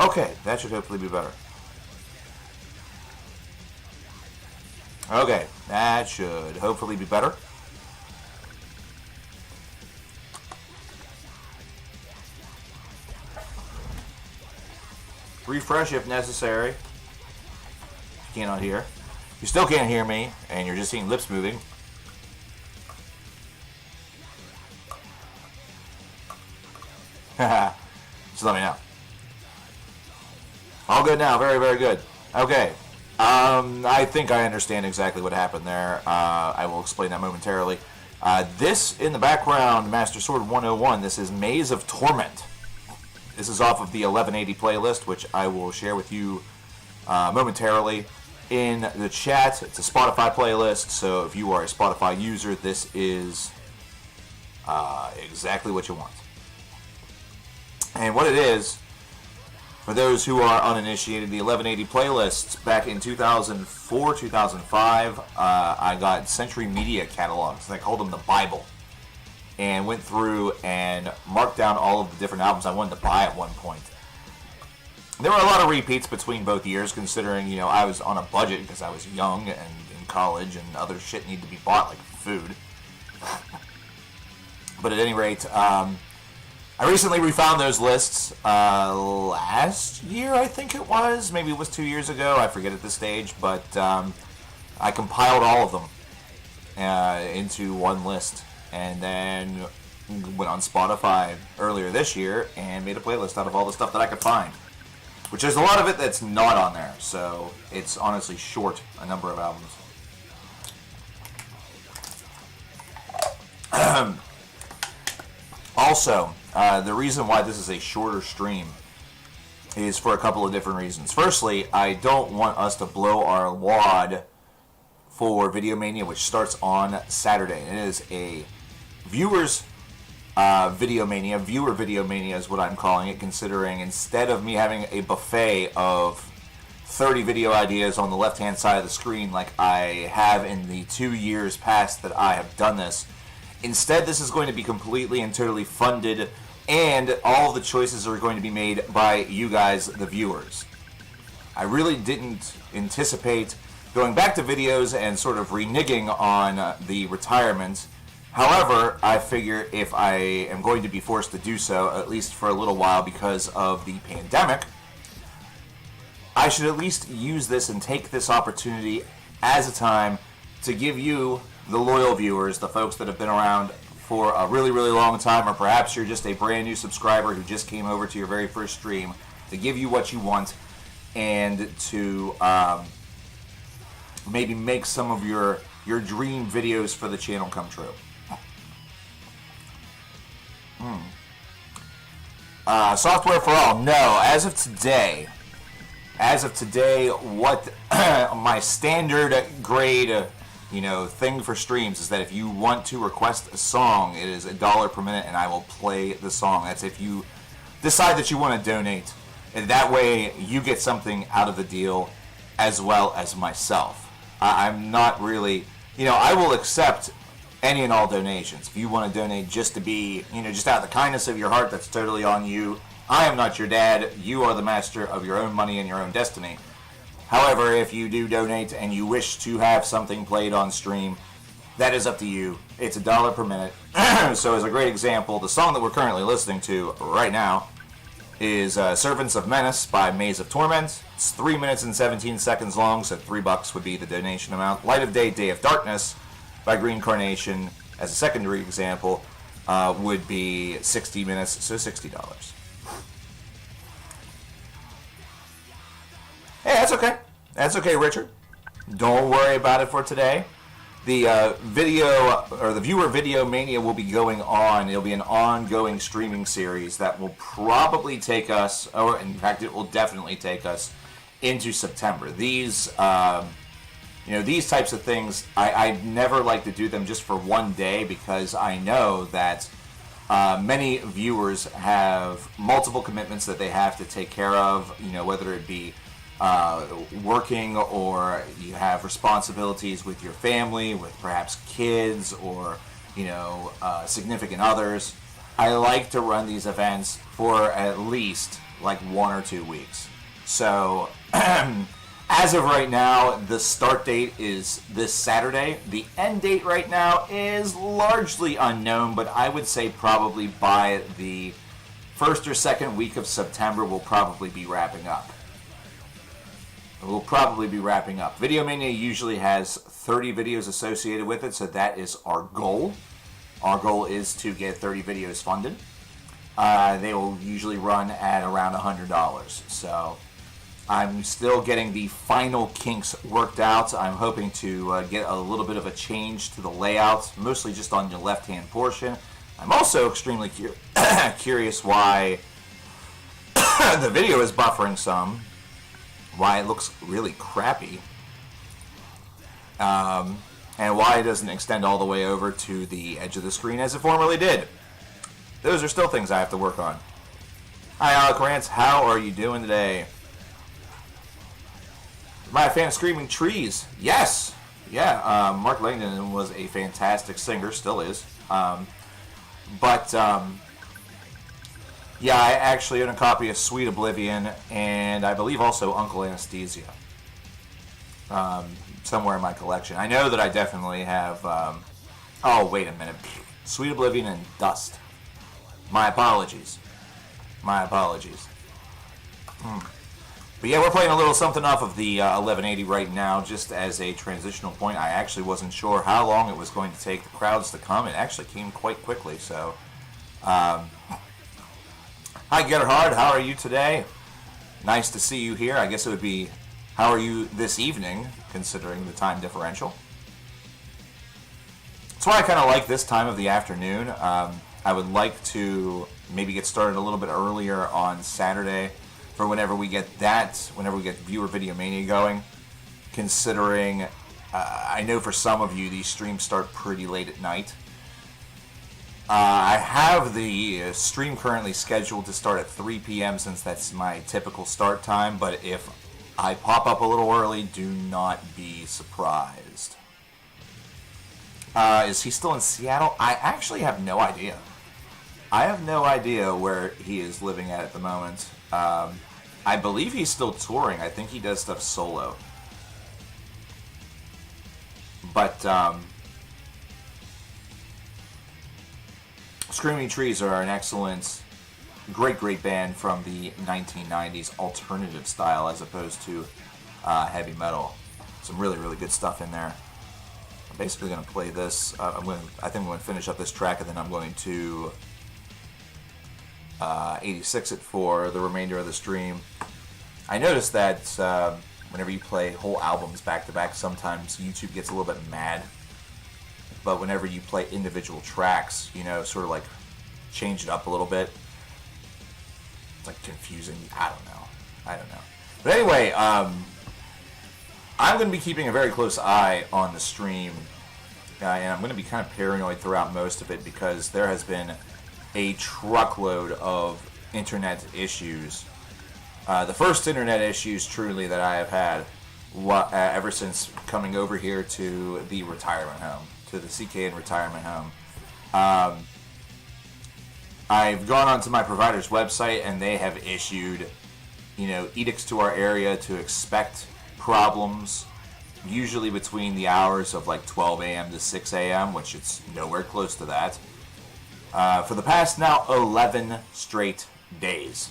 Okay, that should hopefully be better. Okay, that should hopefully be better. Refresh if necessary. If you cannot hear. You still can't hear me, and you're just seeing lips moving. Just let me know. All good now. Very, very good. Okay. I think I understand exactly what happened there. I will explain that momentarily. This, in the background, Master Sword 101, this is Maze of Torment. This is off of the 1180 playlist, which I will share with you momentarily in the chat. It's a Spotify playlist, so if you are a Spotify user, this is exactly what you want. And what it is, for those who are uninitiated, the 1180 playlists, back in 2004, 2005, I got Century Media catalogs, and I called them the Bible, and went through and marked down all of the different albums I wanted to buy at one point. There were a lot of repeats between both years, considering, you know, I was on a budget because I was young and in college, and other shit needed to be bought, like food. But at any rate, I recently refound those lists last year, I think it was. Maybe it was 2 years ago. I forget at this stage. But I compiled all of them into one list. And then went on Spotify earlier this year and made a playlist out of all the stuff that I could find. Which there's a lot of it that's not on there. So it's honestly short, a number of albums. Also, the reason why this is a shorter stream is for a couple of different reasons. Firstly, I don't want us to blow our wad for Videomania, which starts on Saturday. It is a viewers Videomania. Viewer Videomania is what I'm calling it, considering instead of me having a buffet of 30 video ideas on the left-hand side of the screen like I have in the 2 years past that I have done this, instead, this is going to be completely and totally funded, and all of the choices are going to be made by you guys, the viewers. I really didn't anticipate going back to videos and sort of reneging on the retirement. However, I figure if I am going to be forced to do so, at least for a little while because of the pandemic, I should at least use this and take this opportunity as a time to give you, the loyal viewers, the folks that have been around for a really, really long time, or perhaps you're just a brand new subscriber who just came over to your very first stream, to give you what you want and to maybe make some of your dream videos for the channel come true. Software for all. No, as of today, what my standard grade thing for streams is that if you want to request a song, it is $1 per minute, and I will play the song. That's if you decide that you want to donate, and that way you get something out of the deal as well as myself. I'm not really, I will accept any and all donations. If you want to donate just to be, just out of the kindness of your heart, that's totally on you. I am not your dad. You are the master of your own money and your own destiny. However, if you do donate and you wish to have something played on stream, that is up to you. It's $1 per minute. So as a great example, the song that we're currently listening to right now is Servants of Menace by Maze of Torment. It's 3 minutes and 17 seconds long, so $3 would be the donation amount. Light of Day, Day of Darkness by Green Carnation, as a secondary example, would be 60 minutes, so $60. Hey, that's okay. That's okay, Richard. Don't worry about it for today. The the viewer Videomania will be going on. It'll be an ongoing streaming series that will probably take us, or in fact, it will definitely take us into September. These, these types of things, I never like to do them just for one day because I know that many viewers have multiple commitments that they have to take care of. Whether it be working, or you have responsibilities with your family, with perhaps kids, or significant others. I like to run these events for at least like 1 or 2 weeks. So, as of right now, the start date is this Saturday. The end date right now is largely unknown, but I would say probably by the first or second week of September, we'll probably be wrapping up. Videomania usually has 30 videos associated with it, so that is our goal. Our goal is to get 30 videos funded. They will usually run at around $100. So I'm still getting the final kinks worked out. I'm hoping to get a little bit of a change to the layout, mostly just on the left-hand portion. I'm also extremely curious why the video is buffering some, why it looks really crappy, and why it doesn't extend all the way over to the edge of the screen as it formerly did. Those are still things I have to work on. Hi, Alec Rance. How are you doing today? Am I a fan of Screaming Trees? Yes. Yeah, Mark Langdon was a fantastic singer, still is. Yeah, I actually own a copy of Sweet Oblivion, and I believe also Uncle Anesthesia. Somewhere in my collection. I know that I definitely have... oh, wait a minute. Sweet Oblivion and Dust. My apologies. But yeah, we're playing a little something off of the 1180 right now, just as a transitional point. I actually wasn't sure how long it was going to take the crowds to come. It actually came quite quickly, so... Hi, Gerhard. How are you today? Nice to see you here. I guess it would be, how are you this evening, considering the time differential? That's why I kind of like this time of the afternoon. I would like to maybe get started a little bit earlier on Saturday for whenever we get viewer Videomania going, considering I know for some of you these streams start pretty late at night. I have the stream currently scheduled to start at 3 p.m. since that's my typical start time, but if I pop up a little early, do not be surprised. Is he still in Seattle? I actually have no idea. I have no idea where he is living at the moment. I believe he's still touring. I think he does stuff solo. But, Screaming Trees are an excellent, great band from the 1990s, alternative style as opposed to heavy metal. Some really good stuff in there. I'm basically going to play this. I think I'm going to finish up this track, and then I'm going to 86 it for the remainder of the stream. I noticed that whenever you play whole albums back to back, sometimes YouTube gets a little bit mad. But whenever you play individual tracks, you know, sort of like change it up a little bit. It's like confusing. I don't know. But anyway, I'm going to be keeping a very close eye on the stream. And I'm going to be kind of paranoid throughout most of it because there has been a truckload of internet issues. The first internet issues, truly, that I have had ever since coming over here to the retirement home. To the CKN retirement home. I've gone onto my provider's website and they have issued, edicts to our area to expect problems, usually between the hours of like 12 a.m. to 6 a.m., which it's nowhere close to that, for the past now 11 straight days.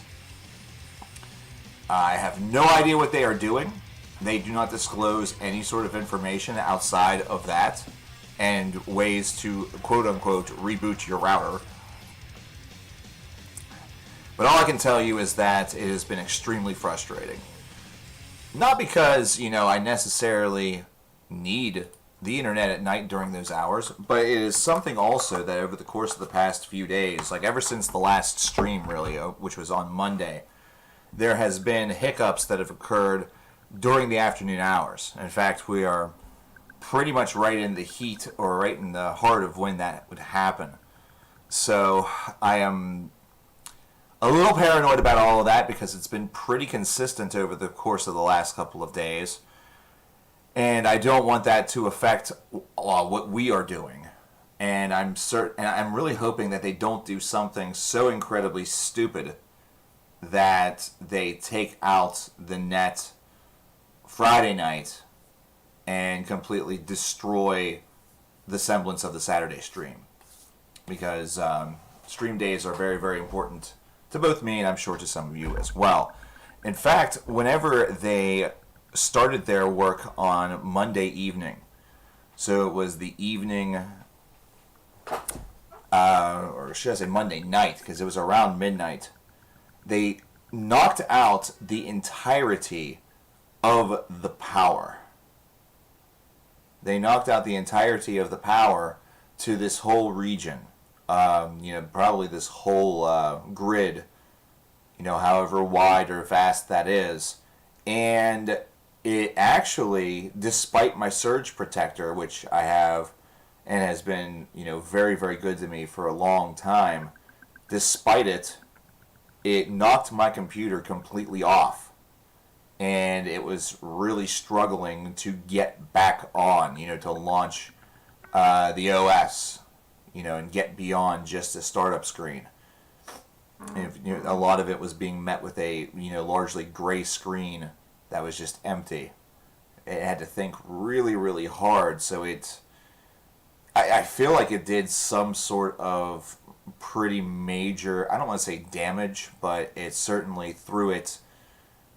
I have no idea what they are doing. They do not disclose any sort of information outside of that and ways to, quote-unquote, reboot your router. But all I can tell you is that it has been extremely frustrating. Not because, I necessarily need the internet at night during those hours, but it is something also that over the course of the past few days, like ever since the last stream, really, which was on Monday, there has been hiccups that have occurred during the afternoon hours. In fact, we are pretty much right in the heat or right in the heart of when that would happen. So I am a little paranoid about all of that because it's been pretty consistent over the course of the last couple of days. And I don't want that to affect what we are doing. And I'm really hoping that they don't do something so incredibly stupid that they take out the net Friday night and completely destroy the semblance of the Saturday stream. Because stream days are very, very important to both me and I'm sure to some of you as well. In fact, whenever they started their work on Monday evening, so it was the evening, or should I say Monday night, because it was around midnight, they knocked out the entirety of the power. They knocked out the entirety of the power to this whole region. Probably this whole grid, however wide or vast that is. And it actually, despite my surge protector, which I have and has been, very, very good to me for a long time, despite it, it knocked my computer completely off. And it was really struggling to get back on, to launch the OS, and get beyond just a startup screen. And a lot of it was being met with a, largely gray screen that was just empty. It had to think really, really hard. So I feel like it did some sort of pretty major, I don't want to say damage, but it certainly threw it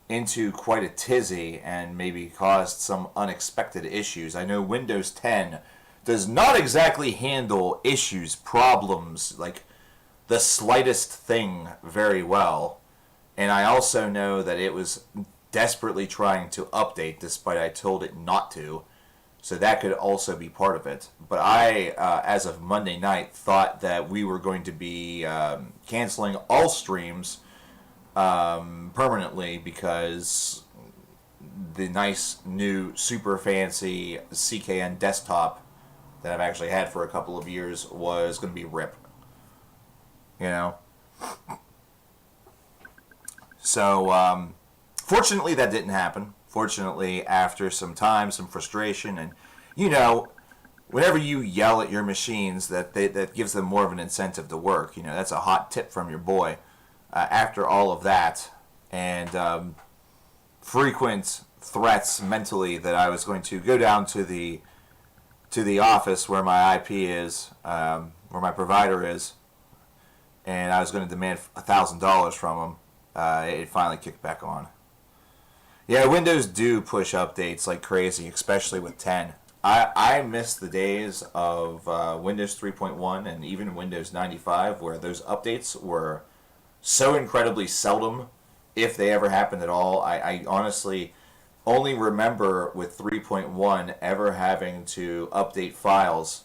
into quite a tizzy and maybe caused some unexpected issues. I know Windows 10 does not exactly handle issues, problems, like the slightest thing very well. And I also know that it was desperately trying to update despite I told it not to. So that could also be part of it. But I, as of Monday night, thought that we were going to be canceling all streams permanently because the nice new super fancy CKN desktop that I've actually had for a couple of years was going to be RIP. So fortunately that didn't happen. Fortunately, after some time, some frustration, and whenever you yell at your machines, that gives them more of an incentive to work. That's a hot tip from your boy. After all of that, and frequent threats mentally that I was going to go down to the office where my IP is, where my provider is, and I was going to demand $1,000 from them, it finally kicked back on. Yeah, Windows do push updates like crazy, especially with 10. I miss the days of Windows 3.1 and even Windows 95 where those updates were so incredibly seldom, if they ever happened at all. I honestly only remember with 3.1 ever having to update files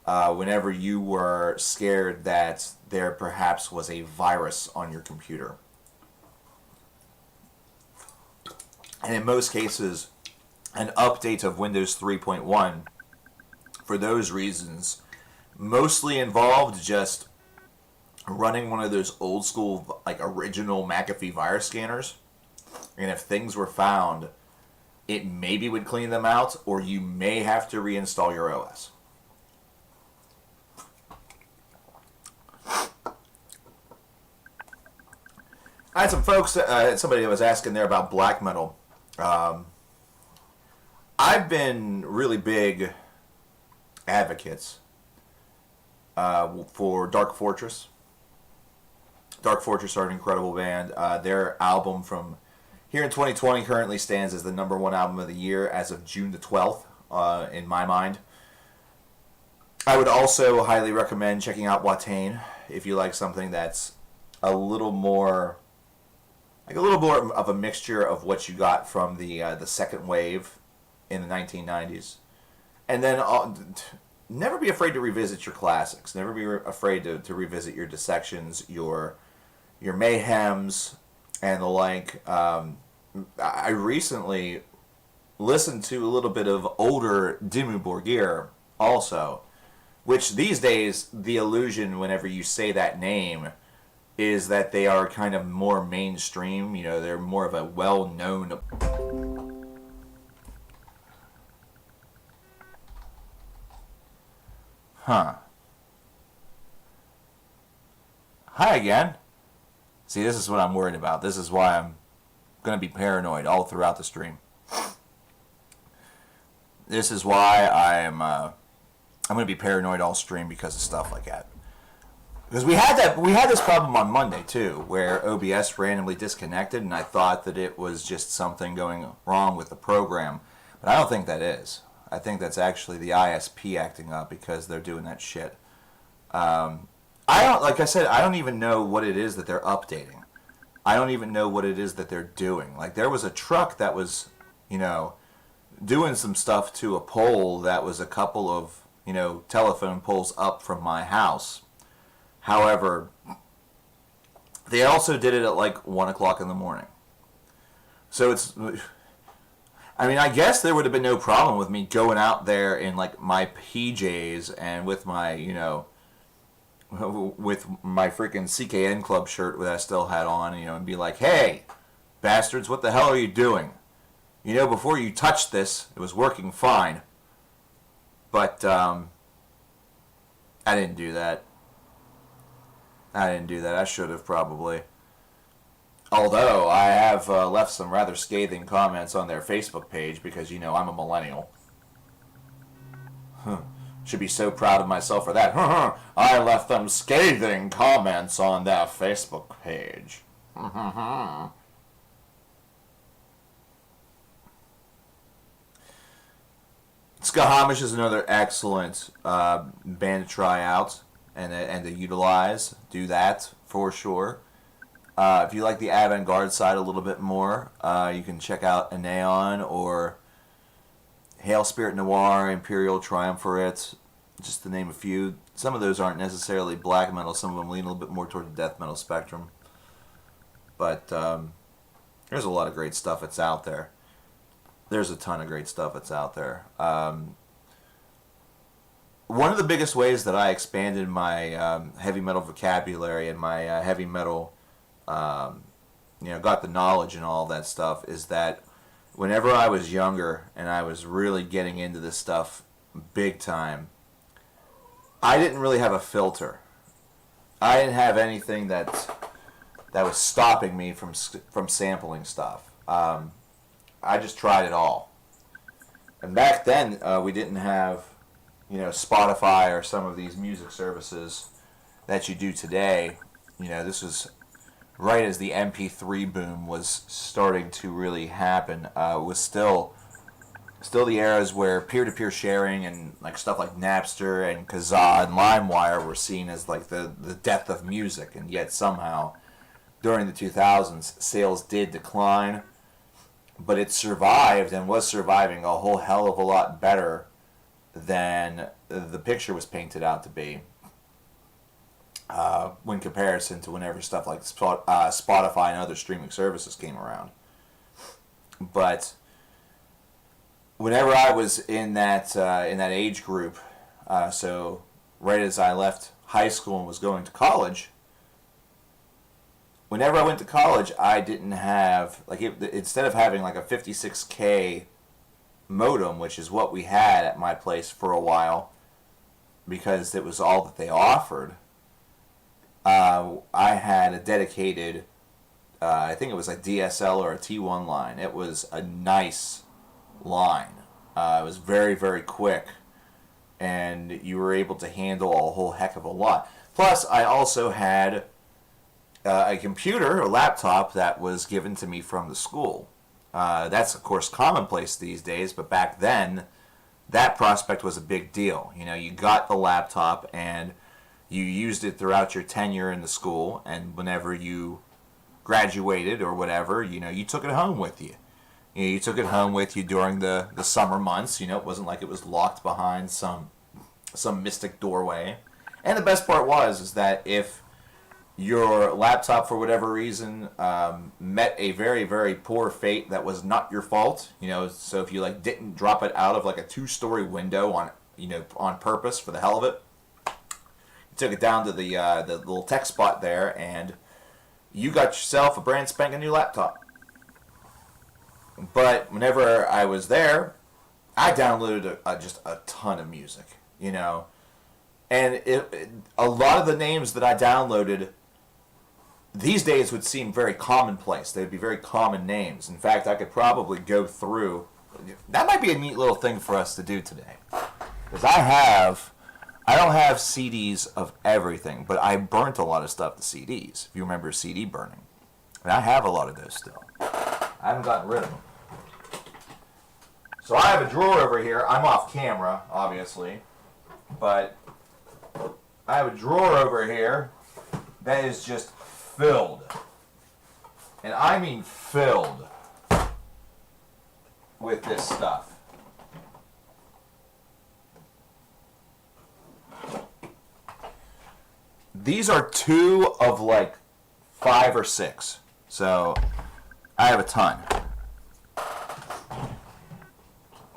whenever you were scared that there perhaps was a virus on your computer. And in most cases, an update of Windows 3.1, for those reasons, mostly involved just running one of those old school, like original McAfee virus scanners. And if things were found, it maybe would clean them out, or you may have to reinstall your OS. I had some folks, somebody was asking there about black metal. I've been really big advocates for Dark Fortress. Dark Fortress are an incredible band. Their album from here in 2020 currently stands as the #1 album of the year as of June the 12th, in my mind. I would also highly recommend checking out Watain if you like something that's a little more of a mixture of what you got from the second wave in the 1990s. And then never be afraid to revisit your classics. Never be afraid to revisit your dissections, your mayhems, and the like. I recently listened to a little bit of older Dimmu Borgir also, which these days, the illusion whenever you say that name is that they are kind of more mainstream. They're more of a well-known. Huh. Hi again. See, this is what I'm worried about. This is why I'm going to be paranoid all throughout the stream. This is why I'm going to be paranoid all stream because of stuff like that. Because we had this problem on Monday too, where OBS randomly disconnected, and I thought that it was just something going wrong with the program, but I don't think that is. I think that's actually the ISP acting up because they're doing that shit. Like I said, I don't even know what it is that they're updating. I don't even know what it is that they're doing. Like, there was a truck that was, doing some stuff to a pole that was a couple of, telephone poles up from my house. However, they also did it at like 1 o'clock in the morning. So I guess there would have been no problem with me going out there in like my PJs and with my, with my freaking CKN club shirt that I still had on, and be like, hey, bastards, what the hell are you doing? Before you touched this, it was working fine. But, I didn't do that. I should have probably. Although, I have left some rather scathing comments on their Facebook page because, I'm a millennial. Should be so proud of myself for that. I left them scathing comments on their Facebook page. Skahamish is another excellent band to try out and to utilize. Do that for sure. If you like the avant-garde side a little bit more, you can check out Aeon or Hail Spirit Noir, Imperial Triumvirate, just to name a few. Some of those aren't necessarily black metal. Some of them lean a little bit more toward the death metal spectrum. But there's a lot of great stuff that's out there. There's a ton of great stuff that's out there. One of the biggest ways that I expanded my heavy metal vocabulary and my heavy metal, got the knowledge and all that stuff is that whenever I was younger and I was really getting into this stuff big time, I didn't really have a filter. I didn't have anything that was stopping me from sampling stuff. I just tried it all. And back then, we didn't have, Spotify or some of these music services that you do today. This was right as the MP3 boom was starting to really happen. It was still the eras where peer-to-peer sharing and like stuff like Napster and Kazaa and LimeWire were seen as like the death of music, and yet somehow during the 2000s sales did decline, but it survived and was surviving a whole hell of a lot better than the picture was painted out to be when comparison to whenever stuff like Spotify and other streaming services came around. But whenever I was in that age group, so right as I left high school and was going to college, whenever I went to college, I didn't have, instead of having like a 56K modem, which is what we had at my place for a while, because it was all that they offered, I had a dedicated, I think it was like DSL or a T1 line. It was a nice line. It was very, very quick, and you were able to handle a whole heck of a lot. Plus, I also had a computer, a laptop that was given to me from the school. That's, of course, commonplace these days, but back then, that prospect was a big deal. You got the laptop, and you used it throughout your tenure in the school, and whenever you graduated or whatever, you took it home with you. You took it home with you during the summer months. It wasn't like it was locked behind some mystic doorway. And the best part is that if your laptop, for whatever reason, met a very, very poor fate that was not your fault, so if you didn't drop it out of a 2-story window on purpose for the hell of it, you took it down to the little tech spot there, and you got yourself a brand spanking new laptop. But whenever I was there, I downloaded just a ton of music, and a lot of the names that I downloaded, these days would seem very commonplace. They'd be very common names. In fact, I could probably go through. That might be a neat little thing for us to do today. Because I don't have CDs of everything, but I burnt a lot of stuff to CDs, if you remember CD burning. And I have a lot of those still. I haven't gotten rid of them. So I have a drawer over here. I'm off camera, obviously. But I have a drawer over here that is just filled. And I mean filled with this stuff. These are 2 of like 5 or 6. So I have a ton.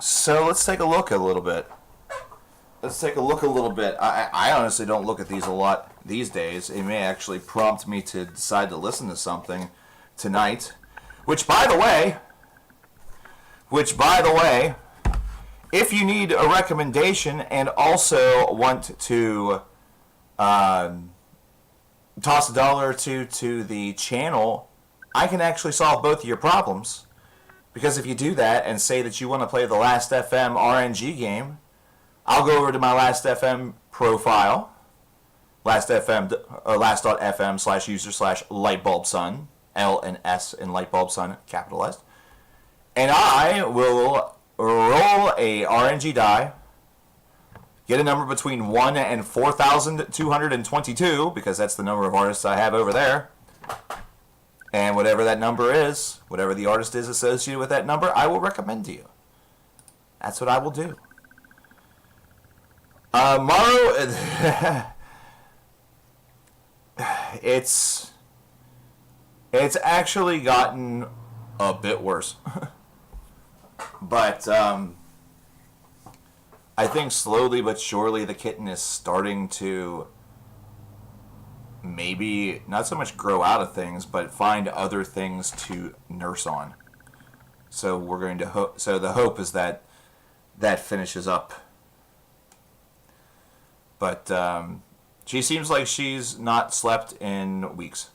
So let's take a look a little bit. I honestly don't look at these a lot these days. It may actually prompt me to decide to listen to something tonight. Which by the way, if you need a recommendation and also want to toss $1 or 2 to the channel, I can actually solve both of your problems. Because if you do that and say that you want to play the Last FM RNG game, I'll go over to my Last.fm profile, last.fm/user/lightbulbsun, L and S in lightbulbsun capitalized, and I will roll a RNG die, get a number between 1 and 4,222, because that's the number of artists I have over there. And whatever that number is, whatever the artist is associated with that number, I will recommend to you. That's what I will do. Maru, it's actually gotten a bit worse. But I think slowly but surely the kitten is starting to maybe not so much grow out of things, but find other things to nurse on. So we're going to so the hope is that that finishes up. But she seems like she's not slept in weeks.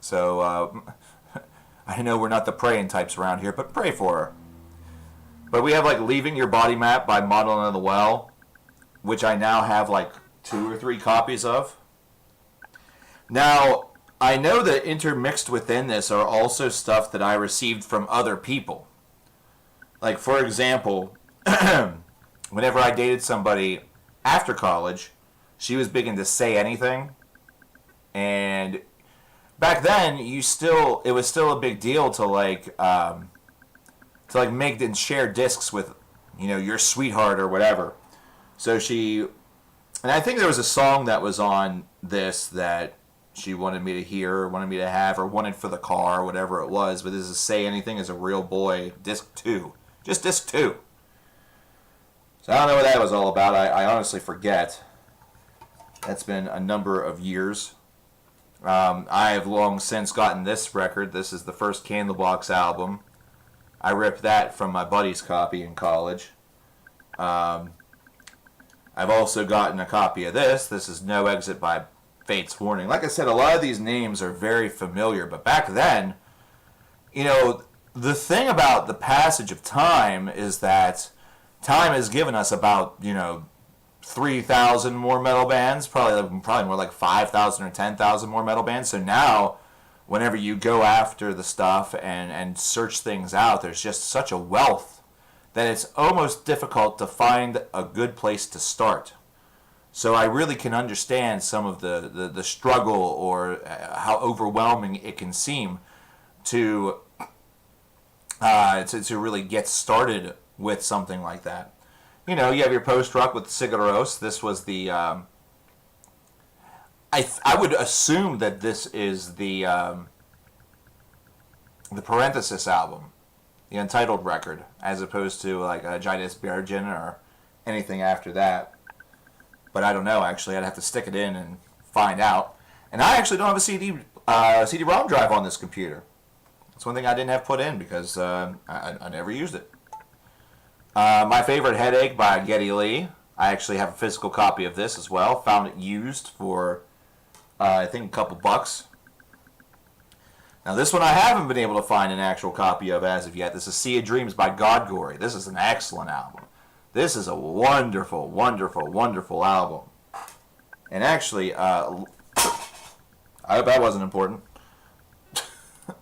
So I know we're not the praying types around here, but pray for her. But we have like Leaving Your Body Map by Madeline of the Well, which I now have like 2 or 3 copies of. Now, I know that intermixed within this are also stuff that I received from other people. Like, for example, whenever I dated somebody after college, she was big into Say Anything. And back then, it was still a big deal to like make and share discs with, your sweetheart or whatever. So and I think there was a song that was on this that she wanted me to hear, or wanted me to have, or wanted for the car, or whatever it was. But this is Say Anything as a Real Boy, disc 2. Just disc 2. So I don't know what that was all about. I honestly forget. That's been a number of years. I have long since gotten this record. This is the first Candlebox album. I ripped that from my buddy's copy in college. I've also gotten a copy of this. This is No Exit by Fate's Warning. Like I said, a lot of these names are very familiar, but back then, the thing about the passage of time is that time has given us about, 3,000 more metal bands, probably more like 5,000 or 10,000 more metal bands. So now, whenever you go after the stuff and search things out, there's just such a wealth that it's almost difficult to find a good place to start. So I really can understand some of the struggle or how overwhelming it can seem to really get started with something like that. You have your post-rock with Sigaros. This was the... I would assume that this is the Parenthesis album, the Untitled record, as opposed to like a Gidas Bergen or anything after that. But I don't know, actually. I'd have to stick it in and find out. And I actually don't have a CD-ROM drive on this computer. That's one thing I didn't have put in because I never used it. My Favorite Headache by Geddy Lee. I actually have a physical copy of this as well. Found it used for, I think, a couple bucks. Now, this one I haven't been able to find an actual copy of as of yet. This is Sea of Dreams by Godgory. This is an excellent album. This is a wonderful, wonderful, wonderful album. And actually, I hope that wasn't important.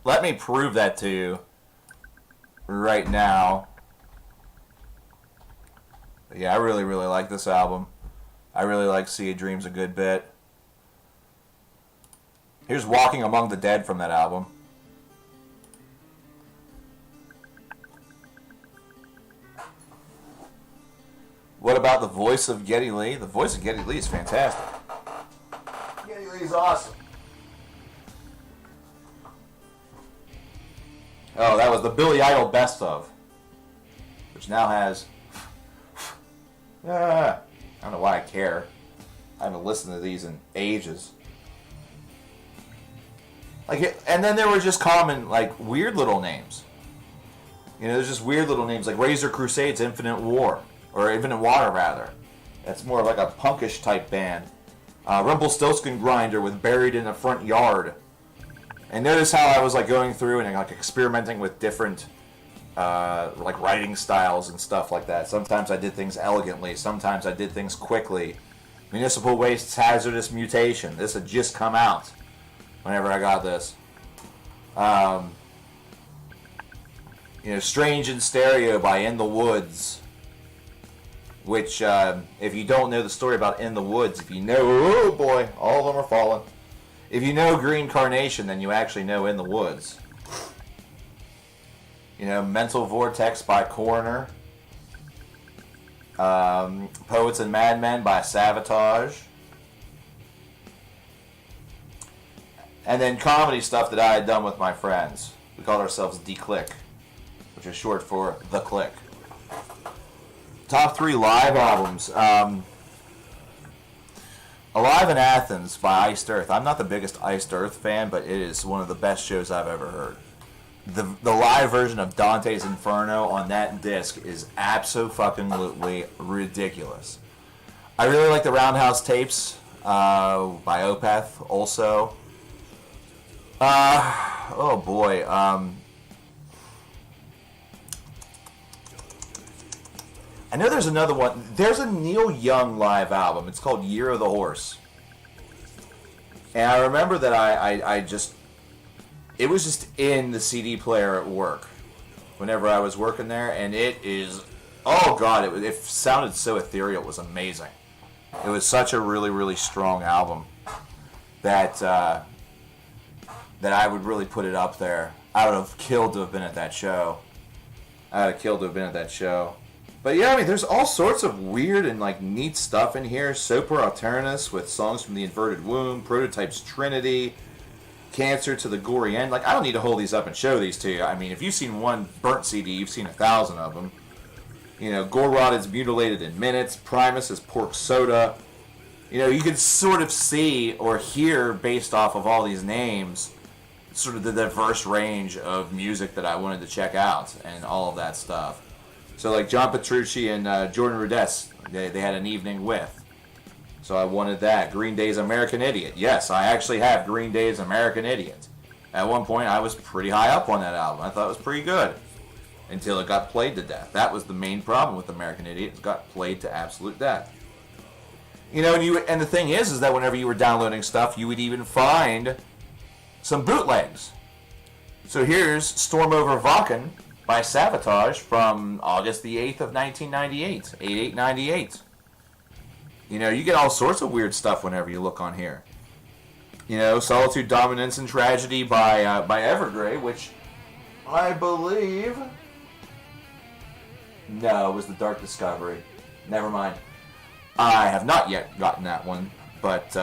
Let me prove that to you right now. But yeah, I really, really like this album. I really like Sea of Dreams a good bit. Here's Walking Among the Dead from that album. What about the voice of Geddy Lee? The voice of Geddy Lee is fantastic. Geddy Lee's awesome. Oh, that was the Billy Idol Best Of, which now has... I don't know why I care. I haven't listened to these in ages. And then there were just common, weird little names. There's just weird little names, like Razor Crusade's Infinite War. Or Infinite Water, rather. That's more of like a punkish type band. Rumpelstiltskin Grinder with Buried in the Front Yard. And notice how I was going through and experimenting with different writing styles and stuff like that. Sometimes I did things elegantly. Sometimes I did things quickly. Municipal Waste's Hazardous Mutation. This had just come out whenever I got this. Strange in Stereo by In the Woods. Which, if you don't know the story about In the Woods, if you know, oh boy, all of them are falling. If you know Green Carnation, then you actually know In the Woods. Mental Vortex by Coroner. Poets and Madmen by Savatage. And then comedy stuff that I had done with my friends. We called ourselves D-Click, which is short for The Click. Top 3 live albums. Alive in Athens by Iced Earth. I'm not the biggest Iced Earth fan, but it is one of the best shows I've ever heard. The live version of Dante's Inferno on that disc is absolutely ridiculous. I really like the Roundhouse Tapes by Opeth also. Oh boy. I know there's another one. There's a Neil Young live album. It's called Year of the Horse. And I remember that it was just in the CD player at work whenever I was working there. And it is, oh God, it sounded so ethereal. It was amazing. It was such a really, really strong album that I would really put it up there. I would have killed to have been at that show. But yeah, there's all sorts of weird and neat stuff in here. Soper Alternus with songs from The Inverted Womb, Prototype's Trinity, Cancer to the Gory End. I don't need to hold these up and show these to you. If you've seen one burnt CD, you've seen 1,000 of them. Gorod is Mutilated in Minutes, Primus is Pork Soda. You can sort of see or hear based off of all these names sort of the diverse range of music that I wanted to check out and all of that stuff. So John Petrucci and Jordan Rudess, they had an evening with. So I wanted that. Green Day's American Idiot. Yes, I actually have Green Day's American Idiot. At one point, I was pretty high up on that album. I thought it was pretty good. Until it got played to death. That was the main problem with American Idiot. It got played to absolute death. And the thing is that whenever you were downloading stuff, you would even find some bootlegs. So here's Storm Over Vakken by Savatage from August the 8th of 1998, 8/8/98. You get all sorts of weird stuff whenever you look on here. Solitude, Dominance, and Tragedy by Evergrey, which I believe... No, it was The Dark Discovery. Never mind. I have not yet gotten that one, but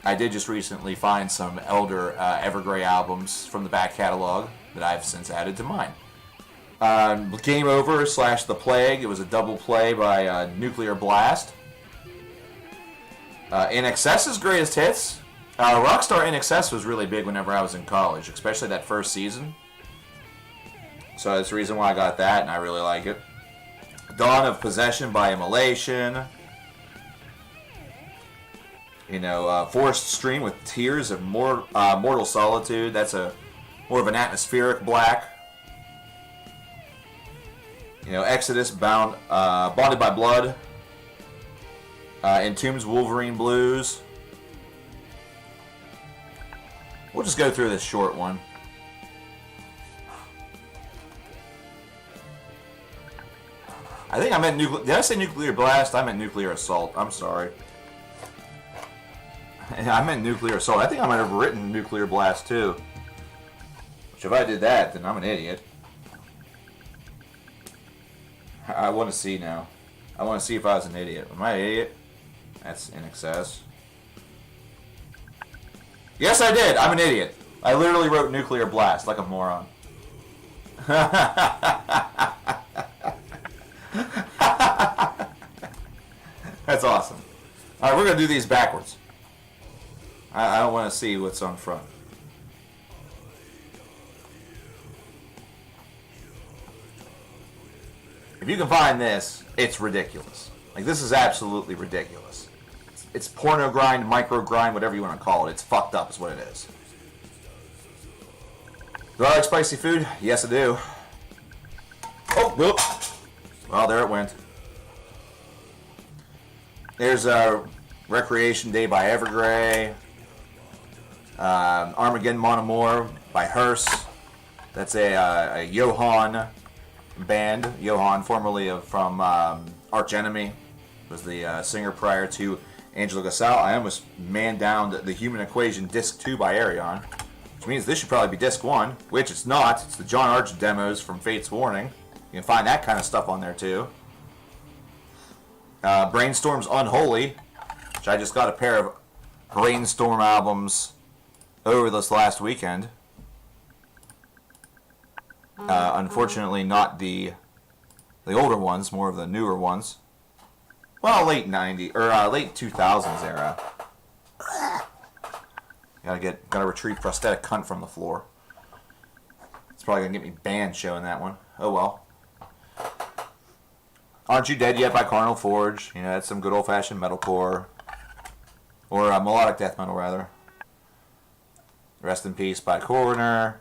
I did just recently find some elder Evergrey albums from the back catalog that I've since added to mine. Game Over / The Plague. It was a double play by Nuclear Blast. In Excess's Greatest Hits. Rockstar In Excess was really big whenever I was in college, especially that first season. So that's the reason why I got that, and I really like it. Dawn of Possession by Immolation. Forest Stream with Tears of Mortal Solitude. That's a more of an atmospheric black. You know, Exodus, Bonded by Blood, Entombed's Wolverine Blues. We'll just go through this short one. I think I meant nuclear. Did I say nuclear blast? I meant nuclear assault. I'm sorry. I meant nuclear assault. I think I might have written nuclear blast too. Which, if I did that, then I'm an idiot. I want to see now. I want to see if I was an idiot. Am I an idiot? That's in excess. Yes, I did. I'm an idiot. I literally wrote nuclear blast like a moron. That's awesome. Alright, we're going to do these backwards. I don't want to see what's on front. If you can find this, it's ridiculous. Like, this is absolutely ridiculous. It's porno grind, micro grind, whatever you want to call it. It's fucked up is what it is. Do I like spicy food? Yes, I do. Oh, whoop. Well, there it went. There's Recreation Day by Evergrey. Armageddon Mon Amour by Hearse. That's a Johan band. Johan, formerly from Arch Enemy, was the singer prior to Angelo Gasal. I almost man down the Human Equation Disc 2 by Arion, which means this should probably be Disc 1, which it's not. It's the John Arch demos from Fate's Warning. You can find that kind of stuff on there too. Brainstorm's Unholy, which I just got a pair of Brainstorm albums over this last weekend. Unfortunately, not the older ones, more of the newer ones. Well, late 90s or late 2000s era. Gotta retrieve prosthetic cunt from the floor. It's probably gonna get me banned showing that one. Oh well. Aren't You Dead Yet by Carnal Forge. You know, that's some good old-fashioned metalcore. Or melodic death metal, rather. Rest in Peace by Coroner.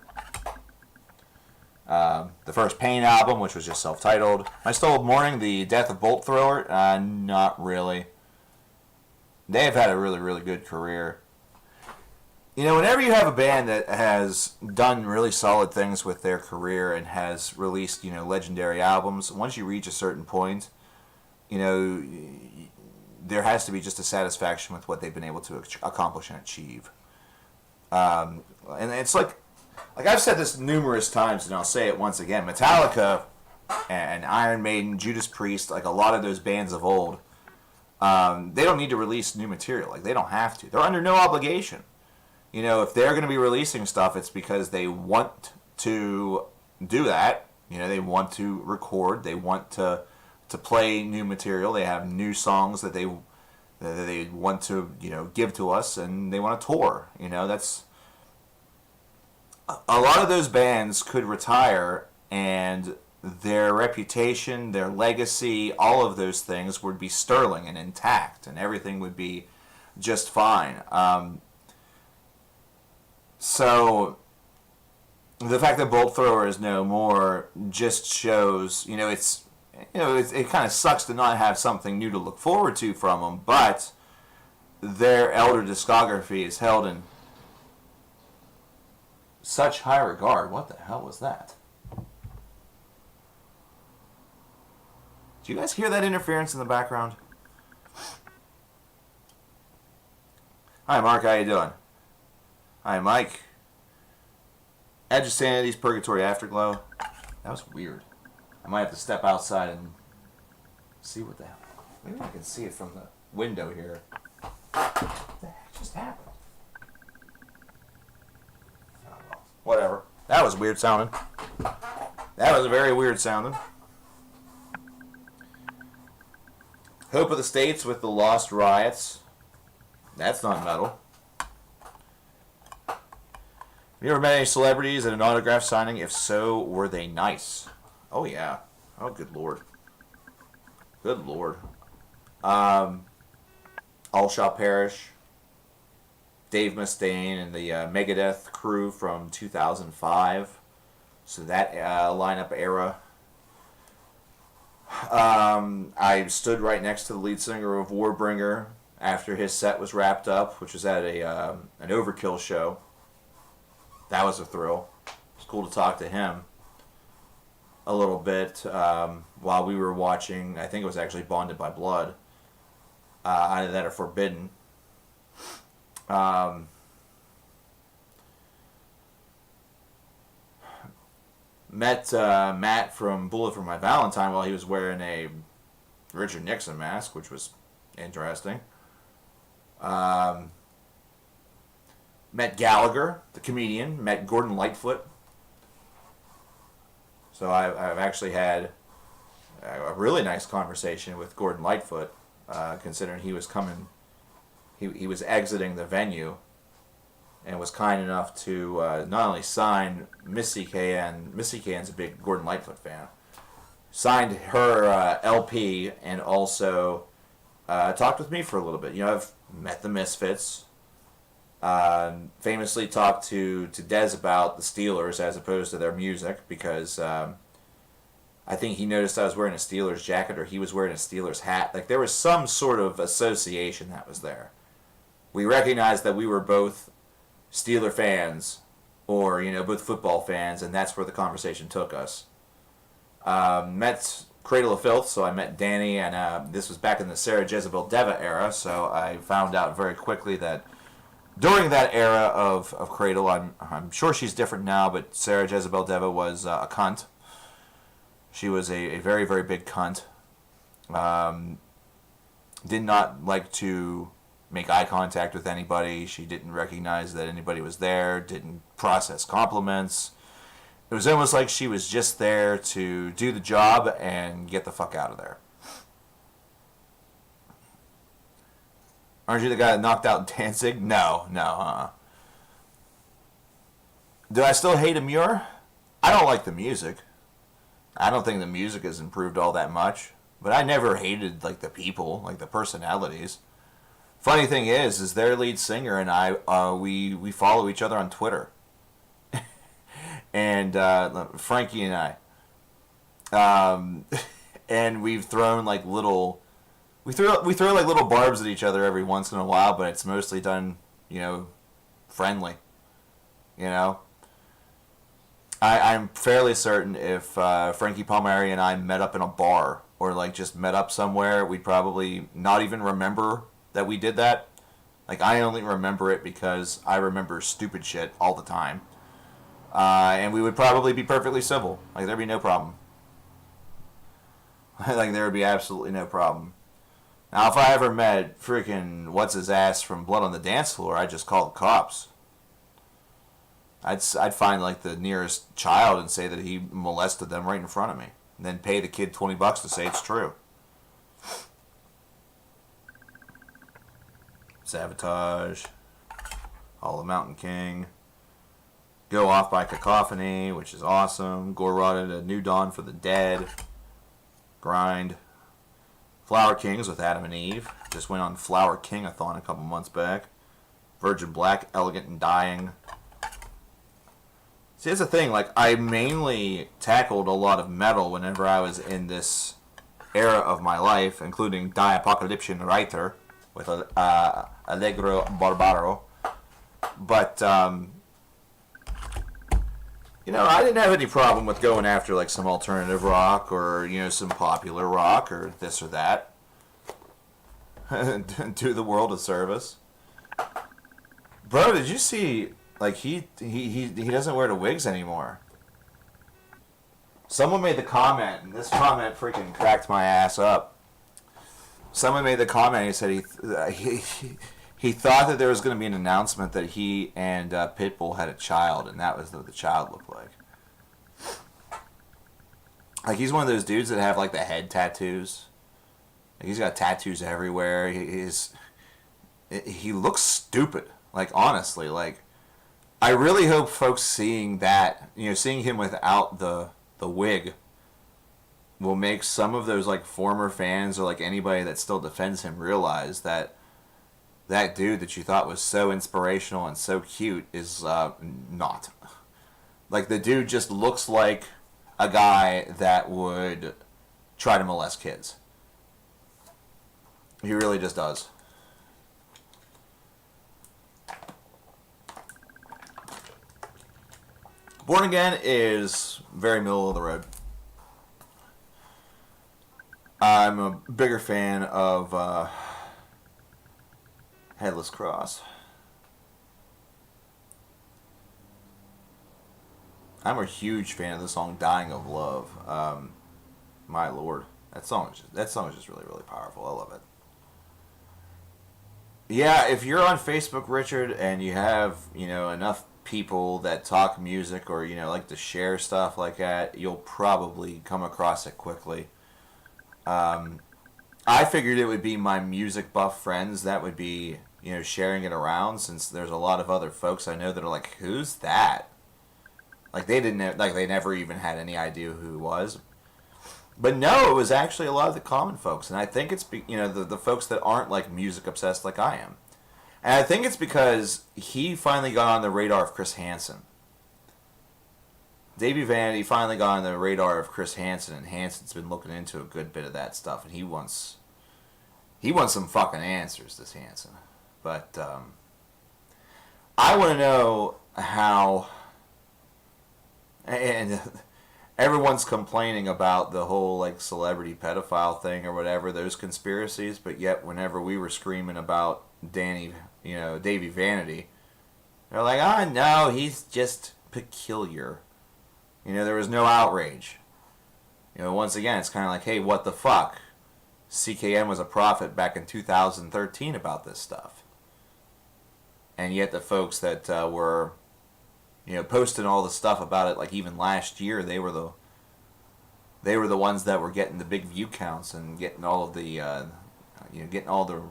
The first Pain album, which was just self-titled. My Still Old Morning, The Death of Bolt Thrower. Not really. They have had a really, really good career. You know, whenever you have a band that has done really solid things with their career and has released, you know, legendary albums, once you reach a certain point, you know, there has to be just a satisfaction with what they've been able to accomplish and achieve. And it's like I've said this numerous times, and I'll say it once again. Metallica and Iron Maiden, Judas Priest, like a lot of those bands of old, they don't need to release new material. Like, they don't have to. They're under no obligation. You know, if they're going to be releasing stuff, it's because they want to do that. You know, they want to record. They want to play new material. They have new songs that they want to, you know, give to us, and they want to tour. You know, that's a lot of those bands could retire, and their reputation, their legacy, all of those things would be sterling and intact, and everything would be just fine. So the fact that Bolt Thrower is no more just shows, you know, it kind of sucks to not have something new to look forward to from them, but their elder discography is held in such high regard. What the hell was that? Do you guys hear that interference in the background? Hi, Mark. How you doing? Hi, Mike. Edge of Sanity's Purgatory Afterglow. That was weird. I might have to step outside and see what the hell. Maybe I can see it from the window here. What the heck just happened? Oh, well, whatever. That was weird sounding. That was very weird sounding. Hope of the States with the Lost Riots. That's not metal. Have you ever met any celebrities at an autograph signing? If so, were they nice? Oh, yeah. Oh, good lord. Good lord. All Shall Perish. Dave Mustaine and the Megadeth crew from 2005. So that lineup era. I stood right next to the lead singer of Warbringer after his set was wrapped up, which was at an Overkill show. That was a thrill. It was cool to talk to him a little bit while we were watching. I think it was actually Bonded by Blood. Either that or Forbidden. Met Matt from Bullet for My Valentine while he was wearing a Richard Nixon mask, which was interesting. Met Gallagher, the comedian. Met Gordon Lightfoot. So I've actually had a really nice conversation with Gordon Lightfoot, considering he was coming, he was exiting the venue, and was kind enough to not only sign Miss CKN. Miss CKN's a big Gordon Lightfoot fan. Signed her LP and also talked with me for a little bit. You know, I've met the Misfits. Famously talked to Dez about the Steelers as opposed to their music because I think he noticed I was wearing a Steelers jacket or he was wearing a Steelers hat. Like there was some sort of association that was there. We recognized that we were both Steeler fans or, you know, both football fans, and that's where the conversation took us. Met Cradle of Filth, so I met Danny, and this was back in the Sarah Jezebel Deva era, so I found out very quickly that during that era of Cradle, I'm sure she's different now, but Sarah Jezebel Deva was a cunt. She was a very, very big cunt. Did not like to make eye contact with anybody. She didn't recognize that anybody was there, didn't process compliments. It was almost like she was just there to do the job and get the fuck out of there. Aren't you the guy that knocked out Danzig? No. Do I still hate Amur? I don't like the music. I don't think the music has improved all that much. But I never hated like the people, like the personalities. Funny thing is their lead singer and I, we follow each other on Twitter. And Frankie and I. And we've thrown like little... We throw like little barbs at each other every once in a while, but it's mostly done, you know, friendly. You know? I'm fairly certain if Frankie Palmieri and I met up in a bar or like just met up somewhere, we'd probably not even remember that we did that. Like, I only remember it because I remember stupid shit all the time. And we would probably be perfectly civil. Like, there'd be no problem. Like, there would be absolutely no problem. Now, if I ever met freaking what's-his-ass from Blood on the Dance Floor, I'd just call the cops. I'd find, like, the nearest child and say that he molested them right in front of me. And then pay the kid $20 to say it's true. Sabotage. Hall of Mountain King. Go Off by Cacophony, which is awesome. Gore Rotted, A New Dawn for the Dead. Grind. Flower Kings with Adam and Eve. Just went on Flower King-a-thon a couple months back. Virgin Black, Elegant and Dying. See, that's the thing. Like, I mainly tackled a lot of metal whenever I was in this era of my life, including Die Apocalyptian Reiter with Allegro Barbaro. But, you know, I didn't have any problem with going after, like, some alternative rock or, you know, some popular rock or this or that. Do the world a service. Bro, did you see... Like, he doesn't wear the wigs anymore. Someone made the comment, and this comment freaking cracked my ass up. Someone made the comment, he said he thought that there was going to be an announcement that he and Pitbull had a child, and that was what the child looked like. Like, he's one of those dudes that have, like, the head tattoos. Like, he's got tattoos everywhere. He looks stupid. Like, honestly, like... I really hope folks seeing that, you know, seeing him without the wig will make some of those, like, former fans or, like, anybody that still defends him realize that that dude that you thought was so inspirational and so cute is not. Like, the dude just looks like a guy that would try to molest kids. He really just does. Born Again is very middle of the road. I'm a bigger fan of Headless Cross. I'm a huge fan of the song "Dying of Love." My lord, that song is just really, really powerful. I love it. Yeah, if you're on Facebook, Richard, and you have enough people that talk music or like to share stuff like that, you'll probably come across it quickly. I figured it would be my music buff friends that would be sharing it around, since there's a lot of other folks I know that are like, who's that? Like, they never even had any idea who it was. But no, it was actually a lot of the common folks, and I think it's the folks that aren't like music obsessed like I am. And I think it's because he finally got on the radar of Chris Hansen. Davey Vanity finally got on the radar of Chris Hansen, and Hansen's been looking into a good bit of that stuff, and he wants some fucking answers, this Hansen. But I want to know how, and everyone's complaining about the whole like celebrity pedophile thing or whatever, those conspiracies, but yet whenever we were screaming about Davey Vanity, they're like, oh no, he's just peculiar. There was no outrage. Once again, it's kind of like, hey, what the fuck? CKN was a prophet back in 2013 about this stuff. And yet the folks that were, posting all the stuff about it, like even last year, they were the ones that were getting the big view counts and getting all of the, getting all the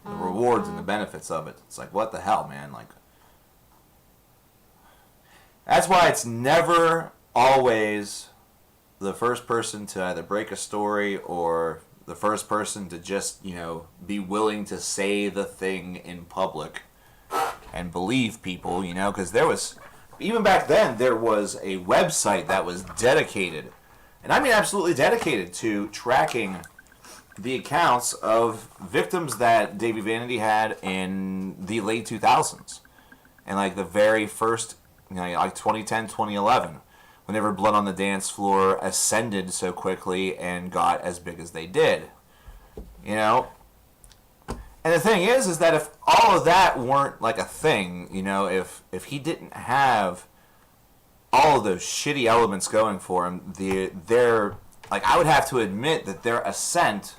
rewards and the benefits of it. It's like, what the hell, man? Like, that's why it's never always the first person to either break a story or the first person to just, be willing to say the thing in public and believe people, because there was, even back then, there was a website that was dedicated, and I mean absolutely dedicated, to tracking the accounts of victims that Davey Vanity had in the late 2000s. And like the very first, like 2010, 2011, whenever Blood on the Dance Floor ascended so quickly and got as big as they did. And the thing is that if all of that weren't like a thing, if he didn't have all of those shitty elements going for him, their like, I would have to admit that their ascent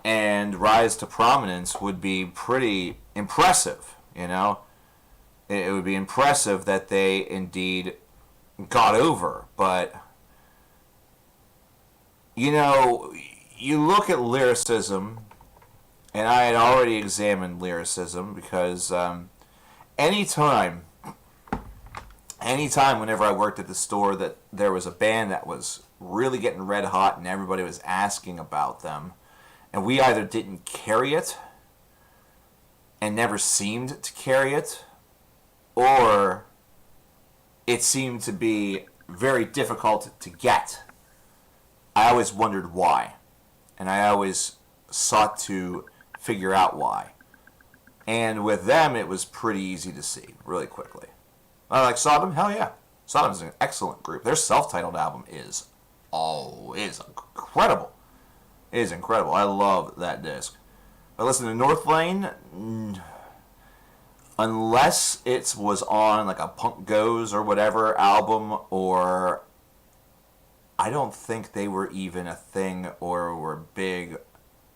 and rise to prominence would be pretty impressive. It would be impressive that they indeed got over, but you look at lyricism, and I had already examined lyricism because anytime whenever I worked at the store that there was a band that was really getting red hot and everybody was asking about them, and we either didn't carry it and never seemed to carry it, or it seemed to be very difficult to get, I always wondered why. And I always sought to figure out why. And with them, it was pretty easy to see really quickly. I like Sodom? Hell yeah. Sodom's an excellent group. Their self-titled album is incredible. It is incredible. I love that disc. But listen to North Lane, unless it was on like a Punk Goes or whatever album, or I don't think they were even a thing or were big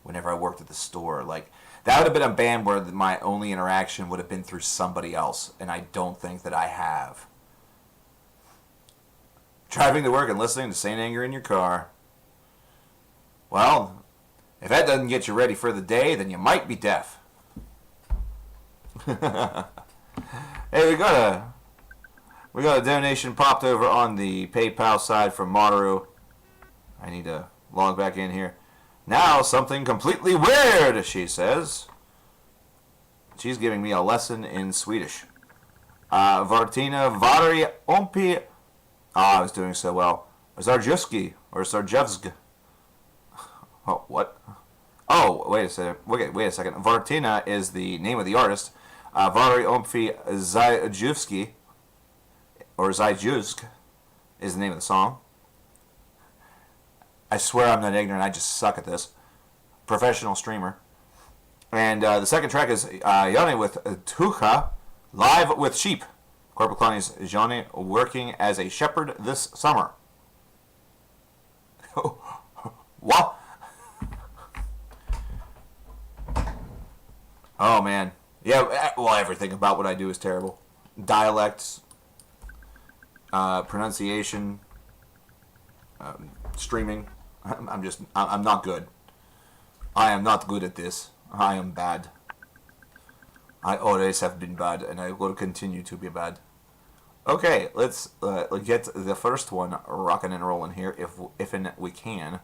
whenever I worked at the store. Like, that would have been a band where my only interaction would have been through somebody else, and I don't think that I have. Driving to work and listening to Saint Anger in your car. Well, if that doesn't get you ready for the day, then you might be deaf. Hey, we got a donation popped over on the PayPal side from Maru. I need to log back in here. Now something completely weird, she says. She's giving me a lesson in Swedish. Vartina Vari Ompi. I was doing so well. Zarjewski or Zarjevsk. Oh, what? Oh, wait a second. Wait a second. Vartina is the name of the artist. Vari Ompi Zajewski or Zajewsk is the name of the song. I swear I'm not ignorant. I just suck at this. Professional streamer. And the second track is Yanni with Tucha, live with sheep. Corporal Clowny's Johnny working as a shepherd this summer. What? Oh, man. Yeah, well, everything about what I do is terrible. Dialects, pronunciation, streaming. I'm not good. I am not good at this. I am bad. I always have been bad, and I will continue to be bad. Okay, let's get the first one rocking and rolling here, if we can.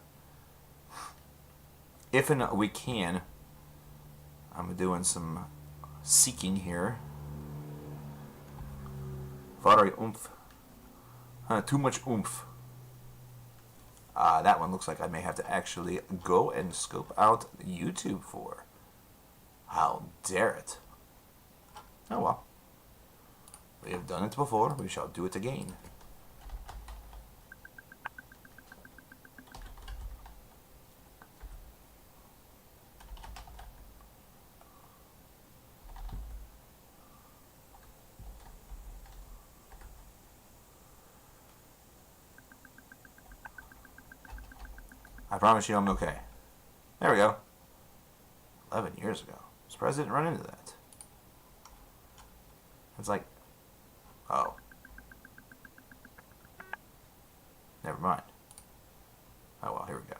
If we can. I'm doing some seeking here. Very oomph. Too much oomph. That one looks like I may have to actually go and scope out YouTube for. How dare it. Oh well. We have done it before, we shall do it again. I promise you I'm okay. There we go. 11 years ago. I'm surprised I didn't run into that. It's like, oh. Never mind. Oh well, here we go.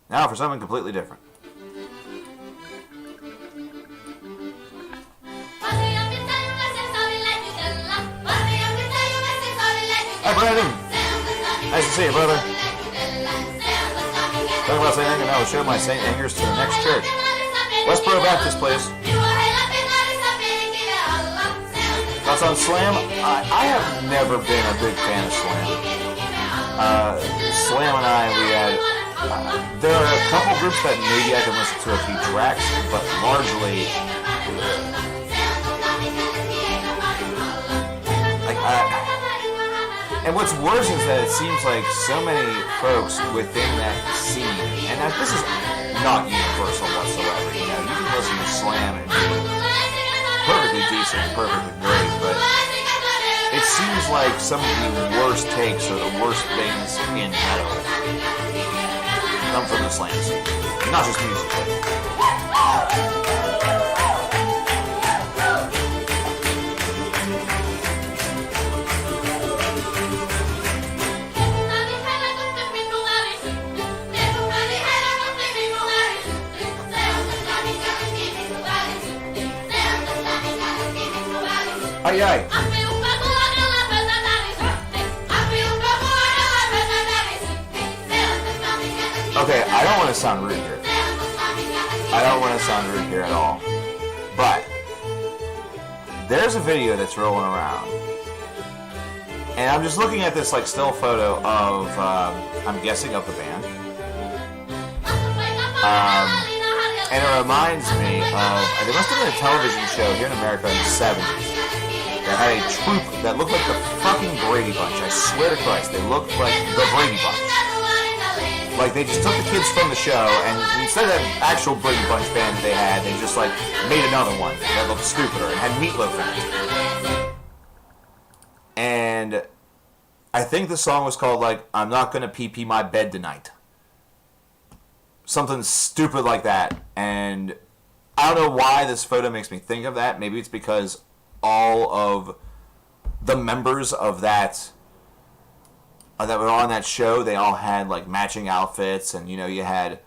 Now for something completely different. Hi, Brandon. Nice to see you, brother. Talking about St. Anger, I will show my St. Angers to the next church. Westboro Baptist, please. Thoughts on Slam? I have never been a big fan of Slam. Slam and I, we had... there are a couple groups that maybe I can listen to a few tracks, but largely... and what's worse is that it seems like so many folks within that scene, and this is not universal whatsoever, you know, you can listen to Slam and be perfectly decent, perfectly great, but it seems like some of the worst takes or the worst things in metal come from the Slam scene, not just musically. Aye, aye. Okay, I don't want to sound rude here. I don't want to sound rude here at all. But there's a video that's rolling around. And I'm just looking at this like still photo of, I'm guessing, of the band. And it reminds me of, there must have been a television show here in America in the 70s. That had a troupe that looked like the fucking Brady Bunch. I swear to Christ, they looked like the Brady Bunch. Like, they just took the kids from the show, and instead of that actual Brady Bunch band that they had, they just, like, made another one that looked stupider and had Meatloaf in it. And I think the song was called, like, I'm Not Gonna Pee-Pee My Bed Tonight. Something stupid like that. And I don't know why this photo makes me think of that. Maybe it's because all of the members of that were on that show, they all had like matching outfits, and you know, you had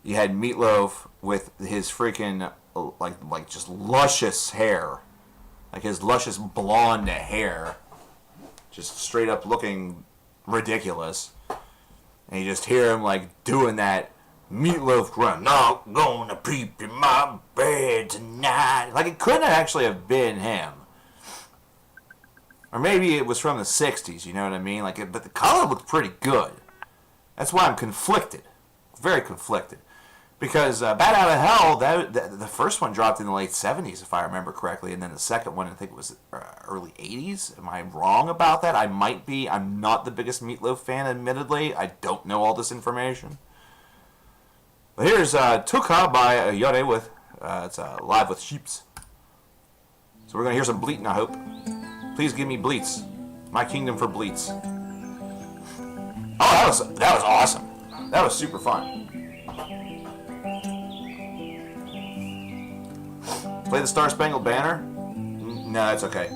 Meatloaf with his freaking like just luscious hair, like his luscious blonde hair, just straight up looking ridiculous, and you just hear him like doing that Meatloaf crying, not gonna peep in my bed tonight. Like, it couldn't actually have been him. Or maybe it was from the 60s, you know what I mean? Like, but the color looked pretty good. That's why I'm conflicted. Very conflicted. Because Bat Out of Hell, the first one dropped in the late 70s, if I remember correctly, and then the second one, I think it was early 80s. Am I wrong about that? I might be. I'm not the biggest Meatloaf fan, admittedly. I don't know all this information. But here's Tuka by Yore with, it's Live with Sheeps. So we're going to hear some bleating, I hope. Please give me bleats. My kingdom for bleats. Oh, that was awesome. That was super fun. Play the Star Spangled Banner? No, that's okay.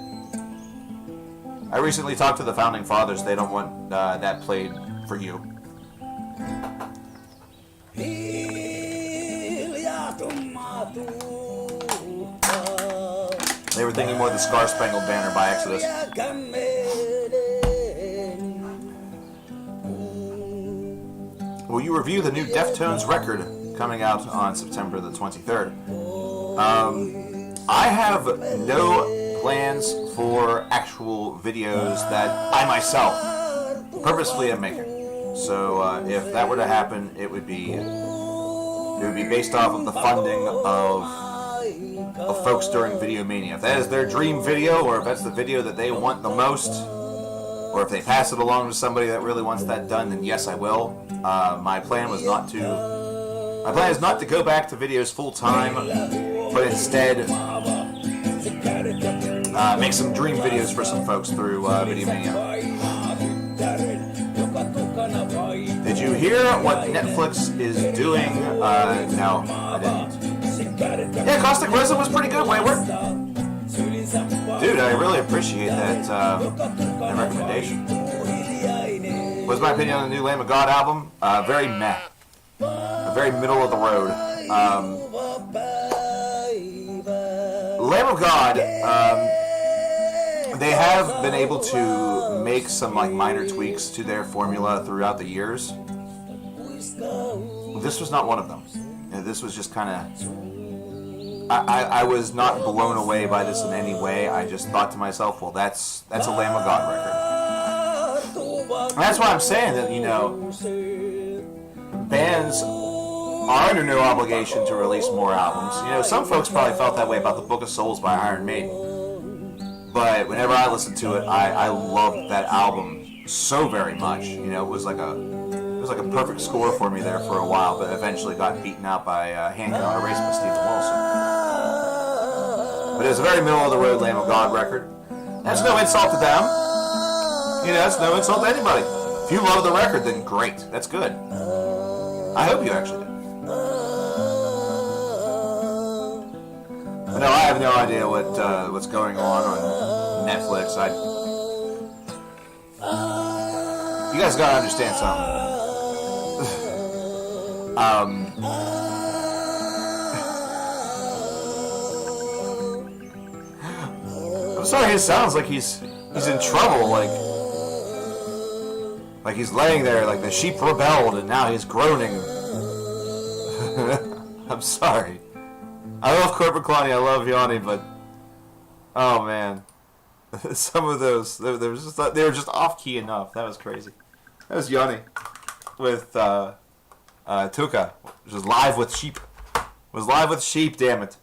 I recently talked to the Founding Fathers. They don't want that played for you. They were thinking more of the Star Spangled Banner by Exodus. Will you review the new Deftones record coming out on September the 23rd? I have no plans for actual videos that I myself purposefully am making. So if that were to happen, it would be based off of the funding of folks during Videomania. If that is their dream video, or if that's the video that they want the most, or if they pass it along to somebody that really wants that done, then yes, I will. My plan is not to go back to videos full time, but instead make some dream videos for some folks through Videomania. Did you hear what Netflix is doing? No, I didn't. Yeah, Caustic Resin was pretty good, Wayward. Dude, I really appreciate that recommendation. What's my opinion on the new Lamb of God album? Very meh. Very middle of the road. Lamb of God, they have been able to make some like minor tweaks to their formula throughout the years. This was not one of them. This was just kind of... I was not blown away by this in any way. I just thought to myself, well, that's a Lamb of God record. And that's why I'm saying that, you know, bands are under no obligation to release more albums. You know, some folks probably felt that way about the Book of Souls by Iron Maiden. But whenever I listened to it, I loved that album so very much. You know, it was like a perfect score for me there for a while, but eventually got beaten out by Handgun on a Race by Stephen Wilson. But it was a very middle-of-the-road Lamb of God record. That's no insult to them. You know, that's no insult to anybody. If you love the record, then great. That's good. I hope you actually do. But no, I have no idea what's going on Netflix. You guys gotta understand something. I'm sorry, it sounds like he's in trouble, like he's laying there, like the sheep rebelled and now he's groaning. I'm sorry. I love Corporate Clowny, I love Yanni, but oh man, some of those they were just off key enough. That was crazy. That was Yanni with Tuka, which was live with sheep. It was live with sheep, damn it.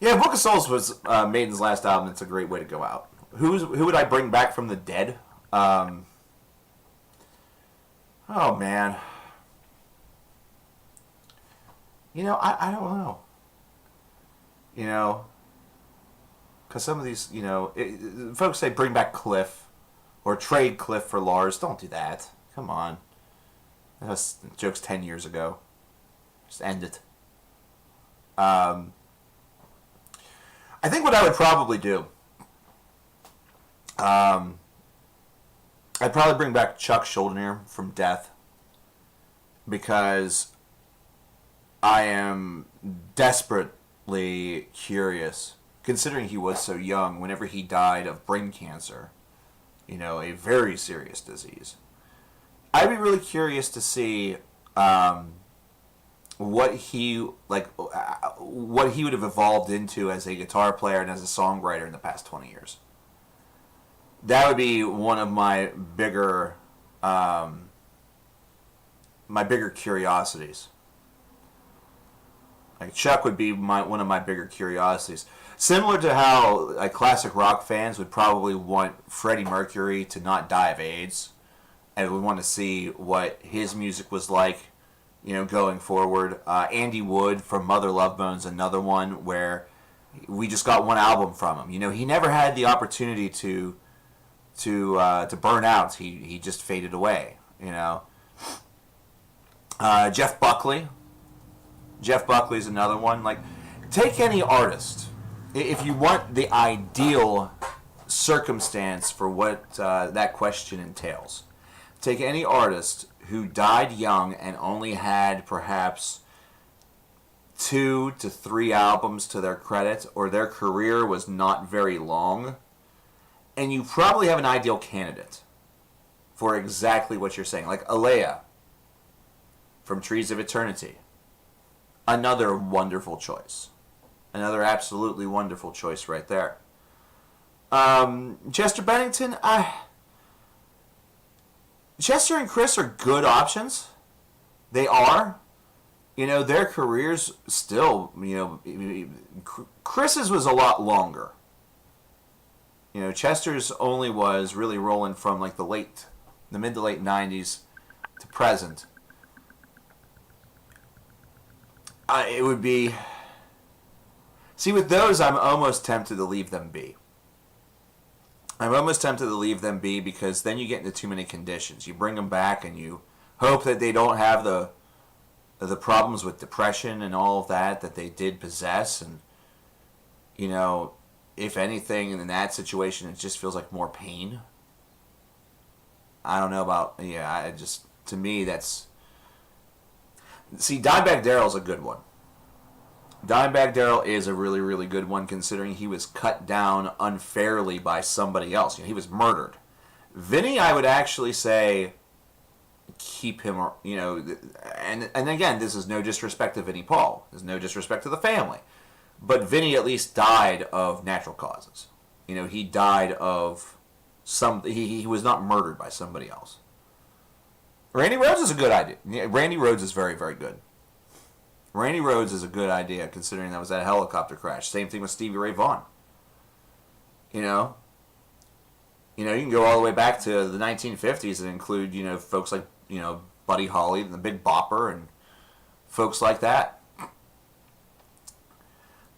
Yeah, Book of Souls was Maiden's last album. It's a great way to go out. Who would I bring back from the dead? Oh man. You know, I don't know. You know, because some of these, you know, folks say bring back Cliff. Or trade Cliff for Lars. Don't do that. Come on. That was jokes 10 years ago. Just end it. I think what I would probably do... I'd probably bring back Chuck Schuldiner from Death. Because I am desperately curious, considering he was so young, whenever he died of brain cancer, a very serious disease. I'd be really curious to see what he would have evolved into as a guitar player and as a songwriter in the past 20 years. That would be one of my bigger curiosities. Like Chuck would be one of my bigger curiosities. Similar to how classic rock fans would probably want Freddie Mercury to not die of AIDS, and would want to see what his music was like, going forward. Andy Wood from Mother Love Bone's another one where we just got one album from him. He never had the opportunity to burn out. He just faded away. Jeff Buckley. Jeff Buckley's another one. Like, take any artist. If you want the ideal circumstance for what that question entails, take any artist who died young and only had perhaps 2 to 3 albums to their credit, or their career was not very long, and you probably have an ideal candidate for exactly what you're saying. Like Alea from Trees of Eternity. Another wonderful choice. Another absolutely wonderful choice right there. Chester Bennington, Chester and Chris are good options. They are. Their careers still, Chris's was a lot longer. Chester's only was really rolling from like the mid to late 90s to present. It would be... See, with those, I'm almost tempted to leave them be. I'm almost tempted to leave them be because then you get into too many conditions. You bring them back and you hope that they don't have the problems with depression and all of that they did possess. And, if anything, in that situation, it just feels like more pain. I don't know about... Yeah, to me, that's... See, Dimebag Darrell's a good one. Dimebag Darrell is a really, really good one, considering he was cut down unfairly by somebody else. He was murdered. Vinny, I would actually say, keep him, and again, this is no disrespect to Vinnie Paul. There's no disrespect to the family. But Vinny at least died of natural causes. He died of he was not murdered by somebody else. Randy Rhoads is a good idea. Randy Rhoads is very, very good. Randy Rhoads is a good idea, considering that was that helicopter crash. Same thing with Stevie Ray Vaughan. You can go all the way back to the 1950s and include, folks like, Buddy Holly and the Big Bopper and folks like that.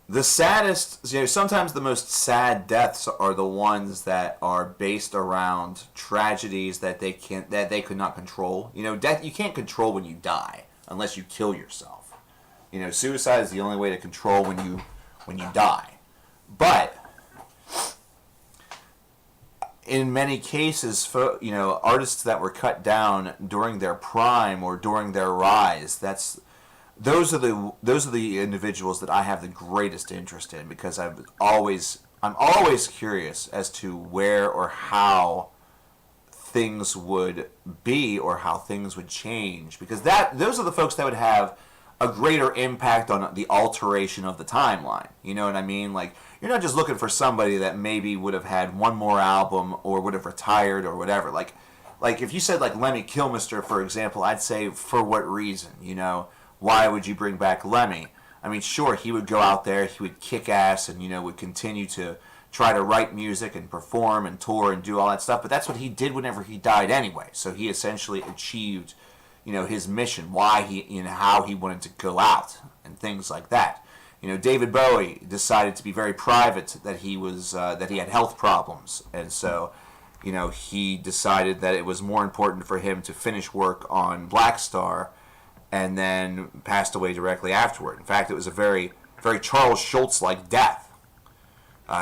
The saddest, sometimes the most sad deaths are the ones that are based around tragedies that they could not control. Death, you can't control when you die unless you kill yourself. Suicide is the only way to control when you die. But in many cases, artists that were cut down during their prime or during their rise, those are the individuals that I have the greatest interest in, because I'm always curious as to where or how things would be or how things would change, because those are the folks that would have a greater impact on the alteration of the timeline. You know what I mean? Like, you're not just looking for somebody that maybe would have had one more album or would have retired or whatever. Like if you said like Lemmy Kilmister, for example, I'd say, for what reason? Why would you bring back Lemmy? I mean, sure, he would go out there, he would kick ass and, would continue to try to write music and perform and tour and do all that stuff, but that's what he did whenever he died anyway. So he essentially achieved his mission, why he, how he wanted to go out and things like that. David Bowie decided to be very private, that he had health problems, and so, he decided that it was more important for him to finish work on Black Star, and then passed away directly afterward. In fact, it was a very, very Charles Schultz-like death.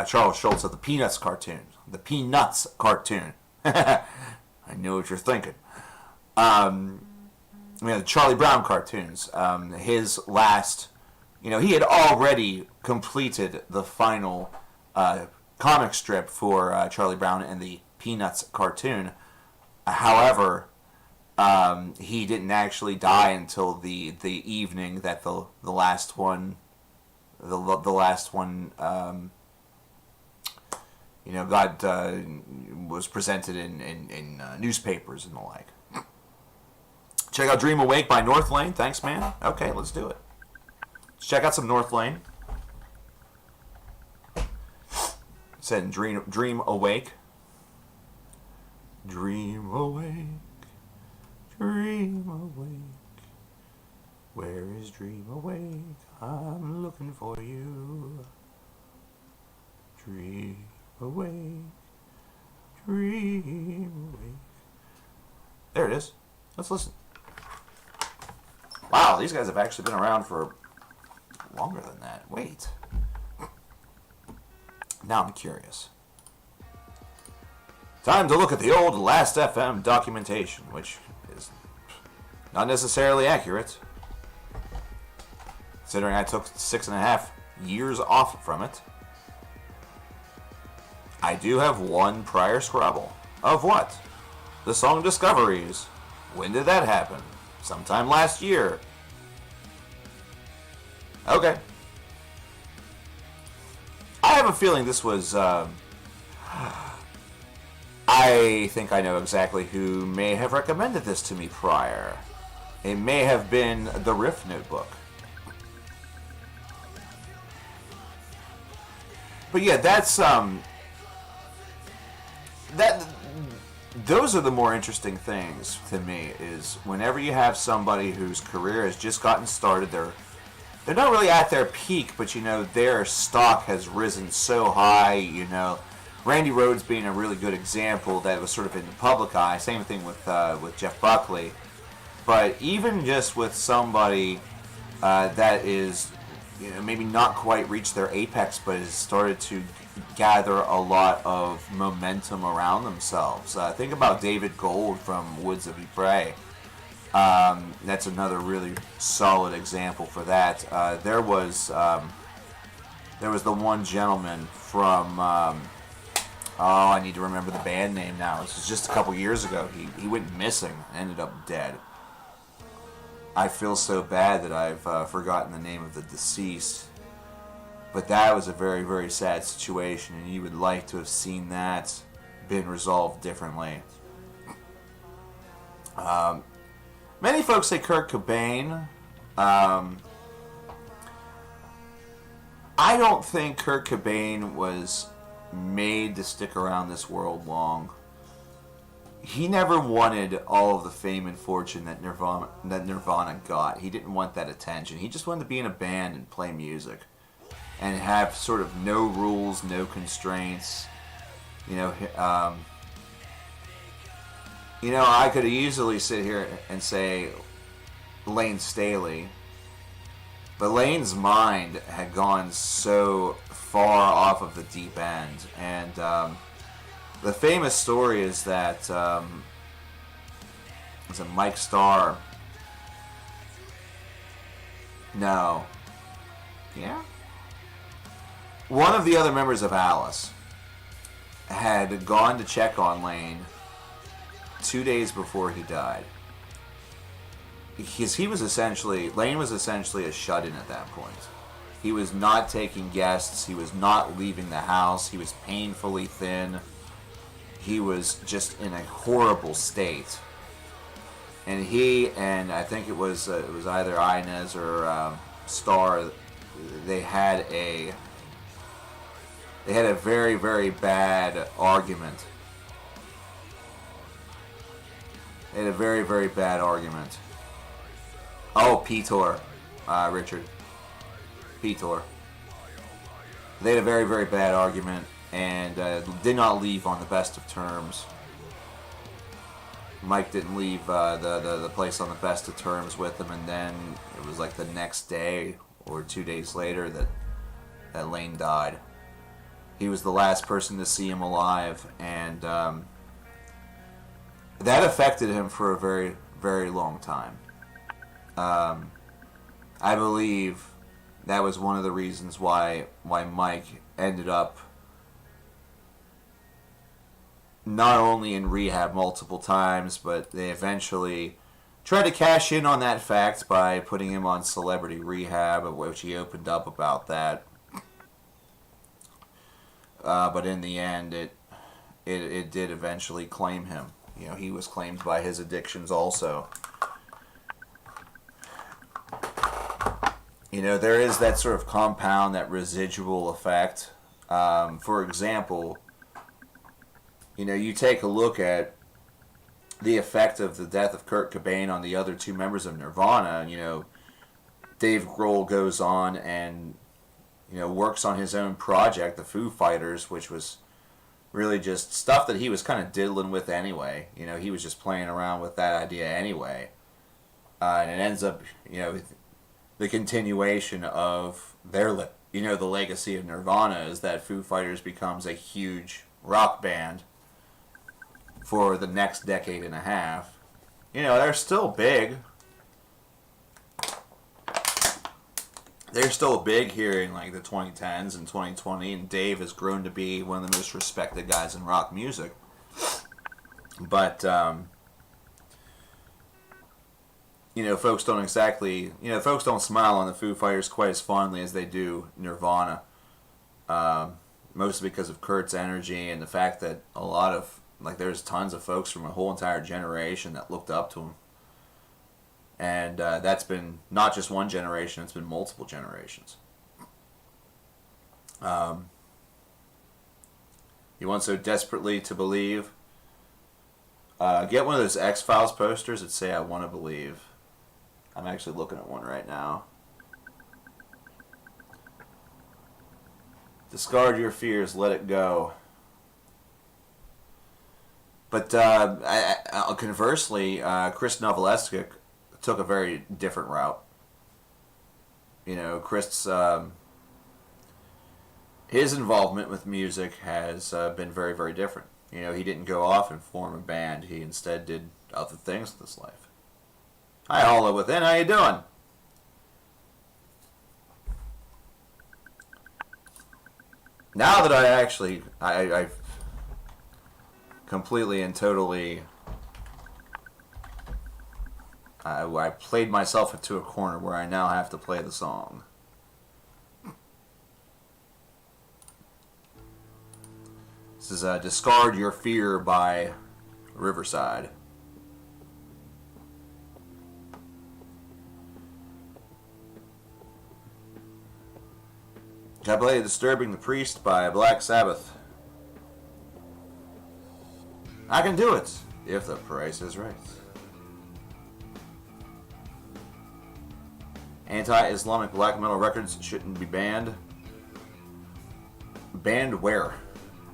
Charles Schultz of the Peanuts cartoon. The Peanuts cartoon. I know what you're thinking. The Charlie Brown cartoons. His last, he had already completed the final comic strip for Charlie Brown and the Peanuts cartoon. However, he didn't actually die until the evening that the last one was presented in newspapers and the like. Check out Dream Awake by North Lane. Thanks, man. Okay, let's do it. Let's check out some North Lane. Said Dream Awake. Dream awake, dream awake. Where is Dream Awake? I'm looking for you. Dream awake, dream awake. There it is. Let's listen. Wow, these guys have actually been around for longer than that. Wait. Now I'm curious. Time to look at the old Last FM documentation, which is not necessarily accurate, considering I took 6.5 years off from it. I do have one prior Scrabble. Of what? The song Discoveries. When did that happen? Sometime last year. Okay. I have a feeling this was... I think I know exactly who may have recommended this to me prior. It may have been the Riff Notebook. But yeah, that's those are the more interesting things to me, is whenever you have somebody whose career has just gotten started, they're not really at their peak, but their stock has risen so high, Randy Rhoads being a really good example that was sort of in the public eye. Same thing with Jeff Buckley. But even just with somebody that is, maybe not quite reached their apex, but has started to gather a lot of momentum around themselves. Think about David Gold from Woods of Ypres. That's another really solid example for that. There was the one gentleman from... I need to remember the band name now. This was just a couple years ago. He went missing, ended up dead. I feel so bad that I've forgotten the name of the deceased. But that was a very, very sad situation, and you would like to have seen that been resolved differently. Many folks say Kurt Cobain. I don't think Kurt Cobain was made to stick around this world long. He never wanted all of the fame and fortune that Nirvana got. He didn't want that attention. He just wanted to be in a band and play music and have sort of no rules, no constraints. I could easily sit here and say Lane Staley, but Lane's mind had gone so far off of the deep end, and the famous story is that was it Mike Starr? No. Yeah? One of the other members of Alice had gone to check on Lane 2 days before he died. Because Lane was essentially a shut-in at that point. He was not taking guests. He was not leaving the house. He was painfully thin. He was just in a horrible state. And he and I think it was either Inez or Starr. They had a very, very bad argument. They had a very, very bad argument. Oh, Peter, Richard. Peter. They had a very, very bad argument and did not leave on the best of terms. Mike didn't leave the place on the best of terms with him, and then it was like the next day or 2 days later that Lane died. He was the last person to see him alive, and that affected him for a very, very long time. I believe that was one of the reasons why Mike ended up not only in rehab multiple times, but they eventually tried to cash in on that fact by putting him on celebrity rehab, of which he opened up about that. But in the end, it did eventually claim him. You know, he was claimed by his addictions also. You know, there is that sort of compound, that residual effect. For example, you know, you take a look at the effect of the death of Kurt Cobain on the other two members of Nirvana. You know, Dave Grohl goes on and, you know, works on his own project, the Foo Fighters, which was really just stuff that he was kind of diddling with anyway. You know, he was just playing around with that idea anyway. And it ends up, you know, the continuation of their, you know, the legacy of Nirvana is that Foo Fighters becomes a huge rock band for the next decade and a half. You know, they're still big. They're still big here in like the 2010s and 2020, and Dave has grown to be one of the most respected guys in rock music. But, you know, folks don't smile on the Foo Fighters quite as fondly as they do Nirvana. Mostly because of Kurt's energy and the fact that a lot of, like, there's tons of folks from a whole entire generation that looked up to him. And that's been not just one generation, it's been multiple generations. You want so desperately to believe? Get one of those X-Files posters that say, "I want to believe." I'm actually looking at one right now. Discard your fears, let it go. But conversely, Chris Novoselic took a very different route. You know, Chris, his involvement with music has been very, very different. You know, he didn't go off and form a band. He instead did other things in his life. Hi, Hollow Within. How you doing? Now that I've completely and totally, I played myself into a corner where I now have to play the song. This is Discard Your Fear by Riverside. I play Disturbing the Priest by Black Sabbath. I can do it if the price is right. Anti-Islamic black metal records shouldn't be banned. Banned where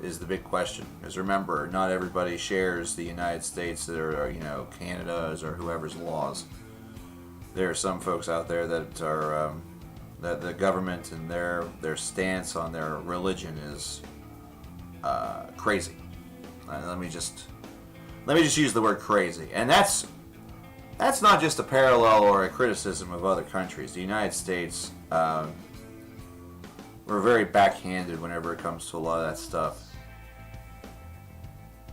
is the big question. Because remember, not everybody shares the United States or, you know, Canada's or whoever's laws. There are some folks out there that are that the government and their stance on their religion is crazy. Let me just use the word crazy, and that's not just a parallel or a criticism of other countries. The United States, we're very backhanded whenever it comes to a lot of that stuff.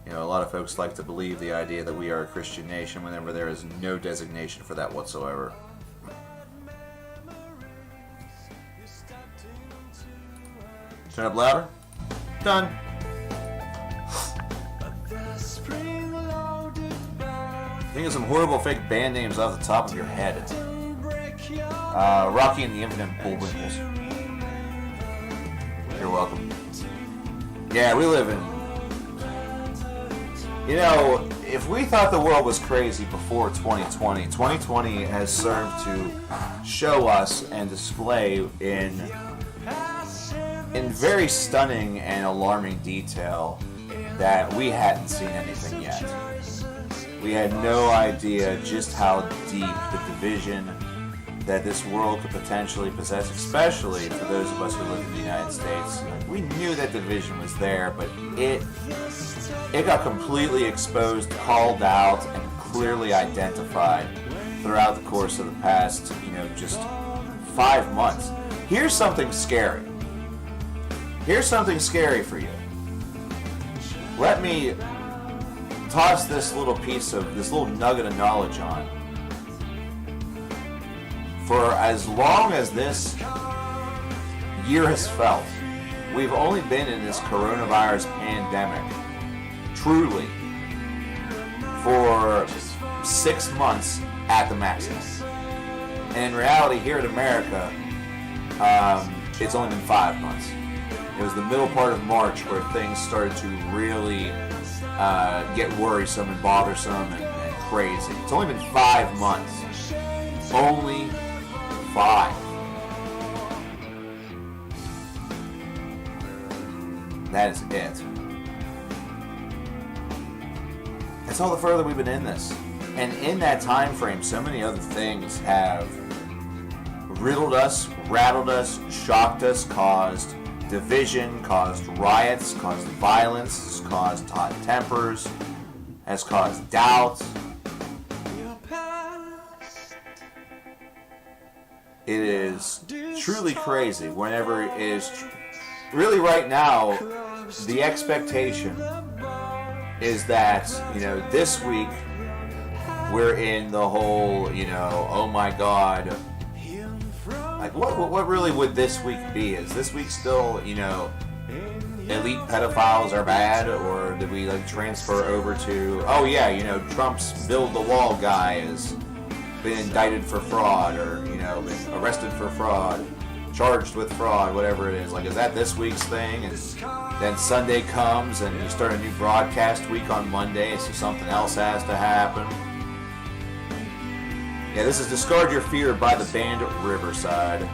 You know, a lot of folks like to believe the idea that we are a Christian nation whenever there is no designation for that whatsoever. Turn up louder. Done. Think of some horrible fake band names off the top of your head. Rocky and the Infinite Bullwinkles. You're welcome. Yeah, we live in... You know, if we thought the world was crazy before 2020, 2020 has served to show us and display in very stunning and alarming detail that we hadn't seen anything yet. We had no idea just how deep the division that this world could potentially possess, especially for those of us who live in the United States. We knew that division was there, but it got completely exposed, called out, and clearly identified throughout the course of the past, you know, just 5 months. Here's something scary. Here's something scary for you. Let me toss this little nugget of knowledge on. For as long as this year has felt, we've only been in this coronavirus pandemic, truly, for 6 months at the maximum. And in reality, here in America, it's only been 5 months. It was the middle part of March where things started to really get worrisome and bothersome and crazy. It's only been 5 months. Only 5. That is it. That's all the further we've been in this. And in that time frame, so many other things have riddled us, rattled us, shocked us, caused division, caused riots, caused violence, caused hot tempers, has caused doubt. It is truly crazy whenever it is really right now. The expectation is that, this week we're in the whole, oh my God, like what really would this week be? Is this week still, elite pedophiles are bad, or did we transfer over to, oh yeah, Trump's build the wall guy has been indicted for fraud, or been arrested for fraud, charged with fraud, whatever it is. Is that this week's thing? And then Sunday comes and you start a new broadcast week on Monday, so something else has to happen. Yeah, this is Discard Your Fear by the band Riverside.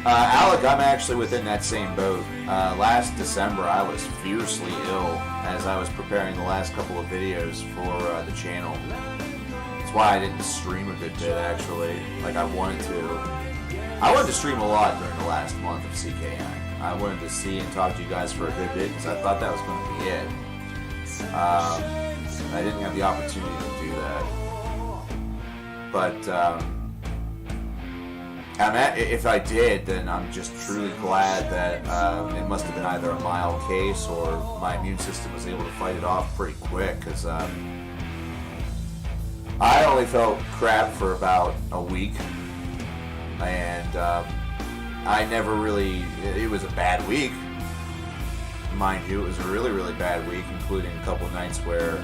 Alec, I'm actually within that same boat. Last December, I was fiercely ill as I was preparing the last couple of videos for the channel. That's why I didn't stream a good bit, actually. I wanted to. I wanted to stream a lot during the last month of CKN. I wanted to see and talk to you guys for a good bit because I thought that was going to be it. I didn't have the opportunity to do that. But if I did, then I'm just truly glad that it must have been either a mild case or my immune system was able to fight it off pretty quick, because I only felt crap for about a week, and I never really, it was a bad week, mind you. It was a really, really bad week, including a couple of nights where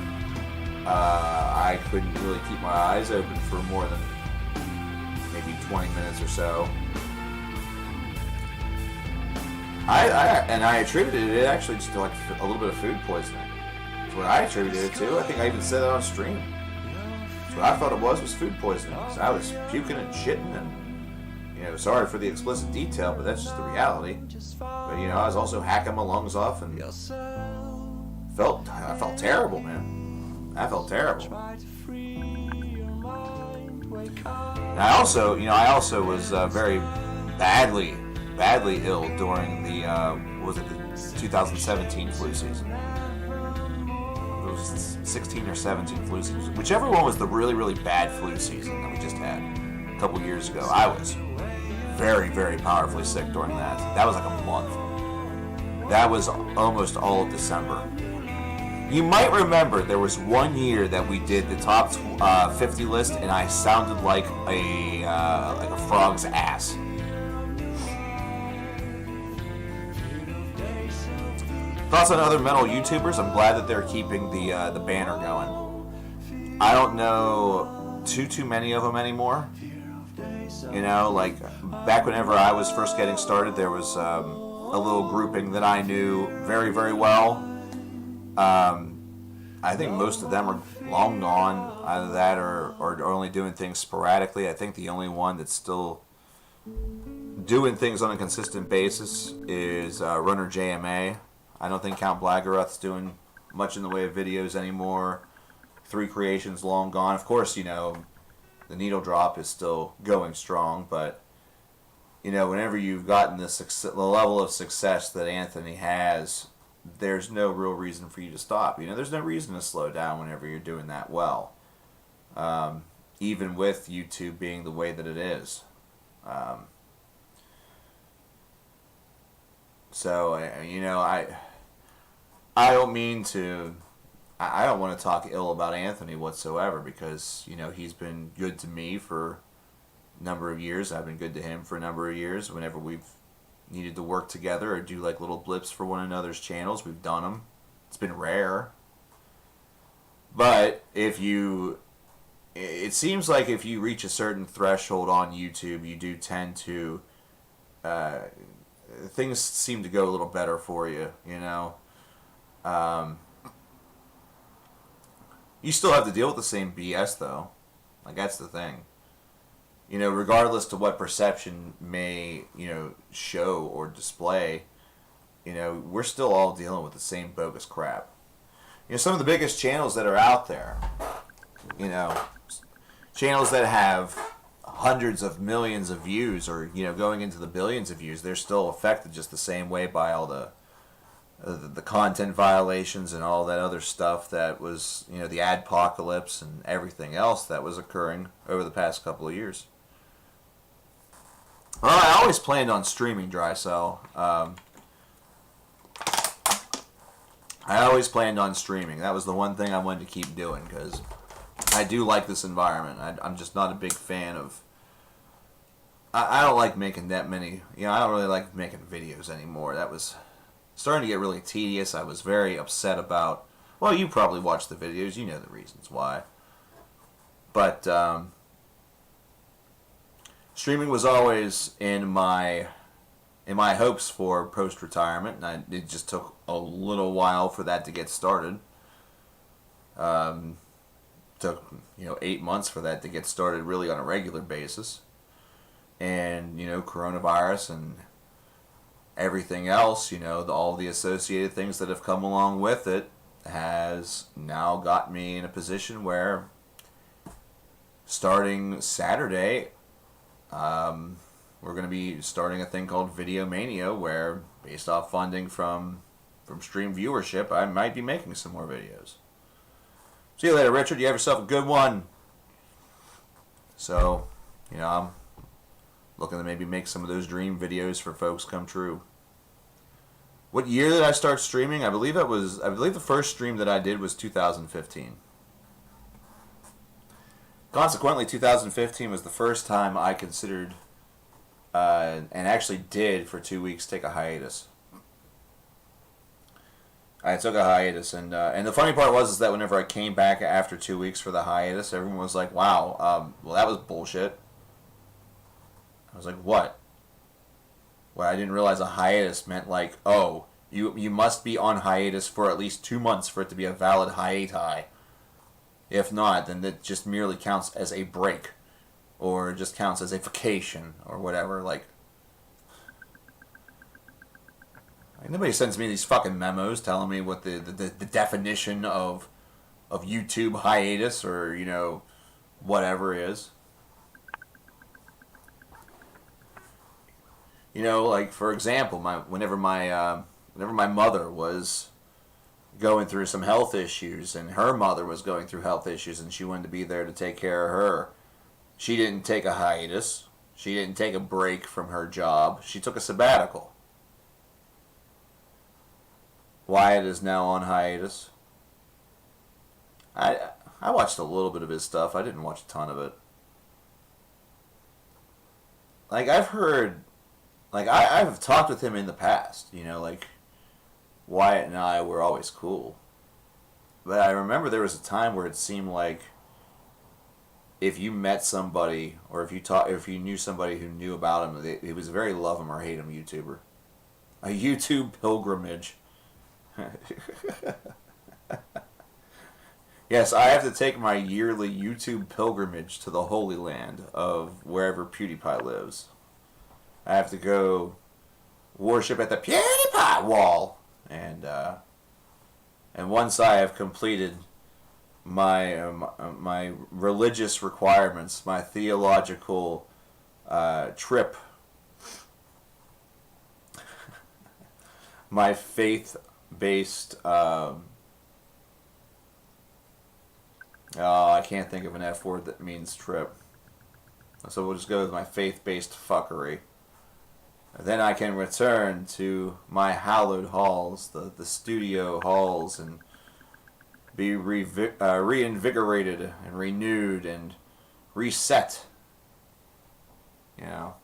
I couldn't really keep my eyes open for more than maybe 20 minutes or so. I attributed it actually just to a little bit of food poisoning. That's what I attributed it to. I think I even said that on stream. That's what I thought it was food poisoning. So I was puking and shitting, and sorry for the explicit detail, but that's just the reality. But I was also hacking my lungs off, and I felt terrible, man. I felt terrible. And I also was very badly ill during the 2017 flu season. It was 16 or 17 flu season, whichever one was the really, really bad flu season that we just had a couple years ago. I was very, very powerfully sick during that. That was like a month. That was almost all of December. You might remember there was one year that we did the top 50 list, and I sounded like a frog's ass. Thoughts on other metal YouTubers? I'm glad that they're keeping the banner going. I don't know too many of them anymore. Back whenever I was first getting started, there was a little grouping that I knew very, very well. I think most of them are long gone. Either that or only doing things sporadically. I think the only one that's still doing things on a consistent basis is Runner JMA. I don't think Count Blaggeroth's doing much in the way of videos anymore. 3 Creations long gone. Of course, the Needle Drop is still going strong, but whenever you've gotten the level of success that Anthony has, there's no real reason for you to stop. There's no reason to slow down whenever you're doing that well. Even with YouTube being the way that it is. I don't mean to. I don't want to talk ill about Anthony whatsoever because, you know, he's been good to me for a number of years. I've been good to him for a number of years. Whenever we've needed to work together or do like little blips for one another's channels, we've done them. It's been rare. But it seems like if you reach a certain threshold on YouTube, you do tend to, things seem to go a little better for you, you know. You still have to deal with the same BS though. Like, that's the thing. You know, regardless to what perception may, you know, show or display, you know, we're still all dealing with the same bogus crap. You know, some of the biggest channels that are out there, you know, channels that have hundreds of millions of views or, you know, going into the billions of views, they're still affected just the same way by all the content violations and all that other stuff that was, you know, the adpocalypse and everything else that was occurring over the past couple of years. Well, I always planned on streaming Dry Cell. I always planned on streaming. That was the one thing I wanted to keep doing because I do like this environment. I'm just not a big fan of... I don't like making that many... You know, I don't really like making videos anymore. That was starting to get really tedious. I was very upset about... Well, you probably watched the videos. You know the reasons why. But streaming was always in my hopes for post-retirement, and it just took a little while for that to get started. Took, you know, 8 months for that to get started really on a regular basis. And, you know, coronavirus and everything else, you know, all the associated things that have come along with it has now got me in a position where starting Saturday, we're going to be starting a thing called Videomania where, based off funding from stream viewership, I might be making some more videos. See you later, Richard. You have yourself a good one. So, you know, I'm looking to maybe make some of those dream videos for folks come true. What year did I start streaming? I believe the first stream that I did was 2015. Consequently, 2015 was the first time I considered and actually did for 2 weeks take a hiatus. I took a hiatus, and the funny part was that whenever I came back after 2 weeks for the hiatus, everyone was like, "Wow, well, that was bullshit." I was like, "What?" Well, I didn't realize a hiatus meant like, oh, you must be on hiatus for at least 2 months for it to be a valid hiati. If not, then that just merely counts as a break, or just counts as a vacation, or whatever. Like nobody sends me these fucking memos telling me what the definition of YouTube hiatus or, you know, whatever is. You know, like, for example, whenever my mother was going through some health issues and her mother was going through health issues and she wanted to be there to take care of her, she didn't take a hiatus. She didn't take a break from her job. She took a sabbatical. Wyatt is now on hiatus. I watched a little bit of his stuff. I didn't watch a ton of it. Like, I've heard... Like, I've talked with him in the past, you know, like, Wyatt and I were always cool. But I remember there was a time where it seemed like if you met somebody, or if you knew somebody who knew about him, it was a very love him or hate him YouTuber. A YouTube pilgrimage. Yes, I have to take my yearly YouTube pilgrimage to the Holy Land of wherever PewDiePie lives. I have to go worship at the PewDiePie wall, and once I have completed my religious requirements, my theological trip, my faith-based I can't think of an F word that means trip. So we'll just go with my faith-based fuckery. Then I can return to my hallowed halls, the studio halls, and be reinvigorated and renewed and reset. You know.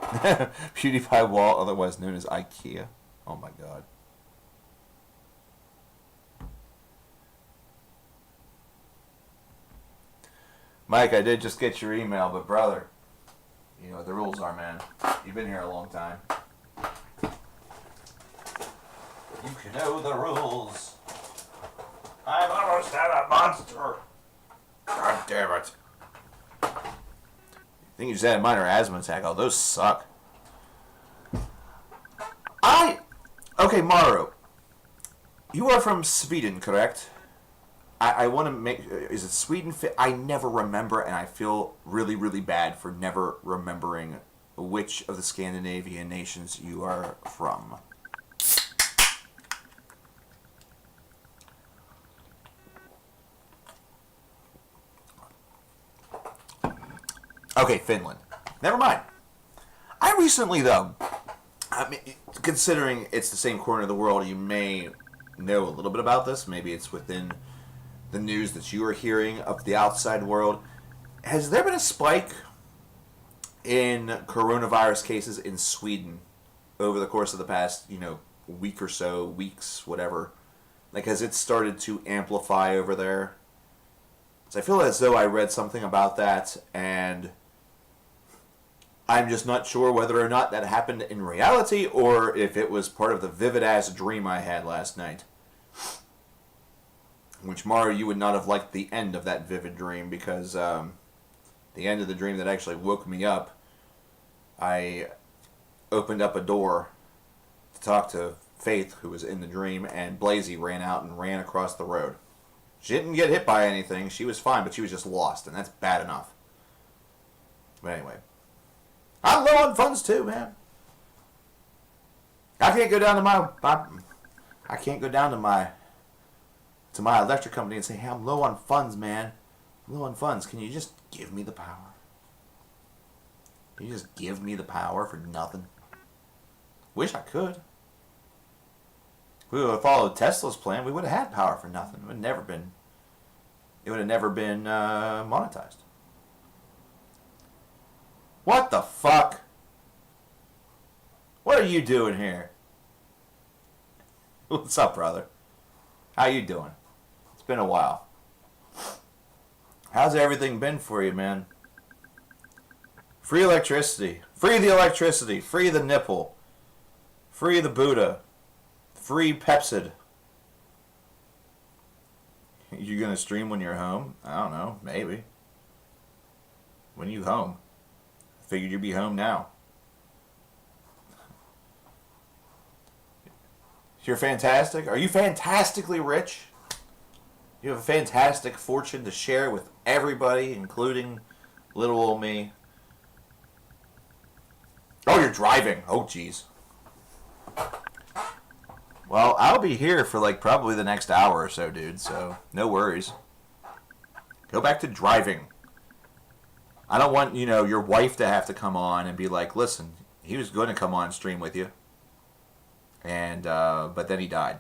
PewDiePie wall, otherwise known as IKEA. Oh my god. Mike, I did just get your email, but brother, you know what the rules are, man. You've been here a long time. You can know the rules. I'm almost at a monster. God damn it. I think you just had a minor asthma attack. Oh, those suck. Okay, Maru. You are from Sweden, correct? I want to make... Is it Sweden? I never remember, and I feel really, really bad for never remembering which of the Scandinavian nations you are from. Okay, Finland. Never mind. I recently, though... I mean, considering it's the same corner of the world, you may know a little bit about this. Maybe it's within the news that you are hearing of the outside world. Has there been a spike in coronavirus cases in Sweden over the course of the past, week or so, weeks, whatever? Like, has it started to amplify over there? So I feel as though I read something about that, and I'm just not sure whether or not that happened in reality or if it was part of the vivid-ass dream I had last night. Which, Mario, you would not have liked the end of that vivid dream because the end of the dream that actually woke me up, I opened up a door to talk to Faith, who was in the dream, and Blazy ran out and ran across the road. She didn't get hit by anything. She was fine, but she was just lost, and that's bad enough. But anyway. I'm low on funds too, man. I can't go down to my electric company and say, hey, I'm low on funds, man. I'm low on funds. Can you just give me the power? Can you just give me the power for nothing? Wish I could. If we would have followed Tesla's plan, we would have had power for nothing. It would have never been monetized. What the fuck? What are you doing here? What's up, brother? How you doing? It's been a while. How's everything been for you, man? Free electricity. Free the electricity. Free the nipple. Free the Buddha. Free Pepsid. You gonna stream when you're home? I don't know. Maybe. When you home? Figured you'd be home now. You're fantastic? Are you fantastically rich? You have a fantastic fortune to share with everybody, including little old me. Oh, you're driving. Oh, jeez. Well, I'll be here for probably the next hour or so, dude, so no worries. Go back to driving. I don't want, your wife to have to come on and be like, listen, he was going to come on stream with you. And, but then he died.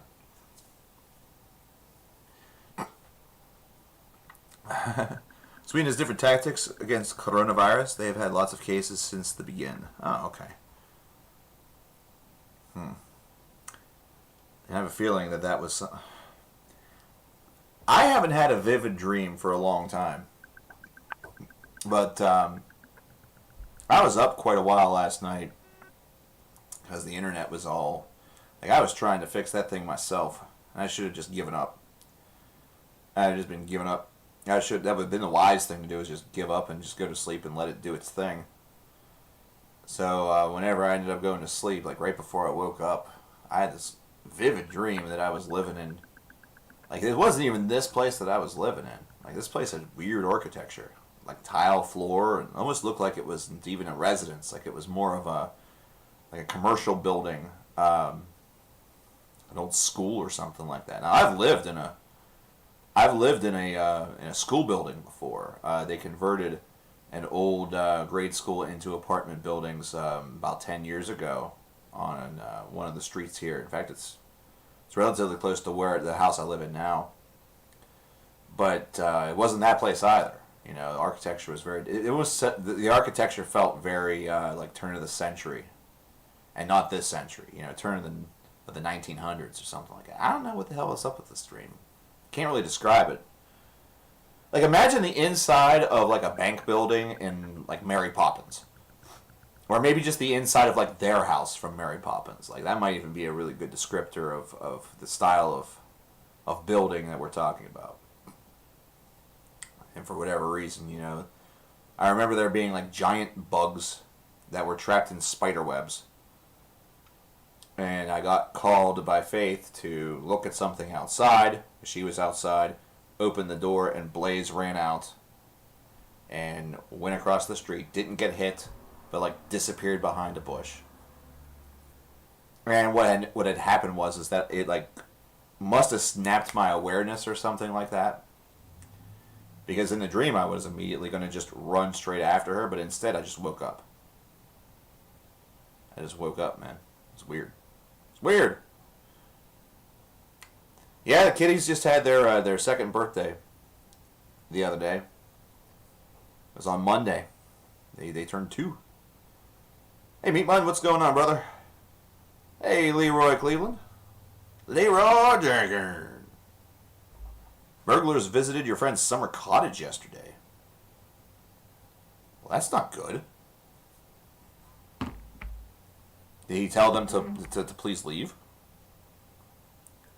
Sweden has different tactics against coronavirus. They have had lots of cases since the begin. Oh, okay. I have a feeling that was... I haven't had a vivid dream for a long time. But I was up quite a while last night because the internet was all... I was trying to fix that thing myself. And I should have just given up. I had just been giving up. That would have been the wise thing to do, is just give up and just go to sleep and let it do its thing. So whenever I ended up going to sleep, right before I woke up, I had this vivid dream that I was living in. It wasn't even this place that I was living in. This place had weird architecture. Tile floor, and almost looked like it wasn't even a residence. It was more of a commercial building, an old school or something like that. Now I've lived in a school building before. They converted an old grade school into apartment buildings about 10 years ago on one of the streets here. In fact, it's relatively close to where the house I live in now. But it wasn't that place either. You know, the architecture was very. It was the architecture felt very like turn of the century, and not this century. You know, turn of the 1900s or something like that. I don't know what the hell is up with this stream. Can't really describe it. Like, imagine the inside of like a bank building in like Mary Poppins, or maybe just the inside of like their house from Mary Poppins. Like, that might even be a really good descriptor of the style of building that we're talking about. And for whatever reason, you know, I remember there being like giant bugs that were trapped in spider webs. And I got called by Faith to look at something outside. She was outside, opened the door, and Blaze ran out and went across the street. Didn't get hit, but like disappeared behind a bush. And what had happened was that it like must have snapped my awareness or something like that. Because in the dream I was immediately going to just run straight after her, but instead I just woke up. I just woke up, man. It's weird. It's weird. Yeah, the kiddies just had their second birthday the other day. It was on Monday. They turned 2. Hey, Meat Mud, what's going on, brother? Hey, Leroy Cleveland. Leroy Jagger. Burglars visited your friend's summer cottage yesterday. Well, that's not good. Did he tell them to please leave?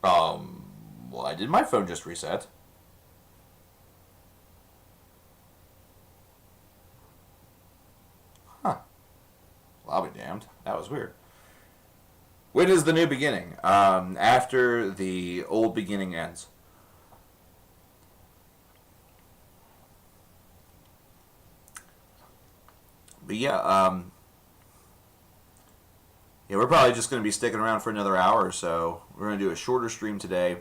Why did my phone just reset? Huh. Well, I'll be damned. That was weird. When is the new beginning? After the old beginning ends. But yeah, we're probably just going to be sticking around for another hour or so. We're going to do a shorter stream today.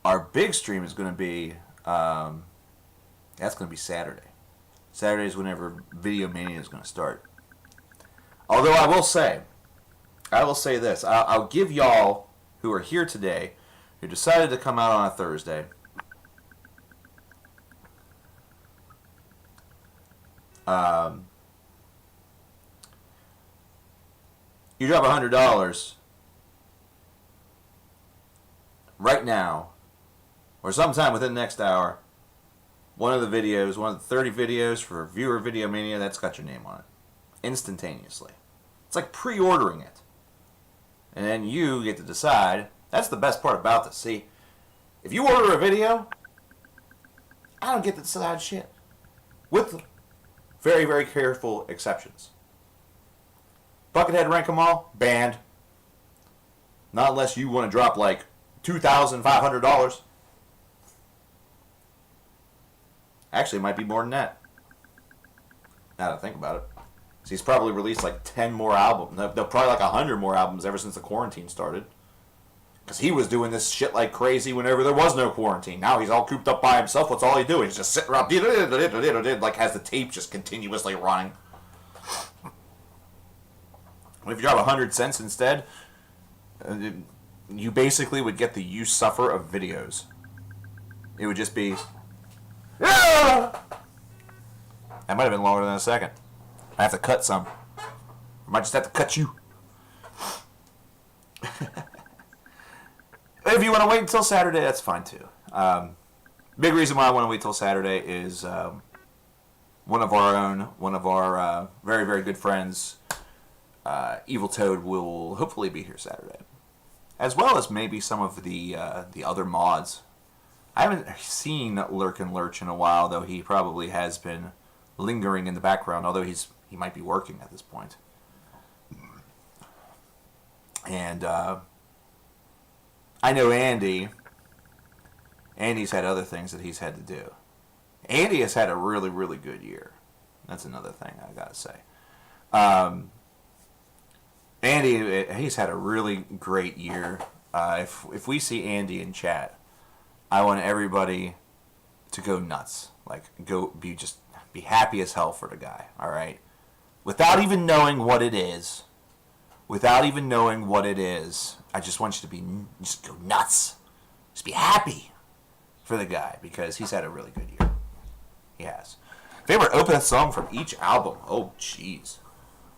Our big stream is going to be, that's going to be Saturday. Saturday is whenever Videomania is going to start. Although I will say this. I'll give y'all who are here today, who decided to come out on a Thursday, you drop $100 right now, or sometime within the next hour, one of the 30 videos for viewer Videomania, that's got your name on it. Instantaneously. It's like pre-ordering it. And then you get to decide. That's the best part about this. See, if you order a video, I don't get to decide shit. With very, very careful exceptions. Buckethead Rank 'em all, banned. Not unless you want to drop like $2,500. Actually, it might be more than that. Now that I think about it. So he's probably released like 10 more albums. No, probably like 100 more albums ever since the quarantine started. Because he was doing this shit like crazy whenever there was no quarantine. Now he's all cooped up by himself. What's all he doing? He's just sitting around, like has the tape just continuously running. If you drop 100 cents instead, you basically would get the "You Suffer" of videos. It would just be... Ah! That might have been longer than a second. I have to cut some. I might just have to cut you. If you want to wait until Saturday, that's fine too. Big reason why I want to wait till Saturday is one of our very, very good friends, Evil Toad, will hopefully be here Saturday, as well as maybe some of the other mods. I haven't seen Lurk and Lurch in a while, though he probably has been lingering in the background, although he might be working at this point. And I know Andy's had other things that he's had to do. Andy has had a really, really good year. That's another thing I gotta say. Andy, he's had a really great year. If we see Andy in chat, I want everybody to go nuts. Like, go be just Be happy as hell for the guy, all right? Without even knowing what it is, I just want you to just go nuts. Just be happy for the guy because he's had a really good year. He has. Favorite Opeth song from each album? Oh, jeez.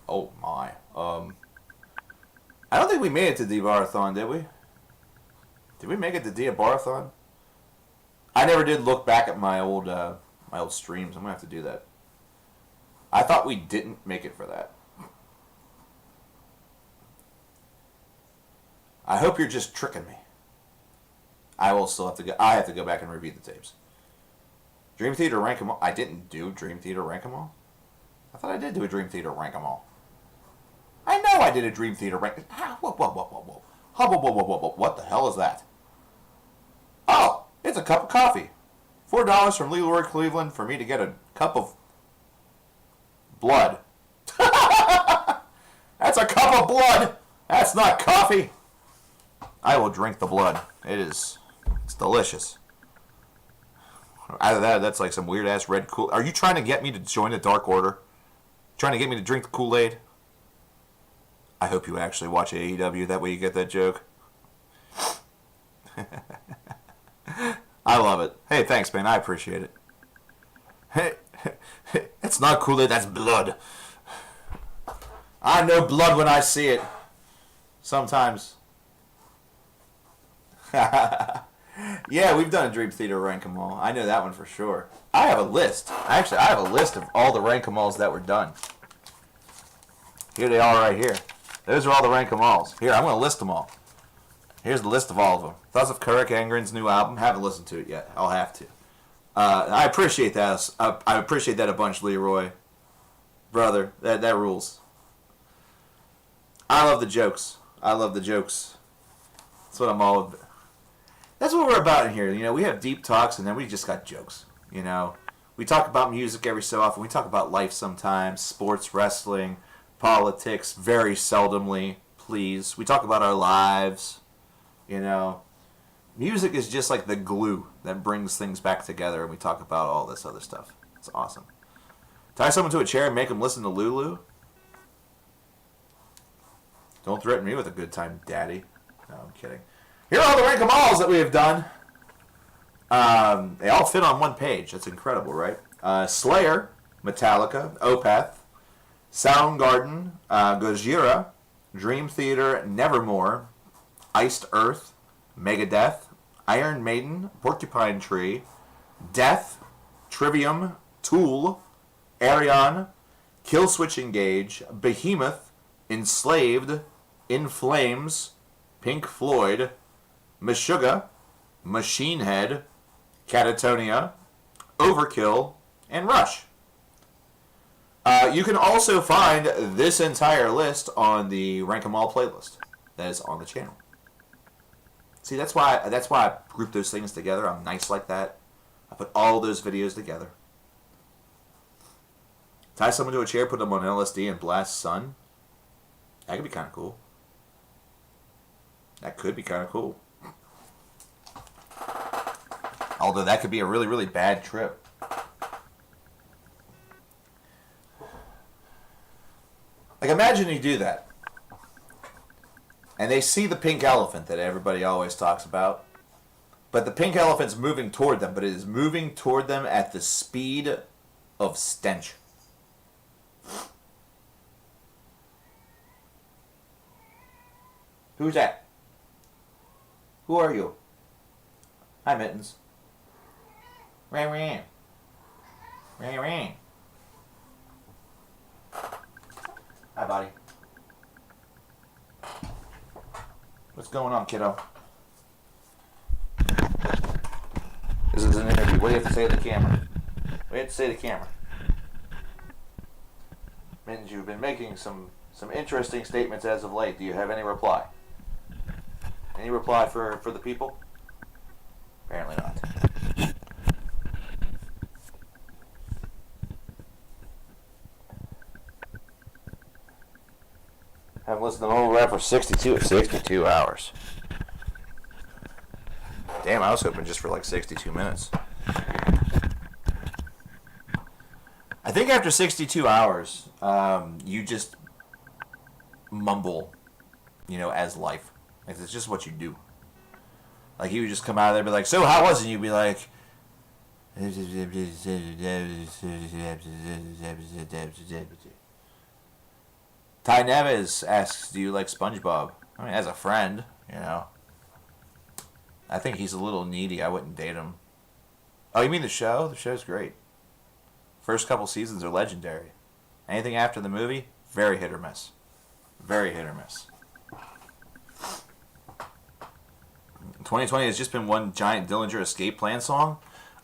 Oh, my. I don't think we made it to Diabarathon, did we? Did we make it to Diabarathon? I never did look back at my old streams. I'm going to have to do that. I thought we didn't make it for that. I hope you're just tricking me. I will still have to go. I have to go back and review the tapes. Dream Theater Rank 'em All. I didn't do Dream Theater Rank 'em All. I thought I did do a Dream Theater Rank 'em All. I know I did a Dream Theater Rank. Whoa. What the hell is that? Oh, it's a cup of coffee. $4 from Leroy Cleveland for me to get a cup of blood. That's a cup of blood. That's not coffee. I will drink the blood. It's delicious. Either that's like some weird ass red Kool. Are you trying to get me to join the Dark Order? Trying to get me to drink the Kool-Aid? I hope you actually watch AEW. That way you get that joke. I love it. Hey, thanks, man. I appreciate it. Hey, it's not Kool-Aid. That's blood. I know blood when I see it. Sometimes. Yeah, we've done a Dream Theater Rank 'em All. I know that one for sure. I have a list. Actually, I have a list of all the Rank 'em Alls that were done. Here they are right here. Those are all the Rank 'em Alls. Here, I'm going to list them all. Here's the list of all of them. Thoughts of Kirk Angren's new album. Haven't listened to it yet. I'll have to. I appreciate that. I appreciate that a bunch, Leroy. Brother, that rules. I love the jokes. That's what I'm all about. That's what we're about in here. You know, we have deep talks and then we just got jokes. You know, we talk about music every so often. We talk about life sometimes, sports, wrestling, politics, very seldomly, please. We talk about our lives. You know, music is just like the glue that brings things back together, and we talk about all this other stuff. It's awesome. Tie someone to a chair and make them listen to Lulu? Don't threaten me with a good time, Daddy. No, I'm kidding. Here are all the Rank 'em Alls that we have done. They all fit on one page. That's incredible, right? Slayer, Metallica, Opeth, Soundgarden, Gojira, Dream Theater, Nevermore, Iced Earth, Megadeth, Iron Maiden, Porcupine Tree, Death, Trivium, Tool, Arion, Killswitch Engage, Behemoth, Enslaved, In Flames, Pink Floyd, Meshuggah, Machine Head, Catatonia, Overkill, and Rush. You can also find this entire list on the Rank 'em All playlist that is on the channel. See, that's why I group those things together. I'm nice like that. I put all those videos together. Tie someone to a chair, put them on LSD, and blast sun. That could be kind of cool. That could be kind of cool. Although that could be a really, really bad trip. Like, imagine you do that. And they see the pink elephant that everybody always talks about. But the pink elephant's moving toward them, but it is moving toward them at the speed of stench. Who's that? Who are you? Hi, Mittens. Ran, ran. Ran, ran. Hi, buddy. What's going on, kiddo? This is an interview. What do you have to say to the camera? What do you have to say to the camera? Mittens, you've been making some interesting statements as of late. Do you have any reply? Any reply for the people? Apparently not. Haven't listened to the whole rap for 62 hours. Damn, I was hoping just for like 62 minutes. I think after 62 hours, you just mumble, as life. Like, it's just what you do. Like, you would just come out of there and be like, so how was it? And you'd be like, Ty Neves asks, do you like SpongeBob? I mean, as a friend, I think he's a little needy. I wouldn't date him. Oh, you mean the show? The show's great. First couple seasons are legendary. Anything after the movie, very hit or miss. Very hit or miss. 2020 has just been one giant Dillinger Escape Plan song.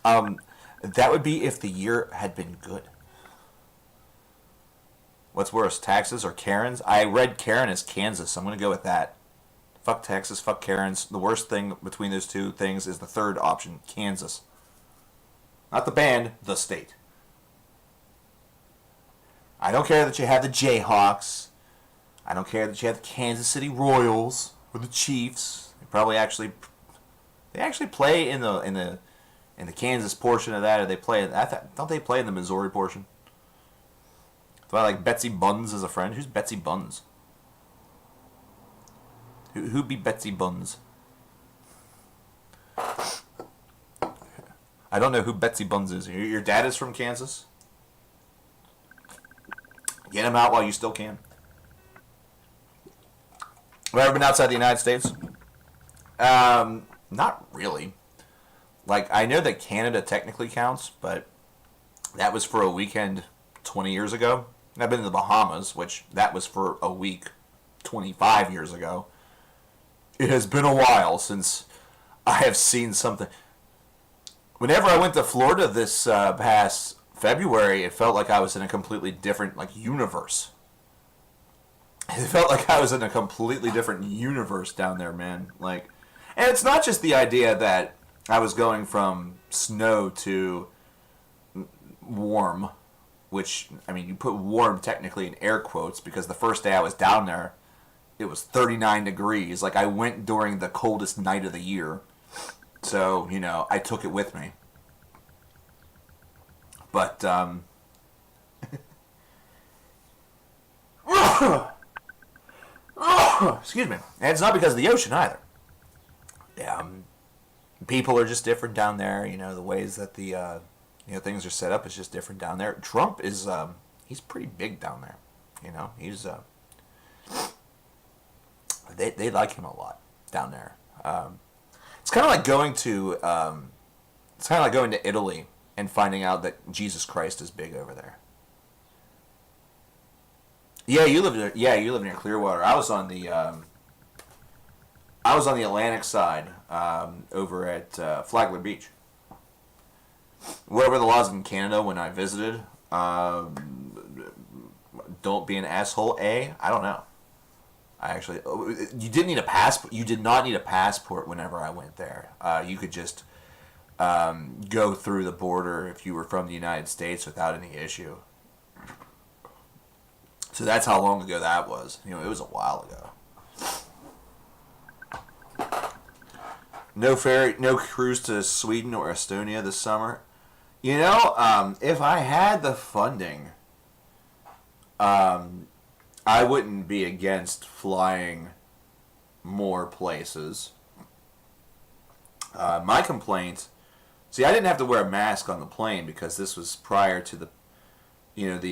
That would be if the year had been good. What's worse, Texas or Karens? I read Karen as Kansas. I'm going to go with that. Fuck Texas, fuck Karens. The worst thing between those two things is the third option, Kansas. Not the band, the state. I don't care that you have the Jayhawks. I don't care that you have the Kansas City Royals or the Chiefs. They actually play in the Kansas portion of that, or they play. Don't they play in the Missouri portion? Do I like Betsy Buns as a friend? Who's Betsy Buns? Who be Betsy Buns? I don't know who Betsy Buns is. Your dad is from Kansas? Get him out while you still can. Have I ever been outside the United States? Not really. Like, I know that Canada technically counts, but that was for a weekend 20 years ago. And I've been to the Bahamas, which that was for a week 25 years ago. It has been a while since I have seen something. Whenever I went to Florida this past February, it felt like I was in a completely different universe. It felt like I was in a completely different universe down there, man. And it's not just the idea that I was going from snow to warm, which, I mean, you put warm technically in air quotes, because the first day I was down there, it was 39 degrees. I went during the coldest night of the year. So, I took it with me. But, excuse me. And it's not because of the ocean either. Yeah, people are just different down there. The ways that the things are set up is just different down there. Trump is he's pretty big down there. He's they like him a lot down there. It's kind of like going to Italy and finding out that Jesus Christ is big over there. Yeah, you live near Clearwater. I was on the Atlantic side, over at Flagler Beach. Whatever the laws in Canada when I visited, don't be an asshole. I don't know. You didn't need a passport. You did not need a passport whenever I went there. You could just go through the border if you were from the United States without any issue. So that's how long ago that was. It was a while ago. No cruise to Sweden or Estonia this summer. If I had the funding, I wouldn't be against flying more places. My complaint, I didn't have to wear a mask on the plane because this was prior to the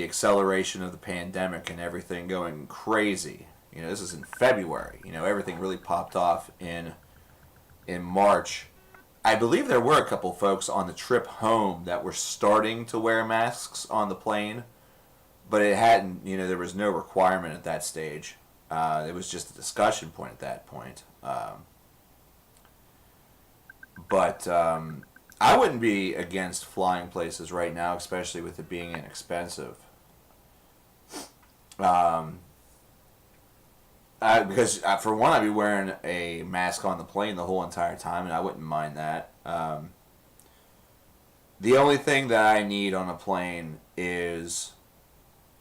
acceleration of the pandemic and everything going crazy. This is in February. Everything really popped off in March. I believe there were a couple folks on the trip home that were starting to wear masks on the plane, but it hadn't, there was no requirement at that stage. It was just a discussion point at that point. But I wouldn't be against flying places right now, especially with it being inexpensive. Because for one, I'd be wearing a mask on the plane the whole entire time, and I wouldn't mind that. The only thing that I need on a plane is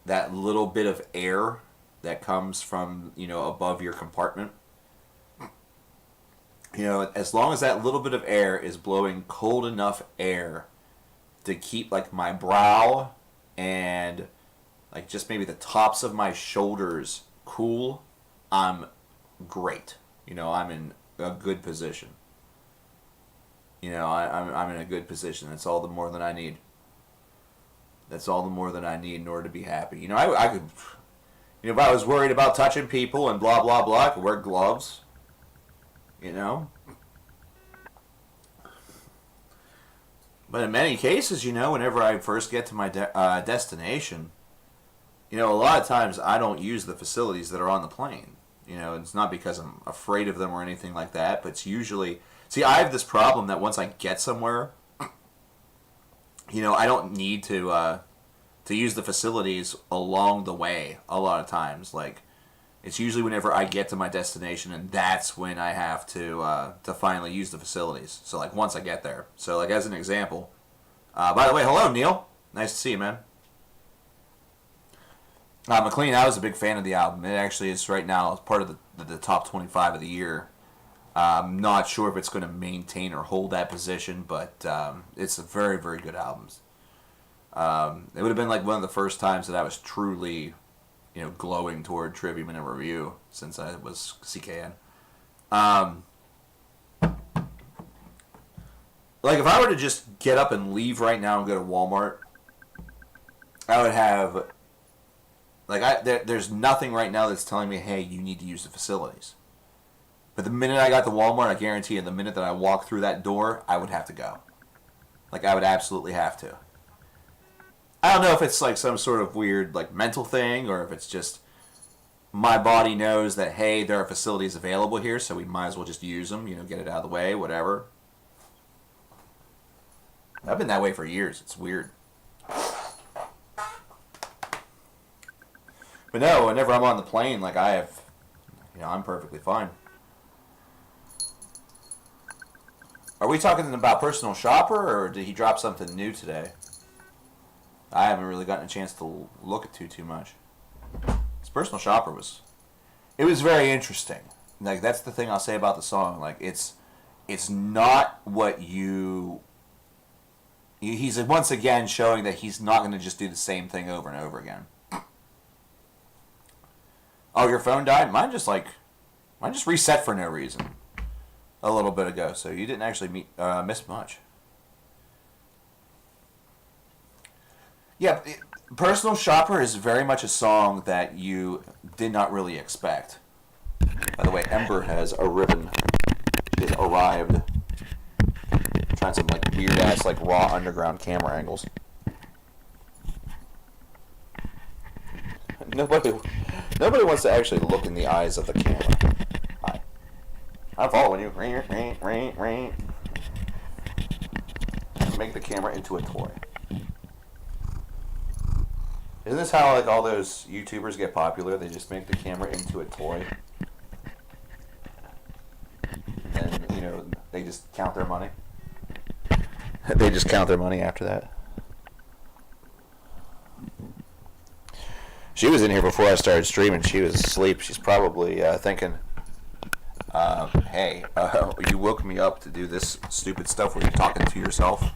that little bit of air that comes from, above your compartment. As long as that little bit of air is blowing cold enough air to keep, my brow and like just maybe the tops of my shoulders cool, I'm great. I'm in a good position. I'm in a good position. That's all the more than I need. That's all the more than I need in order to be happy. I could, if I was worried about touching people and blah, blah, blah, I could wear gloves. But in many cases, whenever I first get to my destination, a lot of times I don't use the facilities that are on the plane. It's not because I'm afraid of them or anything like that, but it's usually... See, I have this problem that once I get somewhere, I don't need to use the facilities along the way a lot of times. Like, it's usually whenever I get to my destination, and that's when I have to finally use the facilities. So, like, once I get there. So, like, as an example... by the way, hello, Neil. Nice to see you, man. McLean, I was a big fan of the album. It actually is right now part of the top 25 of the year. I'm not sure if it's going to maintain or hold that position, but it's a very, very good album. It would have been like one of the first times that I was truly, glowing toward Trivium in a review since I was CKN. Like if I were to just get up and leave right now and go to Walmart, I would have... Like, there's nothing right now that's telling me, hey, you need to use the facilities. But the minute I got to Walmart, I guarantee you, the minute that I walk through that door, I would have to go. Like, I would absolutely have to. I don't know if it's, like, some sort of weird, like, mental thing, or if it's just my body knows that, hey, there are facilities available here, so we might as well just use them, get it out of the way, whatever. I've been that way for years. It's weird. But no, whenever I'm on the plane, like I'm perfectly fine. Are we talking about Personal Shopper, or did he drop something new today? I haven't really gotten a chance to look at too much. This Personal Shopper was very interesting. Like, that's the thing I'll say about the song. Like, it's not what he's once again showing that he's not going to just do the same thing over and over again. Oh, your phone died? Mine just reset for no reason a little bit ago, so you didn't actually miss much. Yeah, Personal Shopper is very much a song that you did not really expect. By the way, Ember has a ribbon. She has arrived. Trying some like weird ass like raw underground camera angles. Nobody wants to actually look in the eyes of the camera. Hi. I'm following you. Make the camera into a toy. Isn't this how like all those YouTubers get popular? They just make the camera into a toy. And then, they just count their money. They just count their money after that. She was in here before I started streaming. She was asleep. She's probably thinking, hey, you woke me up to do this stupid stuff where you're talking to yourself.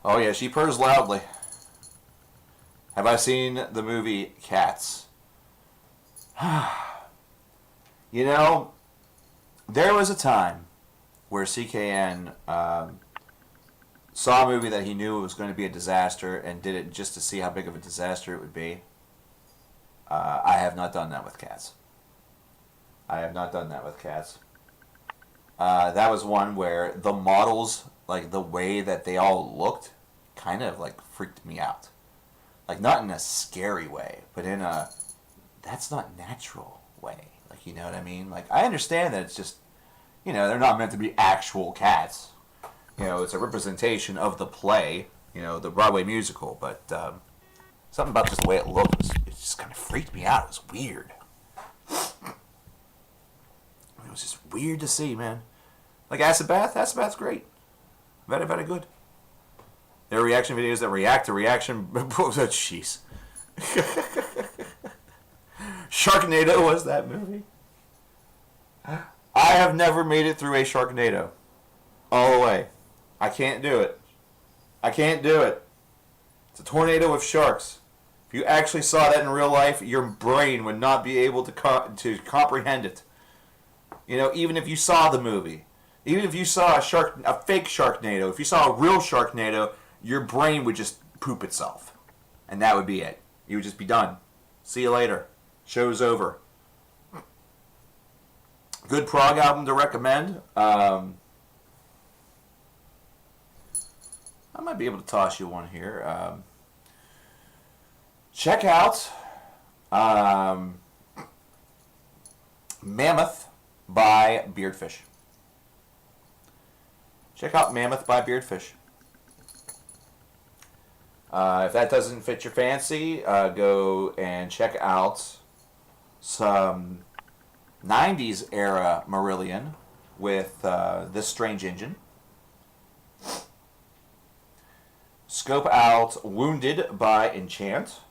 Oh, yeah, she purrs loudly. Have I seen the movie Cats? There was a time where CKN saw a movie that he knew was going to be a disaster and did it just to see how big of a disaster it would be. I have not done that with Cats. That was one where the models, like the way that they all looked, kind of like freaked me out. Like not in a scary way, but in a that's not natural way. Like, you know what I mean? Like, I understand that it's just, they're not meant to be actual cats. It's a representation of the play, the Broadway musical, but something about just the way it looked, it just kind of freaked me out. It was weird. It was just weird to see, man. Like Acid Bath's great. Very, very good. There are reaction videos that react to reaction. Oh, jeez. Sharknado was that movie. I have never made it through a Sharknado. All the way. I can't do it. I can't do it. It's a tornado with sharks. If you actually saw that in real life, your brain would not be able to comprehend it. You know, even if you saw the movie, even if you saw a fake Sharknado, if you saw a real Sharknado, your brain would just poop itself, and that would be it. You would just be done. See you later. Show's over. Good prog album to recommend. I might be able to toss you one here. Check out Mammoth by Beardfish. Check out Mammoth by Beardfish. If that doesn't fit your fancy, go and check out some 90s era Marillion with This Strange Engine. Scope out Wounded by Enchant.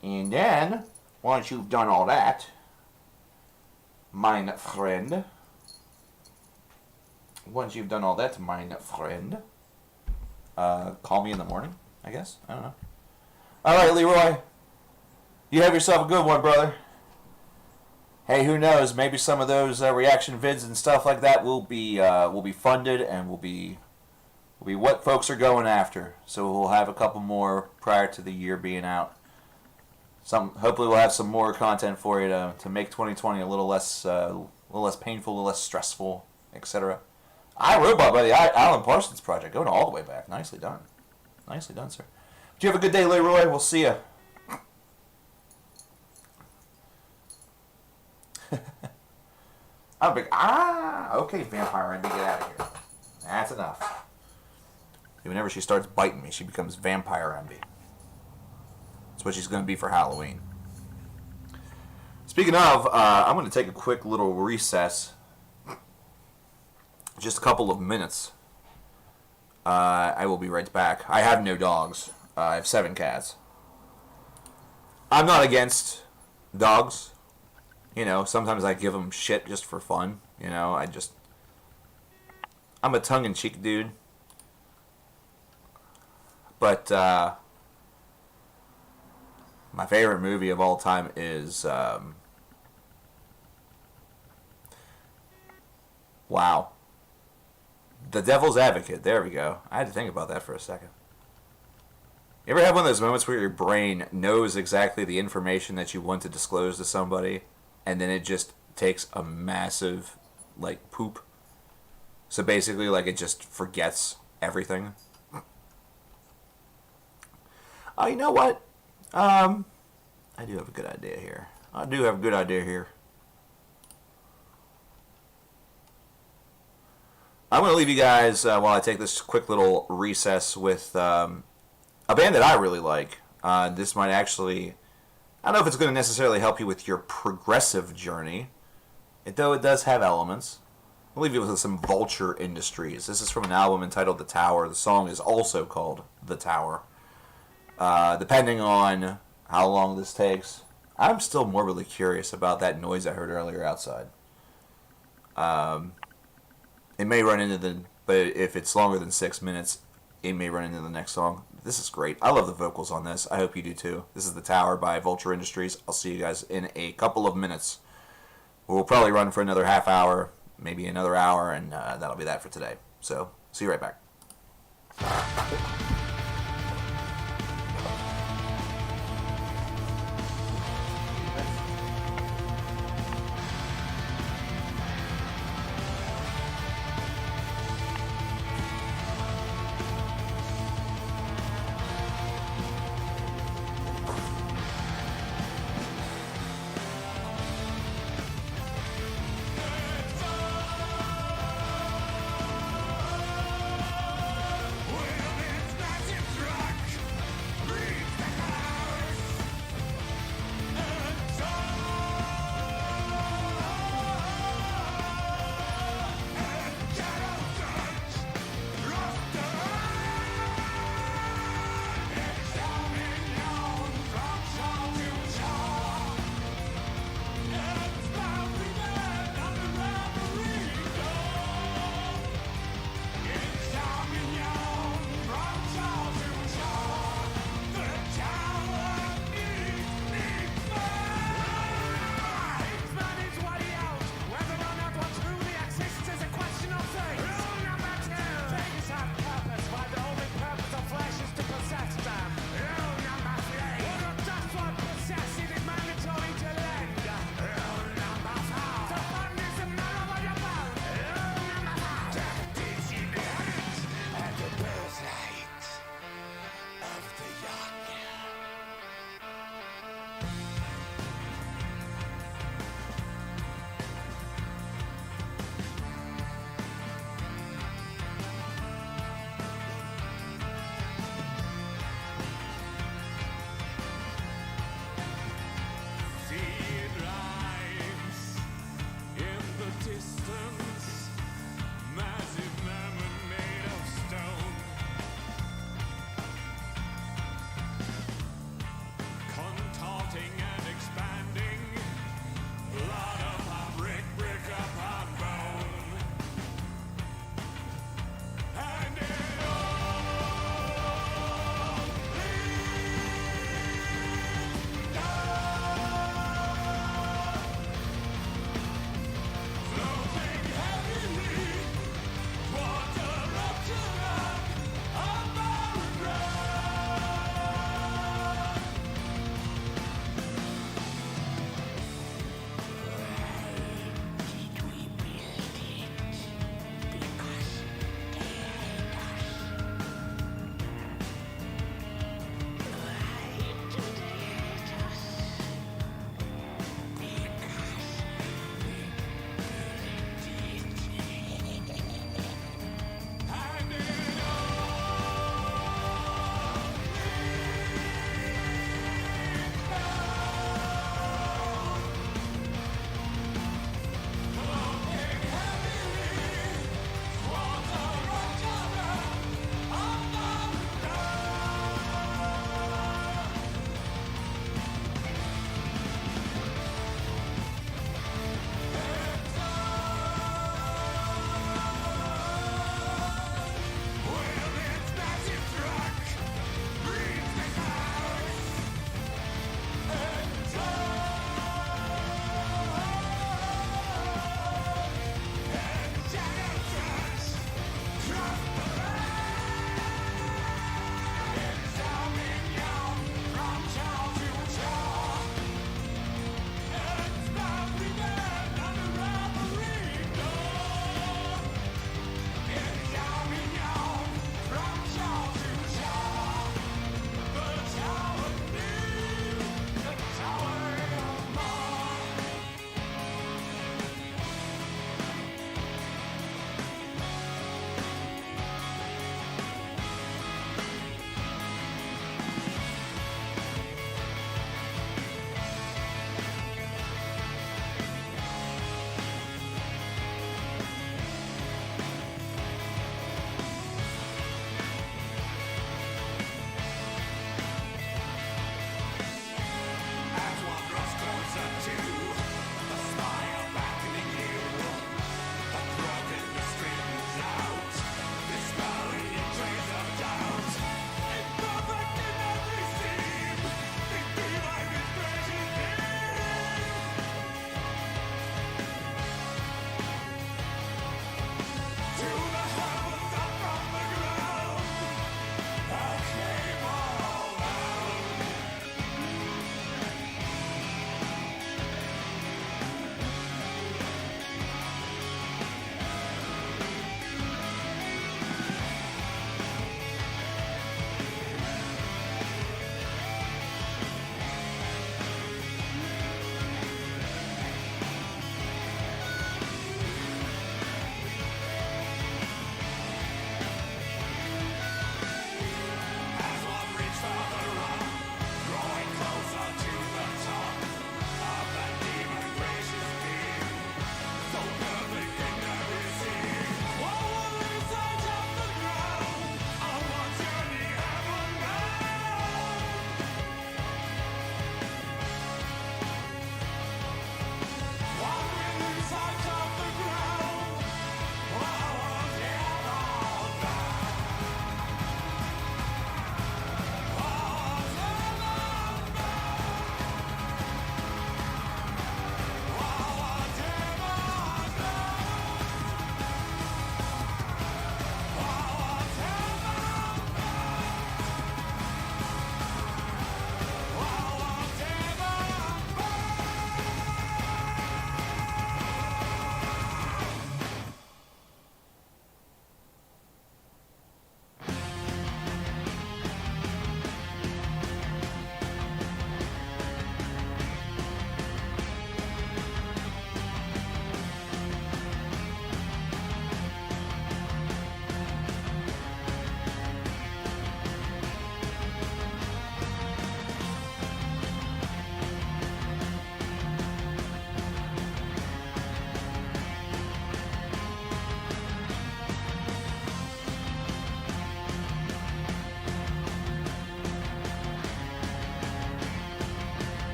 And then, once you've done all that, mein friend, call me in the morning, I guess. I don't know. All right, Leroy. You have yourself a good one, brother. Hey, who knows? Maybe some of those reaction vids and stuff like that will be funded and will be what folks are going after. So we'll have a couple more prior to the year being out. Hopefully we'll have some more content for you to make 2020 a little less painful, a little less stressful, etc. iRobot by the Alan Parsons Project, going all the way back. Nicely done. Nicely done, sir. Do you have a good day, Leroy? We'll see you. I'm big. Okay, Vampire Envy, get out of here. That's enough. Whenever she starts biting me, she becomes Vampire Envy. That's what she's going to be for Halloween. Speaking of, I'm going to take a quick little recess. Just a couple of minutes. I will be right back. I have no dogs. I have 7 cats. I'm not against dogs. You know, sometimes I give them shit just for fun. You know, I'm a tongue-in-cheek dude. But, my favorite movie of all time is, wow. The Devil's Advocate. There we go. I had to think about that for a second. You ever have one of those moments where your brain knows exactly the information that you want to disclose to somebody, and then it just takes a massive, like, poop? So basically, like, it just forgets everything. Oh, you know what? I do have a good idea here. I'm going to leave you guys while I take this quick little recess with a band that I really like. This might actually, I don't know if it's going to necessarily help you with your progressive journey, though it does have elements. I'll leave you with some Vulture Industries. This is from an album entitled The Tower. The song is also called The Tower. Depending on how long this takes, I'm still morbidly curious about that noise I heard earlier outside. It may run into but if it's longer than 6 minutes, it may run into the next song. This is great. I love the vocals on this. I hope you do too. This is The Tower by Vulture Industries. I'll see you guys in a couple of minutes. We'll probably run for another half hour, maybe another hour, and that'll be that for today. So, see you right back. Well, it's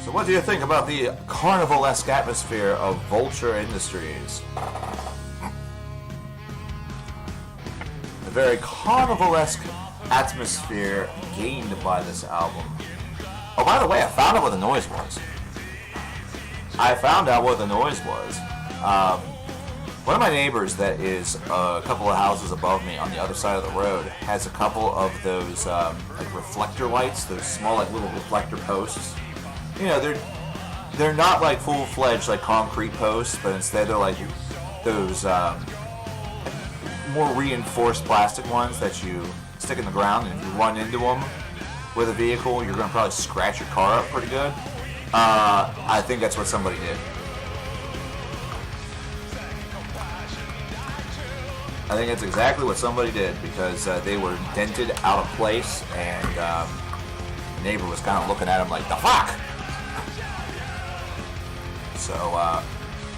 So what do you think about the carnival-esque atmosphere of Vulture Industries? The very carnival-esque atmosphere gained by this album. Oh, by the way, I found out what the noise was. One of my neighbors that is a couple of houses above me on the other side of the road has a couple of those like reflector lights, those small like little reflector posts. You know, they're not like full-fledged like concrete posts, but instead they're like those more reinforced plastic ones that you stick in the ground, and if you run into them with a vehicle, you're going to probably scratch your car up pretty good. I think that's what somebody did. I think that's exactly what somebody did, because they were dented out of place, and the neighbor was kind of looking at them like, the fuck? So,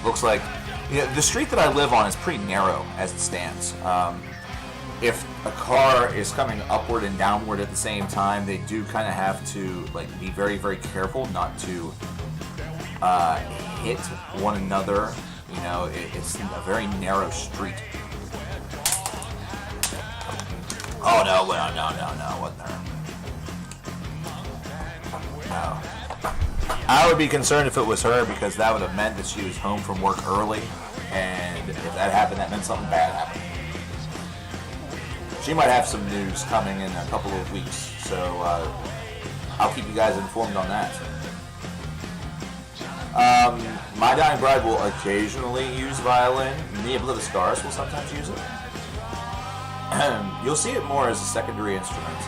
looks like, the street that I live on is pretty narrow as it stands. If a car is coming upward and downward at the same time, they do kind of have to like be very, very careful not to hit one another. You know, it's a very narrow street. Oh no, wasn't there? No. I would be concerned if it was her, because that would have meant that she was home from work early, and if that happened, that meant something bad happened. She might have some news coming in a couple of weeks, so I'll keep you guys informed on that. My Dying Bride will occasionally use violin. Mia Blue Scars will sometimes use it. You'll see it more as a secondary instrument.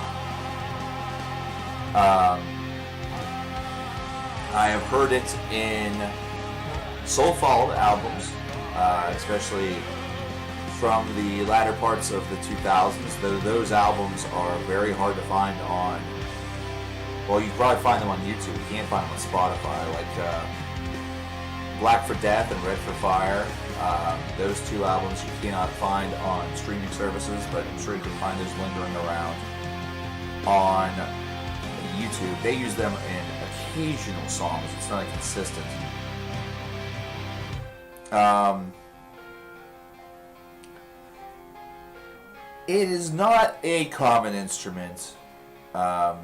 I have heard it in Soulfall albums, especially from the latter parts of the 2000s. Those albums are very hard to find on, well, you can probably find them on YouTube. You can't find them on Spotify, like Black for Death and Red for Fire. Those two albums you cannot find on streaming services, but I'm sure you can find those lingering around on YouTube. They use them in occasional songs. It's not consistent. It is not a common instrument. Not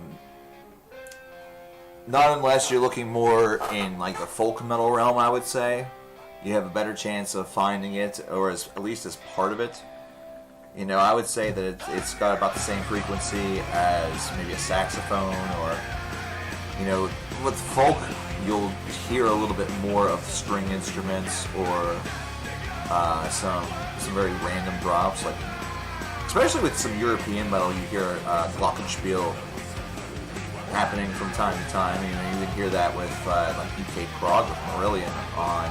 unless you're looking more in like the folk metal realm, I would say. You have a better chance of finding it, or at least as part of it. You know, I would say that it's got about the same frequency as maybe a saxophone, or, you know, with folk, you'll hear a little bit more of string instruments, or some very random drops, like, especially with some European metal, you hear glockenspiel happening from time to time. You know, you can hear that with like UK Prog with Marillion on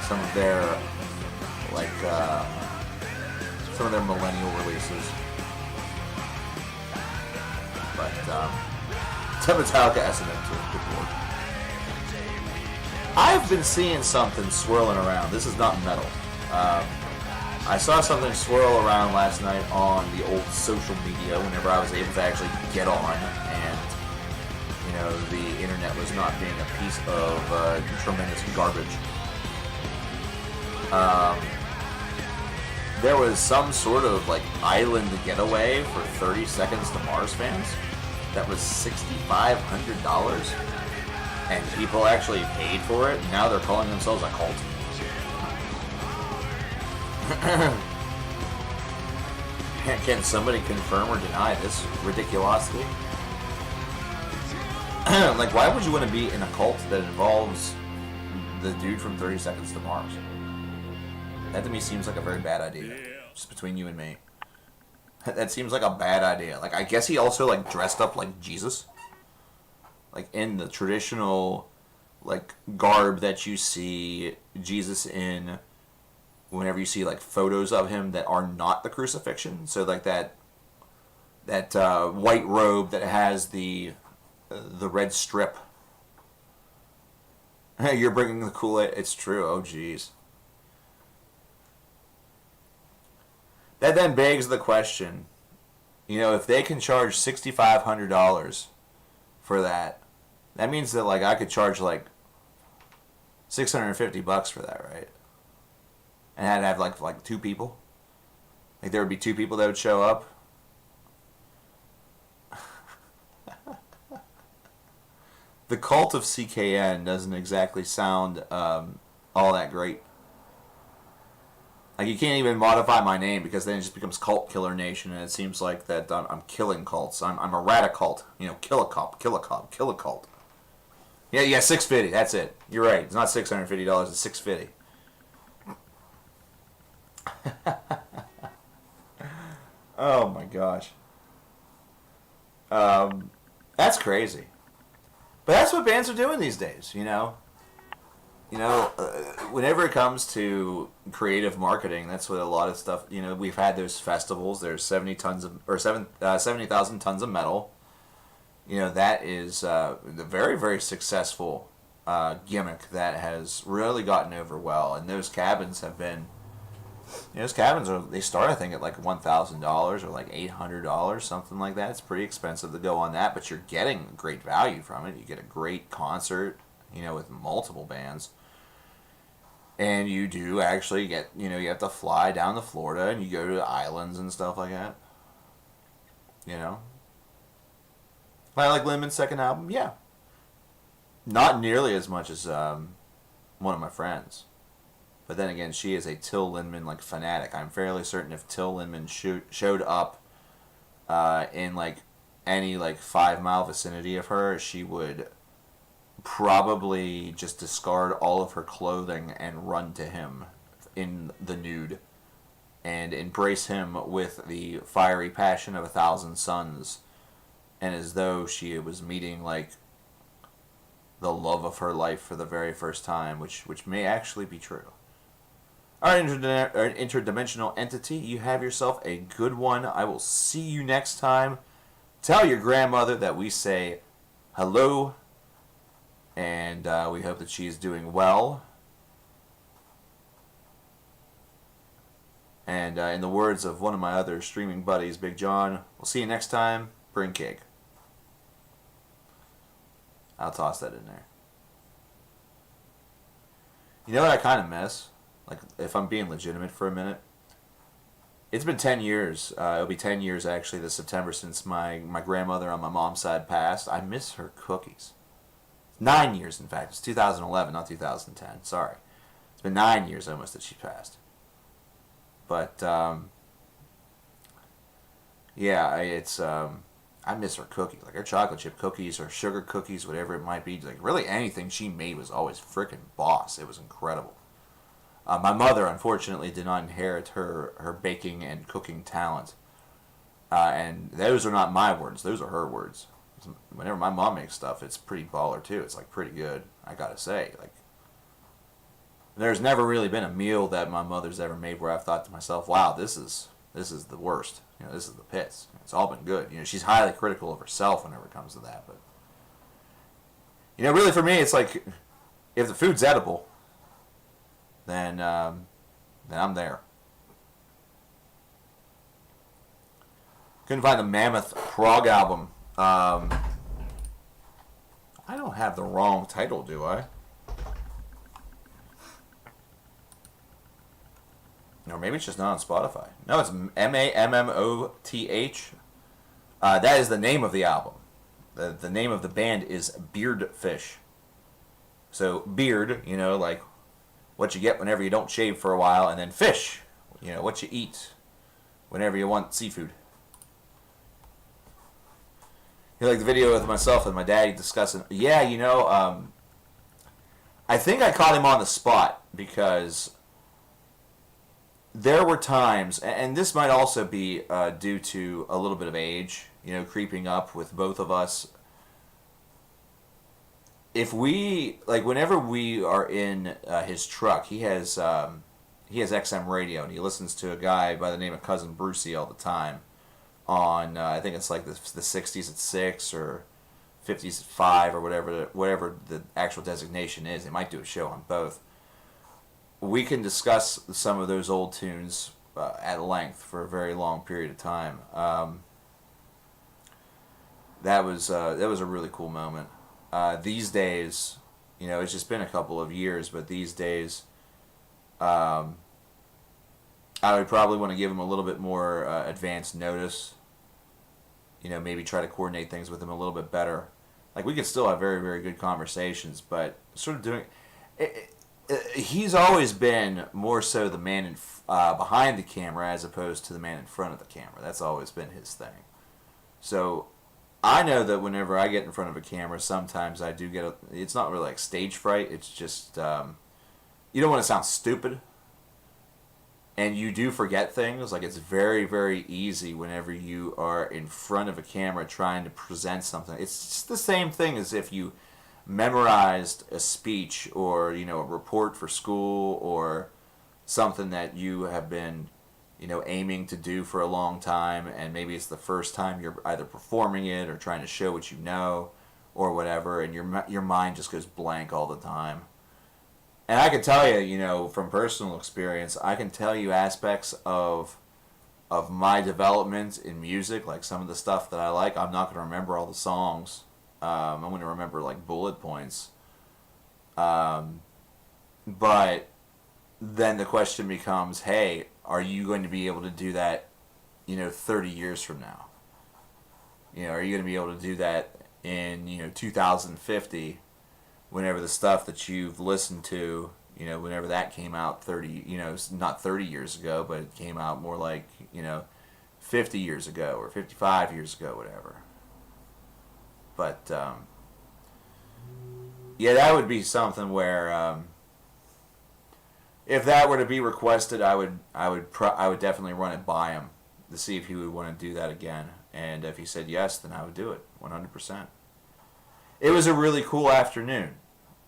some of their millennial releases. But Metallica S&M too, good lord. I've been seeing something swirling around. This is not metal. I saw something swirl around last night on the old social media whenever I was able to actually get on, and you know, the internet was not being a piece of tremendous garbage. There was some sort of like island getaway for 30 Seconds to Mars fans that was $6,500, and people actually paid for it, and now they're calling themselves a cult. Can somebody confirm or deny this ridiculosity? Like, why would you want to be in a cult that involves the dude from 30 Seconds to Mars? That to me seems like a very bad idea. Just between you and me. That seems like a bad idea. Like, I guess he also, like, dressed up like Jesus. Like, in the traditional, like, garb that you see Jesus in whenever you see, like, photos of him that are not the crucifixion. So, like, that white robe that has the red strip. Hey, you're bringing the Kool-Aid. It's true. Oh, jeez. That then begs the question, you know, if they can charge $6,500 for that, That means that like I could charge like $650 for that, right? And I'd have like two people. Like there would be two people that would show up. The cult of CKN doesn't exactly sound all that great. Like you can't even modify my name because then it just becomes Cult Killer Nation, and it seems like that I'm killing cults. I'm a radicult. You know, kill a cult, kill a cult, kill a cult. Yeah, $650. That's it. You're right. It's not $650. It's $650. Oh my gosh. That's crazy. But that's what bands are doing these days, you know. Whenever it comes to creative marketing, that's what a lot of stuff. You know, we've had those festivals. There's 70,000 tons of metal. You know, that is the very, very successful gimmick that has really gotten over well. And those cabins have been, those cabins they start I think at like $1,000 or like $800, something like that. It's pretty expensive to go on that, but you're getting great value from it. You get a great concert, you know, with multiple bands. And you do actually get, you know, you have to fly down to Florida and you go to islands and stuff like that. You know? I like Lindeman's second album, yeah. Not nearly as much as one of my friends. But then again, she is a Till Lindemann like fanatic. I'm fairly certain if Till Lindemann showed up in like any like 5-mile vicinity of her, she would probably just discard all of her clothing and run to him in the nude and embrace him with the fiery passion of 1,000 suns, and as though she was meeting like the love of her life for the very first time, which may actually be true. All right, interdimensional entity, you have yourself a good one. I will see you next time. Tell your grandmother that we say hello, and we hope that she is doing well. And in the words of one of my other streaming buddies, Big John, we'll see you next time. Bring cake. I'll toss that in there. You know what I kind of miss? Like, if I'm being legitimate for a minute. It's been 10 years. It'll be 10 years, actually, this September, since my grandmother on my mom's side passed. I miss her cookies. 9 years, in fact. It's 2011, not 2010. Sorry. It's been 9 years almost that she passed. But, yeah, it's, I miss her cookies. Like, her chocolate chip cookies or sugar cookies, whatever it might be. Like, really anything she made was always freaking boss. It was incredible. My mother, unfortunately, did not inherit her baking and cooking talent. And those are not my words. Those are her words. Whenever my mom makes stuff, it's pretty baller, too. It's, like, pretty good, I gotta say. Like, there's never really been a meal that my mother's ever made where I've thought to myself, wow, this is the worst. You know, this is the pits. It's all been good. You know, she's highly critical of herself whenever it comes to that. But, you know, really for me, it's like, if the food's edible, then I'm there. Couldn't find the Mammoth Prog album. I don't have the wrong title, do I? Or maybe it's just not on Spotify. No, it's Mammoth. That is the name of the album. The name of the band is Beardfish. So, beard, you know, like what you get whenever you don't shave for a while, and then fish, you know, what you eat whenever you want seafood. You like the video with myself and my daddy discussing, yeah, you know, I think I caught him on the spot because there were times, and this might also be due to a little bit of age, you know, creeping up with both of us. If we, like, whenever we are in his truck, he has XM radio, and he listens to a guy by the name of Cousin Brucey all the time on, I think it's like the 60s at 6 or 50s at 5 or whatever the actual designation is. They might do a show on both. We can discuss some of those old tunes at length for a very long period of time. That was a really cool moment. these days, it's just been a couple of years, but these days, um, I would probably want to give him a little bit more advanced notice. Maybe try to coordinate things with him a little bit better. Like, we could still have very, very good conversations, but sort of doing... he's always been more so the man behind the camera as opposed to the man in front of the camera. That's always been his thing. So I know that whenever I get in front of a camera, sometimes I do get it's not really like stage fright. It's just you don't want to sound stupid, and you do forget things. Like, it's very, very easy whenever you are in front of a camera trying to present something. It's just the same thing as if you memorized a speech or a report for school or something that you have been aiming to do for a long time, and maybe it's the first time you're either performing it or trying to show what you know or whatever, and your mind just goes blank all the time. And I can tell you, from personal experience, I can tell you aspects of my development in music, like some of the stuff that I like. I'm not going to remember all the songs. I'm going to remember like bullet points. But then the question becomes, hey, are you going to be able to do that, 30 years from now? Are you going to be able to do that in, 2050, whenever the stuff that you've listened to, whenever that came out 30, not 30 years ago, but it came out more like, 50 years ago or 55 years ago, whatever. But, yeah, that would be something where, if that were to be requested, I would definitely run it by him to see if he would want to do that again. And if he said yes, then I would do it 100%. It was a really cool afternoon.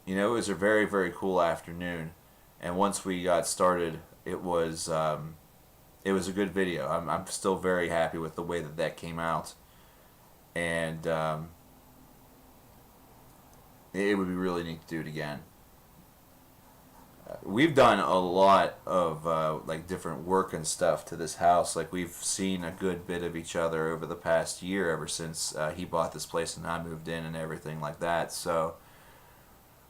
It was a very, very cool afternoon. And once we got started, it was a good video. I'm still very happy with the way that came out. And it would be really neat to do it again. We've done a lot of like different work and stuff to this house. Like, we've seen a good bit of each other over the past year, ever since he bought this place and I moved in and everything like that. So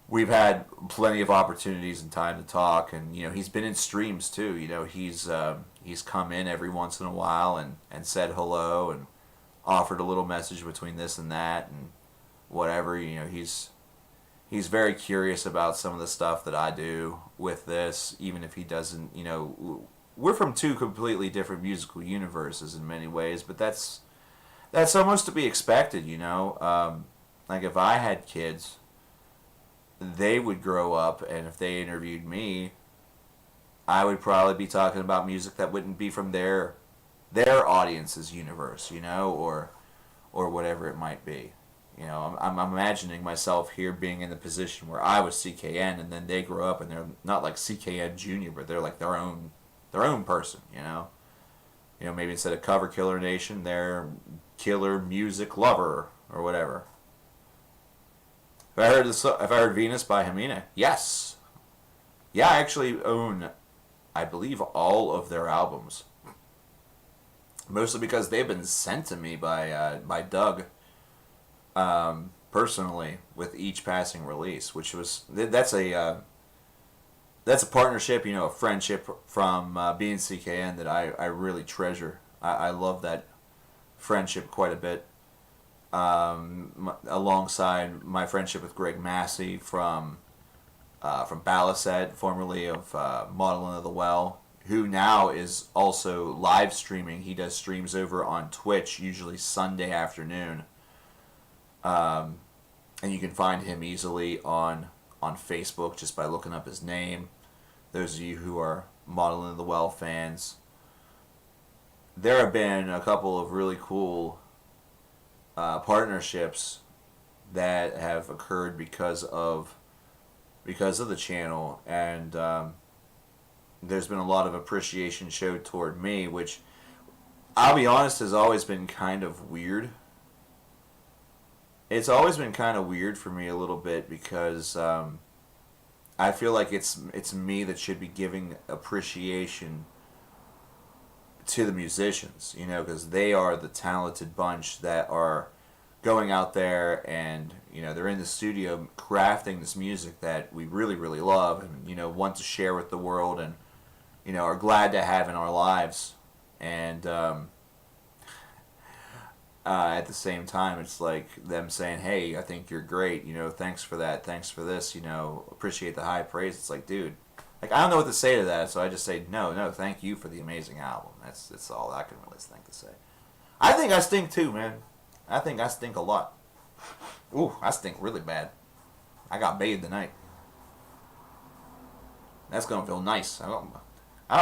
we've had plenty of opportunities and time to talk. And he's been in streams too. He's come in every once in a while and said hello and offered a little message between this and that and whatever. He's very curious about some of the stuff that I do with this, even if he doesn't, we're from two completely different musical universes in many ways, but that's almost to be expected, like, if I had kids, they would grow up, and if they interviewed me, I would probably be talking about music that wouldn't be from their audience's universe, or whatever it might be. I'm imagining myself here being in the position where I was CKN, and then they grow up and they're not like CKN Junior, but they're like their own person. Maybe instead of coverkillernation, they're killer music lover or whatever. If I heard Venus by Hamina, yes, yeah, I actually own, I believe, all of their albums, mostly because they've been sent to me by Doug. Personally, with each passing release, that's a partnership, a friendship from being CKN that I really treasure. I love that friendship quite a bit. Alongside my friendship with Greg Massey from Ballaset, formerly of Modeling of the Well, who now is also live streaming. He does streams over on Twitch, usually Sunday afternoon. And you can find him easily on Facebook just by looking up his name. Those of you who are Modeling of the Well fans, there have been a couple of really cool partnerships that have occurred because of the channel, and there's been a lot of appreciation showed toward me, which, I'll be honest, has always been kind of weird. It's always been kind of weird for me a little bit, because I feel like it's me that should be giving appreciation to the musicians, because they are the talented bunch that are going out there and, they're in the studio crafting this music that we really, really love and, want to share with the world and, are glad to have in our lives. And at the same time, it's like them saying, hey, I think you're great, thanks for that, thanks for this, appreciate the high praise. It's like, dude, like, I don't know what to say to that, so I just say, no, thank you for the amazing album. That's all I can really think to say. I think I stink too, man. I think I stink a lot. Ooh, I stink really bad. I got bathed tonight. That's gonna feel nice. I don't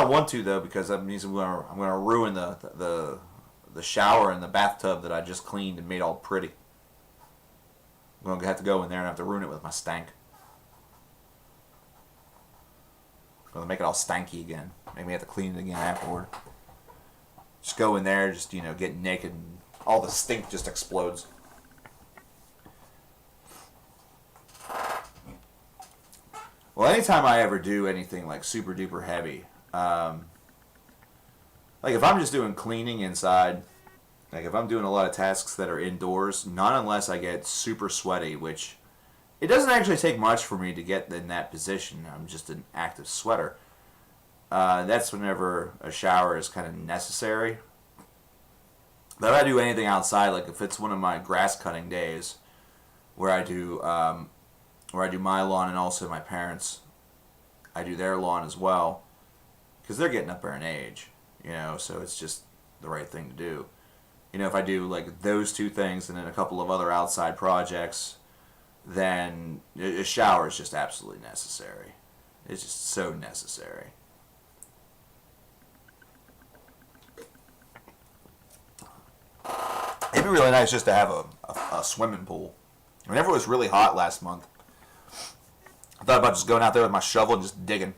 want to though, because that means I'm gonna ruin the shower and the bathtub that I just cleaned and made all pretty. I'm gonna have to go in there and have to ruin it with my stank. I'm gonna make it all stanky again. Maybe I have to clean it again afterward. Just go in there, just get naked, and all the stink just explodes. Well, anytime I ever do anything like super duper heavy, like if I'm just doing cleaning inside, like if I'm doing a lot of tasks that are indoors, not unless I get super sweaty, which it doesn't actually take much for me to get in that position. I'm just an active sweater. That's whenever a shower is kind of necessary. But if I do anything outside, like if it's one of my grass cutting days, where I do my lawn and also my parents, I do their lawn as well, because they're getting up there in age, so it's just the right thing to do. If I do like those two things and then a couple of other outside projects, then a shower is just absolutely necessary. It's just so necessary. It'd be really nice just to have a swimming pool. Whenever it was really hot last month, I thought about just going out there with my shovel and just digging.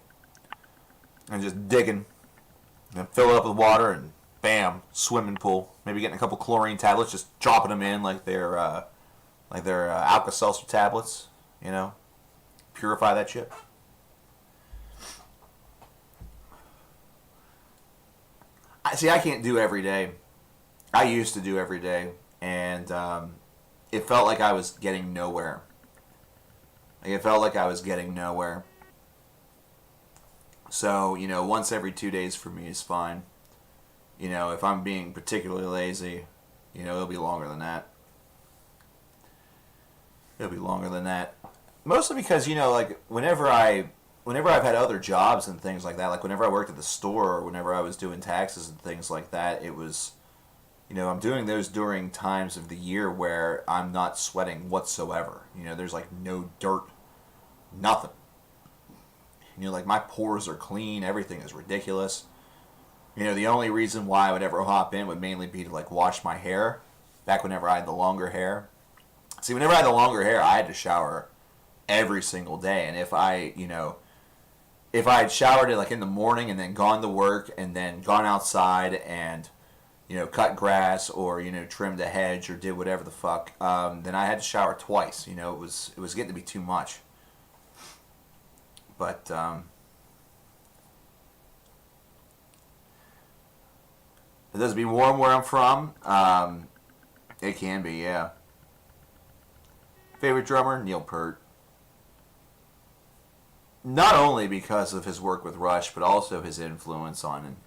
And then fill it up with water and bam, swimming pool. Maybe getting a couple chlorine tablets, just dropping them in like they're Alka-Seltzer tablets, Purify that shit. I can't do every day. I used to do every day, and it felt like I was getting nowhere. So, once every 2 days for me is fine. If I'm being particularly lazy, it'll be longer than that. Mostly because, like, whenever I've had other jobs and things like that, like whenever I worked at the store or whenever I was doing taxes and things like that, it was, I'm doing those during times of the year where I'm not sweating whatsoever. There's like no dirt, nothing. Like my pores are clean, everything is ridiculous. The only reason why I would ever hop in would mainly be to like wash my hair, back whenever I had the longer hair. See, whenever I had the longer hair, I had to shower every single day, and if I had showered it like in the morning and then gone to work and then gone outside and cut grass or trimmed a hedge or did whatever the fuck, then I had to shower twice. It was getting to be too much. But it does be warm where I'm from. It can be, yeah. Favorite drummer? Neil Peart. Not only because of his work with Rush, but also his influence on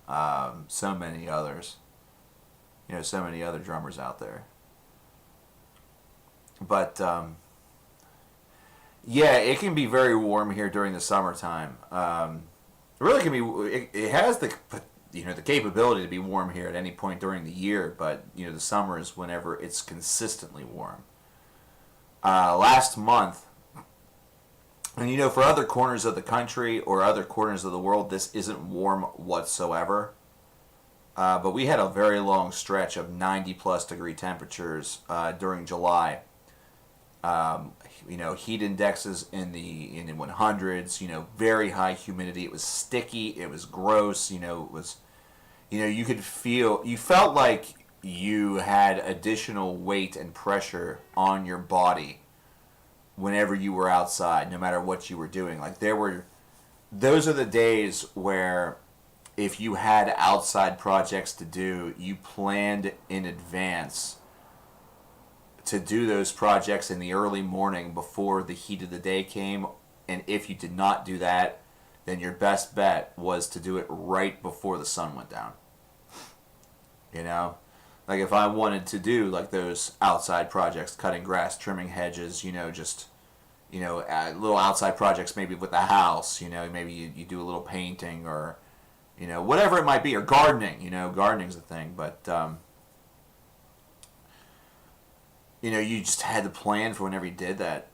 so many others. So many other drummers out there. But, yeah, it can be very warm here during the summertime. It really can be, it has the capability to be warm here at any point during the year, but, the summer is whenever it's consistently warm. Last month, and for other corners of the country or other corners of the world, this isn't warm whatsoever. But we had a very long stretch of 90-plus degree temperatures during July. Heat indexes in the 100s. Very high humidity. It was sticky. It was gross. It was, you could feel. You felt like you had additional weight and pressure on your body whenever you were outside, no matter what you were doing. Like those are the days where if you had outside projects to do, you planned in advance to do those projects in the early morning before the heat of the day came. And if you did not do that, then your best bet was to do it right before the sun went down. You know? Like if I wanted to do like those outside projects, cutting grass, trimming hedges, just, little outside projects maybe with the house, maybe you do a little painting or, whatever it might be, or gardening, gardening's a thing, but, you just had to plan for whenever you did that.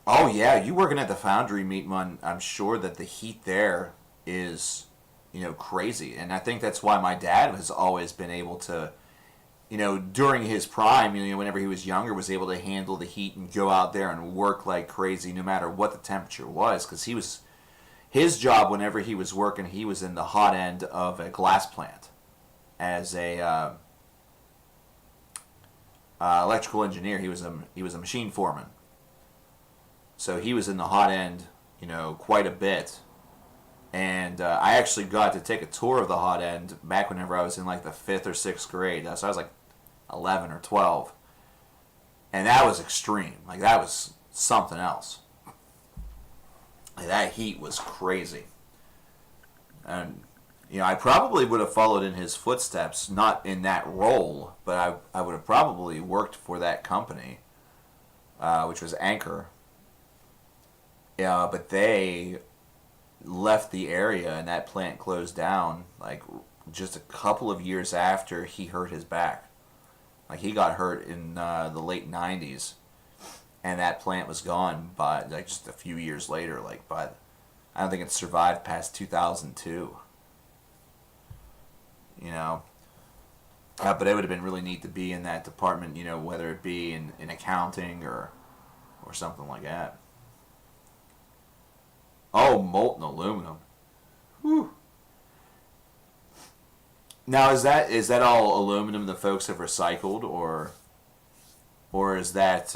Oh yeah, you working at the foundry meat one, I'm sure that the heat there is, crazy. And I think that's why my dad has always been able to, during his prime, whenever he was younger, was able to handle the heat and go out there and work like crazy no matter what the temperature was. Because his job whenever he was working, he was in the hot end of a glass plant as a electrical engineer. He was a machine foreman. So he was in the hot end, quite a bit. And I actually got to take a tour of the hot end back whenever I was in like the 5th or 6th grade. So I was like 11 or 12. And that was extreme. Like that was something else. Like, that heat was crazy. And, I probably would have followed in his footsteps, not in that role, but I would have probably worked for that company, which was Anchor. But they left the area and that plant closed down like just a couple of years after he hurt his back. Like he got hurt in the late 90s and that plant was gone by like just a few years later. I don't think it survived past 2002. But it would have been really neat to be in that department, whether it be in accounting or something like that. Oh, molten aluminum. Whew. Now, is that all aluminum the folks have recycled, or is that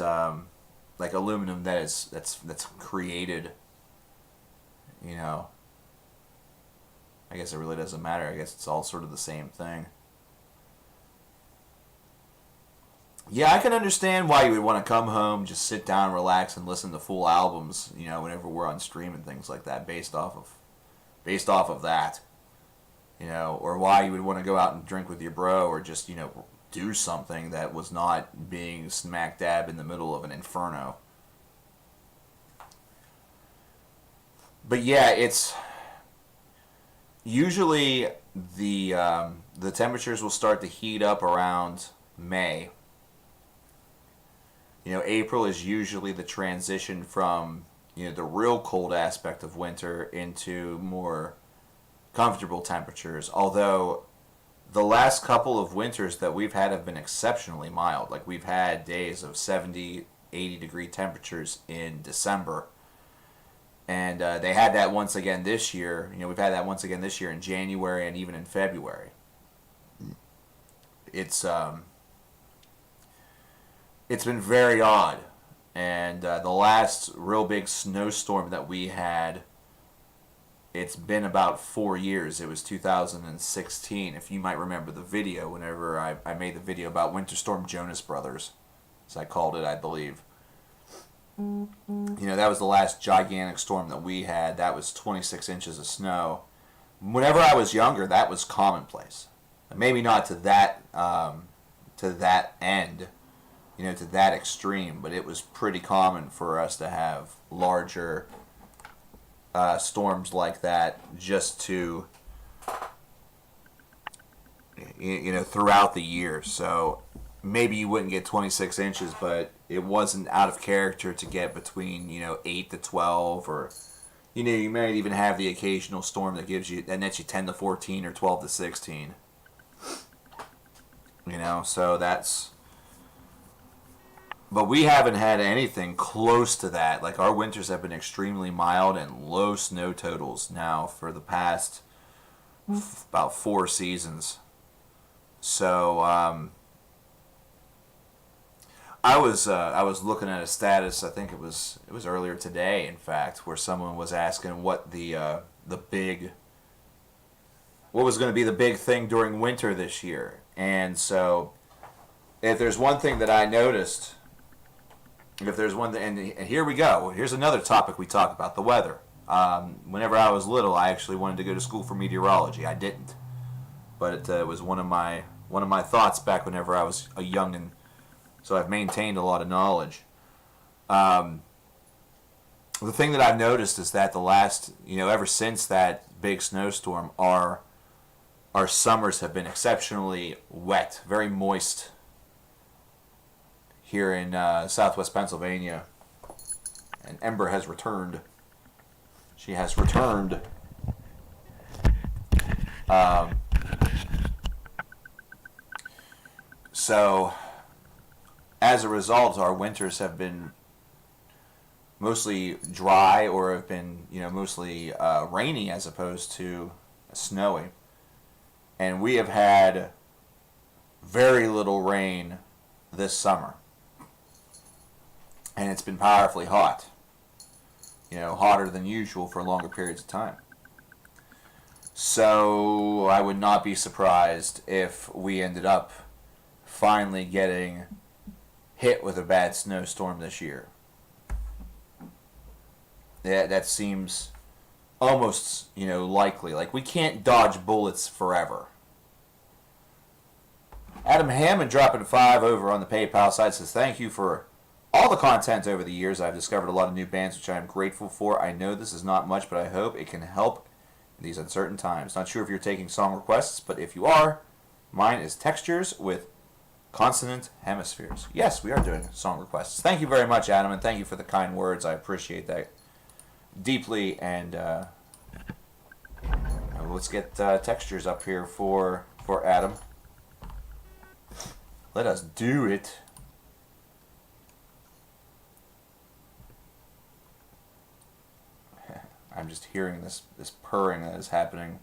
like aluminum that's created? I guess it really doesn't matter. I guess it's all sort of the same thing. Yeah, I can understand why you would want to come home, just sit down, relax, and listen to full albums, whenever we're on stream and things like that, based off of that, or why you would want to go out and drink with your bro, or just, do something that was not being smack dab in the middle of an inferno. But yeah, it's usually the temperatures will start to heat up around May. April is usually the transition from, the real cold aspect of winter into more comfortable temperatures. Although the last couple of winters that we've had have been exceptionally mild. Like we've had days of 70, 80 degree temperatures in December. And they had that once again this year. We've had that once again this year in January and even in February. It's been very odd. And the last real big snowstorm that we had, it's been about 4 years. It was 2016. If you might remember the video, whenever I made the video about Winter Storm Jonas Brothers, as I called it, I believe. That was the last gigantic storm that we had. That was 26 inches of snow. Whenever I was younger, that was commonplace. Maybe not to that end, to that extreme, but it was pretty common for us to have larger storms like that just to, throughout the year. So maybe you wouldn't get 26 inches, but it wasn't out of character to get between, 8 to 12, or, you might even have the occasional storm that nets you 10 to 14 or 12 to 16. So that's... But we haven't had anything close to that. Like, our winters have been extremely mild and low snow totals now for the past about 4 seasons. So, I was looking at a status. I think it was earlier today, in fact, where someone was asking what what was going to be the big thing during winter this year. And so if there's one thing that I noticed, if there's one thing, and here we go. Here's another topic we talk about, the weather. Whenever I was little, I actually wanted to go to school for meteorology. I didn't, but it was one of my thoughts back whenever I was a youngin'. So I've maintained a lot of knowledge. The thing that I've noticed is that the last, ever since that big snowstorm, our summers have been exceptionally wet, very moist here in southwest Pennsylvania. And Ember has returned. She has returned. So, as a result, our winters have been mostly dry, or have been, mostly rainy as opposed to snowy. And we have had very little rain this summer. And it's been powerfully hot. Hotter than usual for longer periods of time. So I would not be surprised if we ended up finally getting hit with a bad snowstorm this year. That seems almost, likely. Like, we can't dodge bullets forever. Adam Hammond dropping 5 over on the PayPal side says, thank you for all the content over the years. I've discovered a lot of new bands, which I am grateful for. I know this is not much, but I hope it can help in these uncertain times. Not sure if you're taking song requests, but if you are, mine is Textures with Consonant Hemispheres. Yes, we are doing song requests. Thank you very much, Adam, and thank you for the kind words. I appreciate that deeply. And let's get Textures up here for Adam. Let us do it. I'm just hearing this purring that is happening.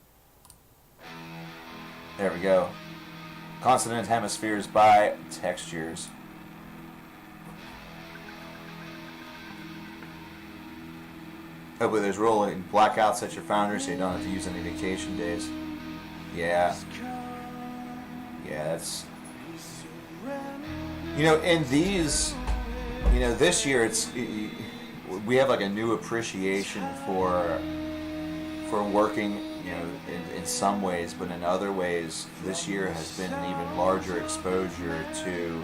There we go. Consonant Hemispheres by Textures. Hopefully there's rolling blackouts at your founder so you don't have to use any vacation days. Yeah. Yeah, that's... in these... this year it's... we have like a new appreciation for working, in some ways, but in other ways, this year has been an even larger exposure to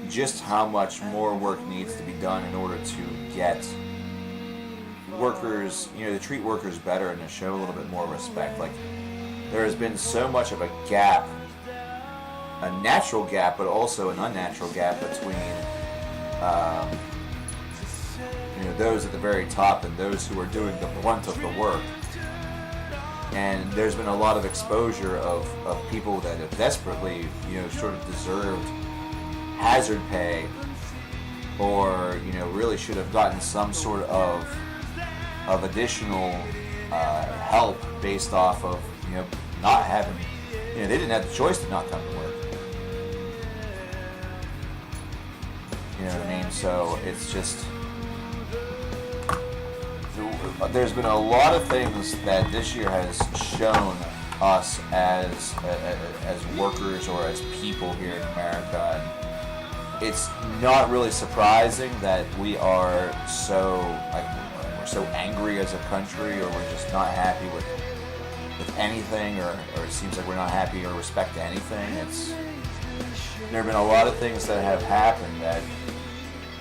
just how much more work needs to be done in order to get workers, to treat workers better and to show a little bit more respect. Like, there has been so much of a gap, a natural gap, but also an unnatural gap between those at the very top and those who are doing the brunt of the work. And there's been a lot of exposure of people that have desperately, sort of deserved hazard pay, or, really should have gotten some sort of additional help based off of, not having, they didn't have the choice to not come to work. You know what I mean? So it's just... there's been a lot of things that this year has shown us as workers or as people here in America. And it's not really surprising that we are so we're so angry as a country, or we're just not happy with anything, or it seems like we're not happy or respect anything. There have been a lot of things that have happened that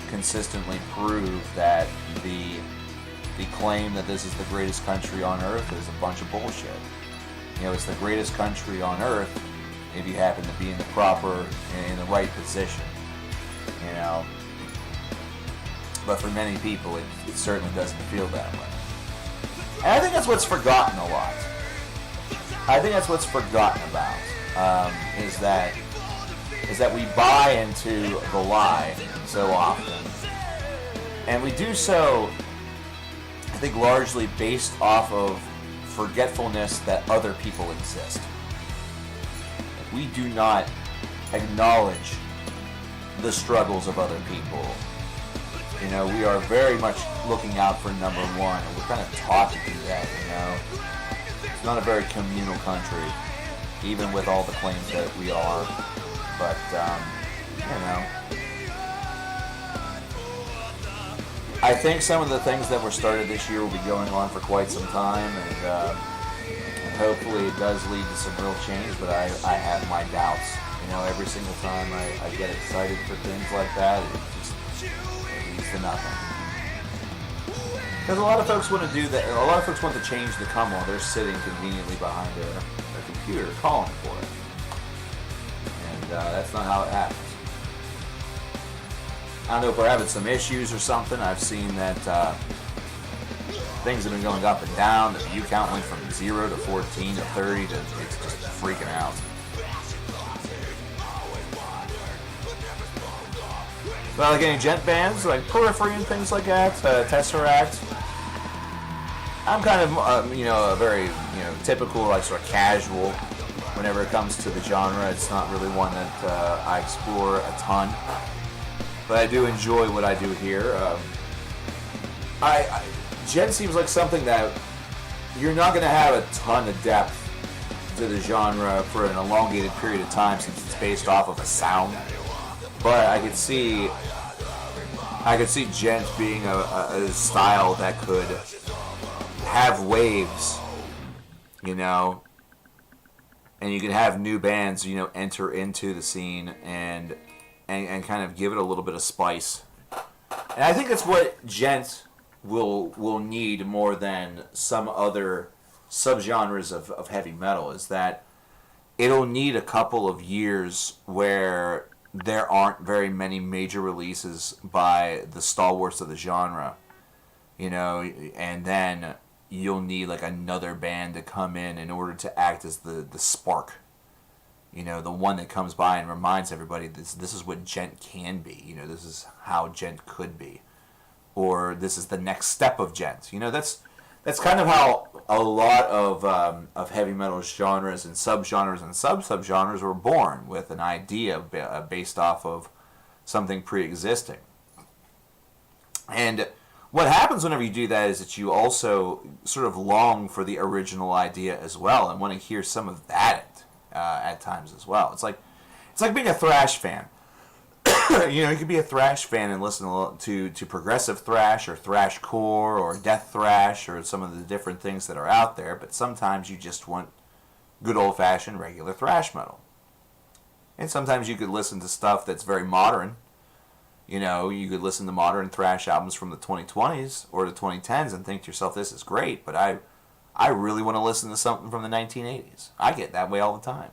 consistently prove that the claim that this is the greatest country on earth is a bunch of bullshit. It's the greatest country on earth if you happen to be in the right position. But for many people, it certainly doesn't feel that way. And I think that's what's forgotten a lot. I think that's what's forgotten about, is that we buy into the lie so often. And we do so, I think, largely based off of forgetfulness that other people exist. We do not acknowledge the struggles of other people. We are very much looking out for number one, and we're kind of taught to do that, It's not a very communal country. even with all the claims that we are. But, you know, I think some of the things that were started this year will be going on for quite some time, and hopefully it does lead to some real change, but I have my doubts. You know, every single time I get excited for things like that, it leads to nothing. Because a lot of folks want to do that. A lot of folks want the change to come while they're sitting conveniently behind their computer calling for it. And that's not how it happens. I don't know if we're having some issues or something. I've seen that things have been going up and down. The view count went from 0 to 14 to 30 to it's just freaking out. Well, like any gent bands, like Periphery and things like that, Tesseract. I'm kind of, a very, typical, like sort of casual whenever it comes to the genre. It's not really one that I explore a ton. But I do enjoy what I do here. Gent seems like something that you're not going to have a ton of depth to the genre for an elongated period of time since it's based off of a sound. But I could see gent being a style that could have waves, and you can have new bands, enter into the scene and kind of give it a little bit of spice. And I think that's what gent will need more than some other subgenres of heavy metal, is that it'll need a couple of years where there aren't very many major releases by the stalwarts of the genre, and then you'll need like another band to come in order to act as the spark, the one that comes by and reminds everybody this is what gent can be, this is how gent could be, or this is the next step of gent. That's kind of how a lot of heavy metal genres and subgenres and sub-subgenres were born, with an idea based off of something pre-existing. And what happens whenever you do that is that you also sort of long for the original idea as well, and want to hear some of that at times as well. It's like being a thrash fan. You could be a thrash fan and listen to progressive thrash or thrashcore or death thrash or some of the different things that are out there, but sometimes you just want good old-fashioned regular thrash metal. And sometimes you could listen to stuff that's very modern. You could listen to modern thrash albums from the 2020s or the 2010s and think to yourself, this is great, but I really want to listen to something from the 1980s. I get that way all the time.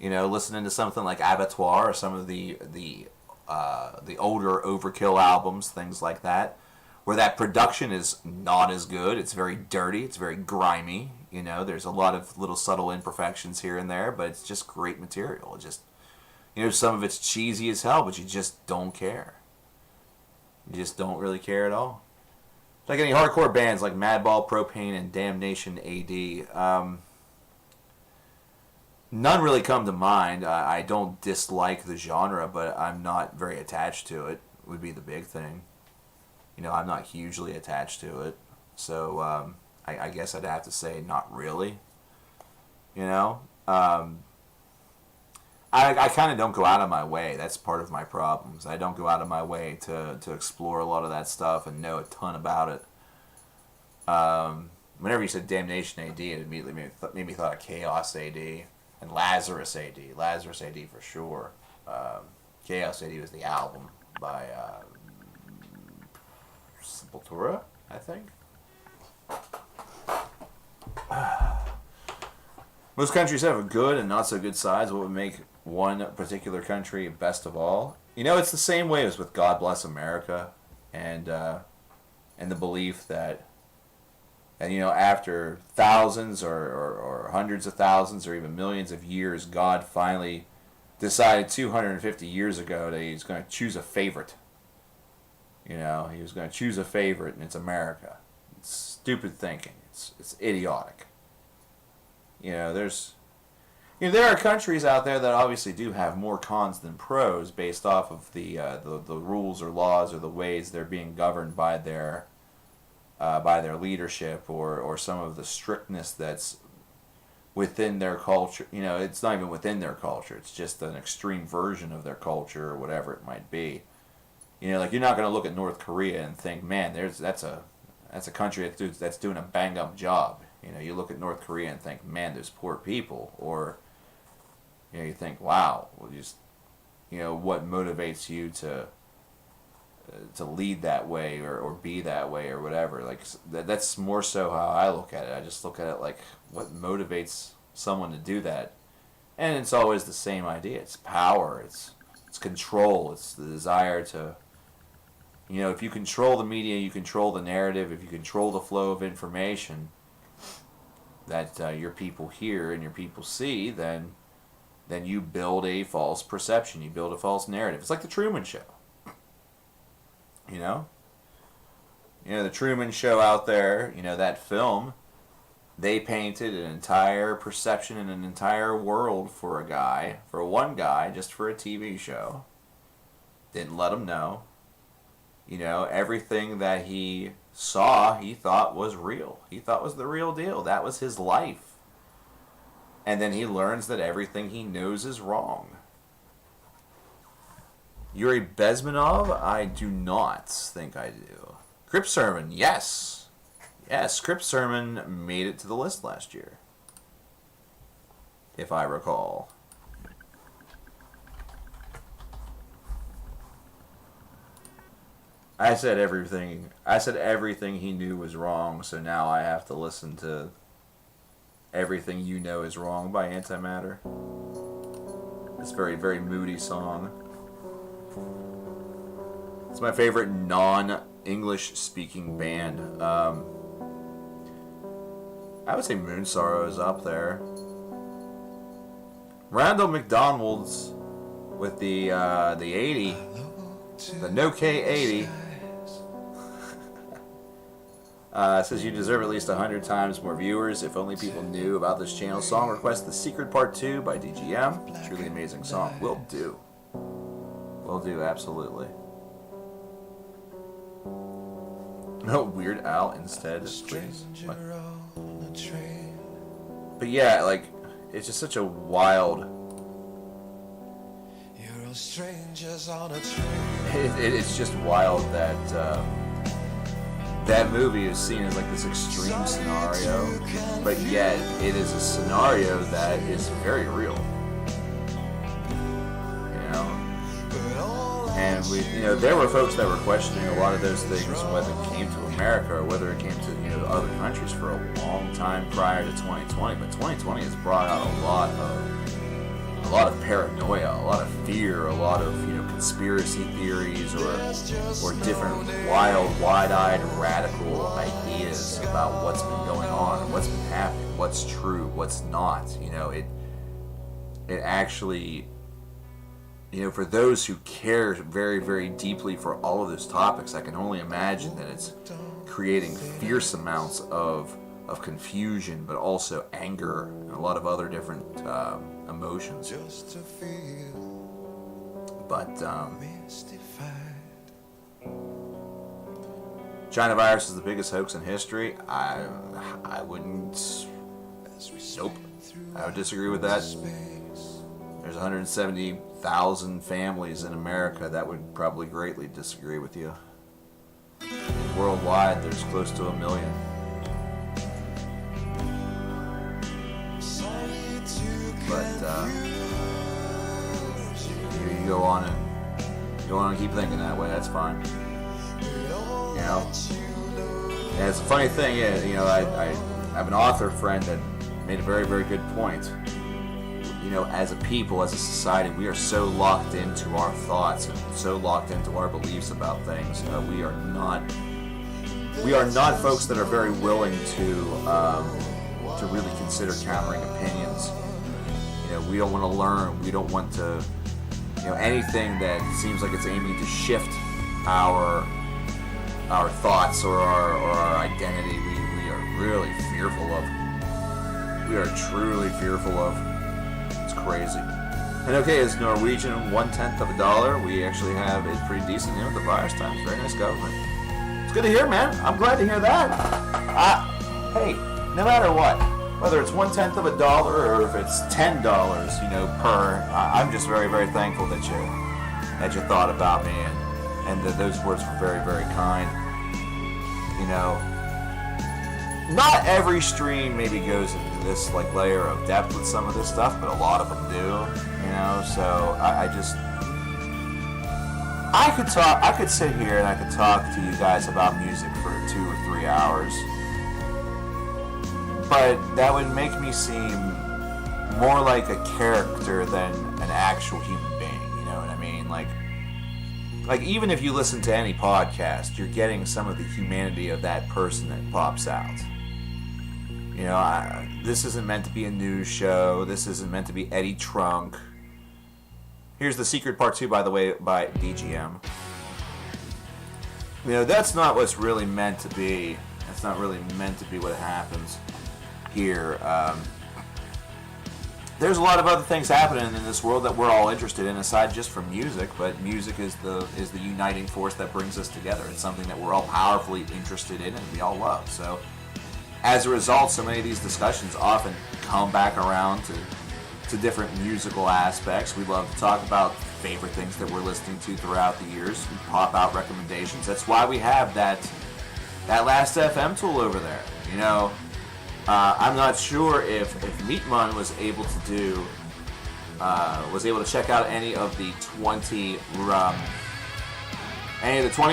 Listening to something like Abattoir or some of the older Overkill albums, things like that, where that production is not as good. It's very dirty. It's very grimy. There's a lot of little subtle imperfections here and there, but it's just great material. It just, some of it's cheesy as hell, but you just don't care. You just don't really care at all. It's like any hardcore bands like Madball, Propane, and Damnation AD. None really come to mind. I don't dislike the genre, but I'm not very attached to it, would be the big thing. I'm not hugely attached to it. So I guess I'd have to say not really. I kind of don't go out of my way. That's part of my problems. I don't go out of my way to explore a lot of that stuff and know a ton about it. Whenever you said Damnation AD, it immediately made me thought of Chaos AD. And Lazarus AD. Lazarus AD for sure. Chaos AD was the album by Sepultura, I think. Most countries have a good and not so good sides. What would make one particular country best of all? It's the same way as with God Bless America and the belief that, and after thousands or hundreds of thousands or even millions of years, God finally decided 250 years ago that he's going to choose a favorite. He was going to choose a favorite, and it's America. It's stupid thinking. It's idiotic. There are countries out there that obviously do have more cons than pros based off of the rules or laws or the ways they're being governed by their leadership or some of the strictness that's within their culture. You know, it's not even within their culture. It's just an extreme version of their culture or whatever it might be. You know, like you're not going to look at North Korea and think, man, that's a country that's doing a bang up job. You know, you look at North Korea and think, man, there's poor people, or you know, you think, wow, well, just you know, what motivates you to lead that way or be that way or whatever. Like that's more so how I look at it. I just look at it like what motivates someone to do that, and it's always the same idea. It's power. It's control. It's the desire to, you know, if you control the media, you control the narrative. If you control the flow of information that your people hear and your people see, then you build a false perception. You build a false narrative. It's like the Truman Show. You know, the Truman Show out there, you know, that film, they painted an entire perception and an entire world for one guy, just for a TV show. Didn't let him know. You know, everything that he saw, he thought was real. He thought was the real deal. That was his life. And then he learns that everything he knows is wrong. Yuri Bezmenov? I do not think I do. Crip Sermon, yes. Yes, Crip Sermon made it to the list last year, if I recall. I said everything he knew was wrong, so now I have to listen to Everything You Know Is Wrong by Antimatter. This very, very moody song. It's my favorite non-English speaking band. I would say Moonsorrow is up there. Randall McDonald's with the 80, the No K80. Says you deserve at least 100 times more viewers. If only people knew about this channel. Song request The Secret Part 2 by DGM. Truly amazing song. Will do. Will do, absolutely. No, Weird Al instead, please. But yeah, like, it's just such a wild... It's just wild that that movie is seen as like this extreme scenario, but yet it is a scenario that is very real. You know? And there were folks that were questioning a lot of those things, whether it came to America or whether it came to other countries for a long time prior to 2020. But 2020 has brought out a lot of paranoia, a lot of fear, a lot of conspiracy theories or different wild, wide-eyed, radical ideas about what's been going on, what's been happening, what's true, what's not. It actually. For those who care very, very deeply for all of those topics, I can only imagine that it's creating fierce amounts of confusion, but also anger and a lot of other different emotions. But China virus is the biggest hoax in history. I wouldn't. Nope. I would disagree with that. There's 170,000 families in America that would probably greatly disagree with you. Worldwide, there's close to 1 million. But you go on and keep thinking that way. That's fine. And it's a funny thing. I have an author friend that made a very, very good point. As a people, as a society, we are so locked into our thoughts and so locked into our beliefs about things. We are not folks that are very willing to really consider countering opinions. We don't want to learn. We don't want to, anything that seems like it's aiming to shift our thoughts or our identity. We are really fearful of. We are truly fearful of. Crazy. And okay, as Norwegian, $0.1. We actually have it pretty decent with the virus times. Very nice government. It's good to hear, man. I'm glad to hear that. Hey, no matter what, whether it's $0.1 of a dollar or if it's $10, per. I'm just very, very thankful that you thought about me, and that those words were very, very kind. Not every stream maybe goes into this layer of depth with some of this stuff, but a lot of them do. So I could sit here and I could talk to you guys about music for 2 or 3 hours. But that would make me seem more like a character than an actual human being, you know what I mean? Like even if you listen to any podcast, you're getting some of the humanity of that person that pops out. This isn't meant to be a news show. This isn't meant to be Eddie Trunk. Here's The Secret Part 2, by the way, by DGM. That's not what's really meant to be. That's not really meant to be what happens here. There's a lot of other things happening in this world that we're all interested in, aside just from music. But music is the uniting force that brings us together. It's something that we're all powerfully interested in, and we all love. So, as a result, so many of these discussions often come back around to different musical aspects. We love to talk about favorite things that we're listening to throughout the years. We pop out recommendations. That's why we have that Last FM tool over there. I'm not sure if Meatman was able to check out any of the 20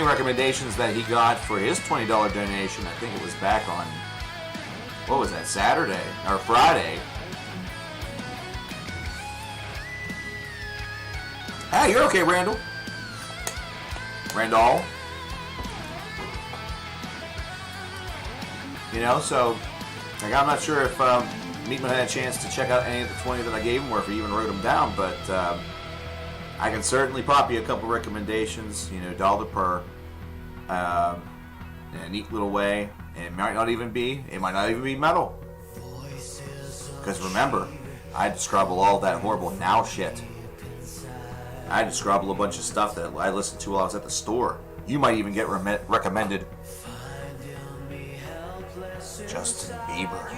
recommendations that he got for his $20 donation. I think it was back on, what was that, Saturday or Friday? Hey, you're okay, Randall. So I'm not sure if Meatman had a chance to check out any of the 20 that I gave him, or if he even wrote them down, but I can certainly pop you a couple recommendations, dollar per, in a neat little way. And it might not even be metal. Because remember, I had to scrabble all that horrible now shit. I had to scrabble a bunch of stuff that I listened to while I was at the store. You might even get recommended Justin Bieber.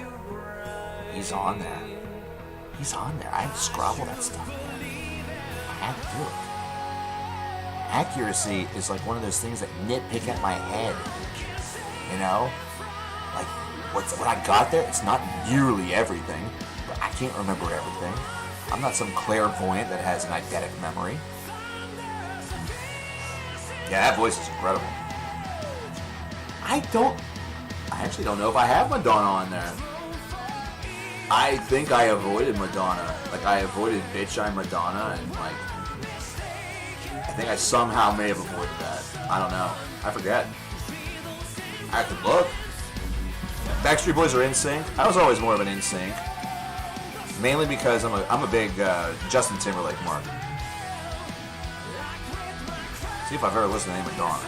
He's on there. I had to scrabble that stuff, man. I had to do it. Accuracy is like one of those things that nitpick at my head. Like what I got there, it's not nearly everything, but I can't remember everything. I'm not some clairvoyant that has an eidetic memory. Yeah, that voice is incredible. I actually don't know if I have Madonna on there. I think I avoided Madonna. I avoided Bitch I'm Madonna, and I think I somehow may have avoided that. I don't know. I forget. I have to look. Backstreet Boys are NSYNC. I was always more of an NSYNC. Mainly because I'm a big Justin Timberlake mark. See if I've ever listened to any Madonna.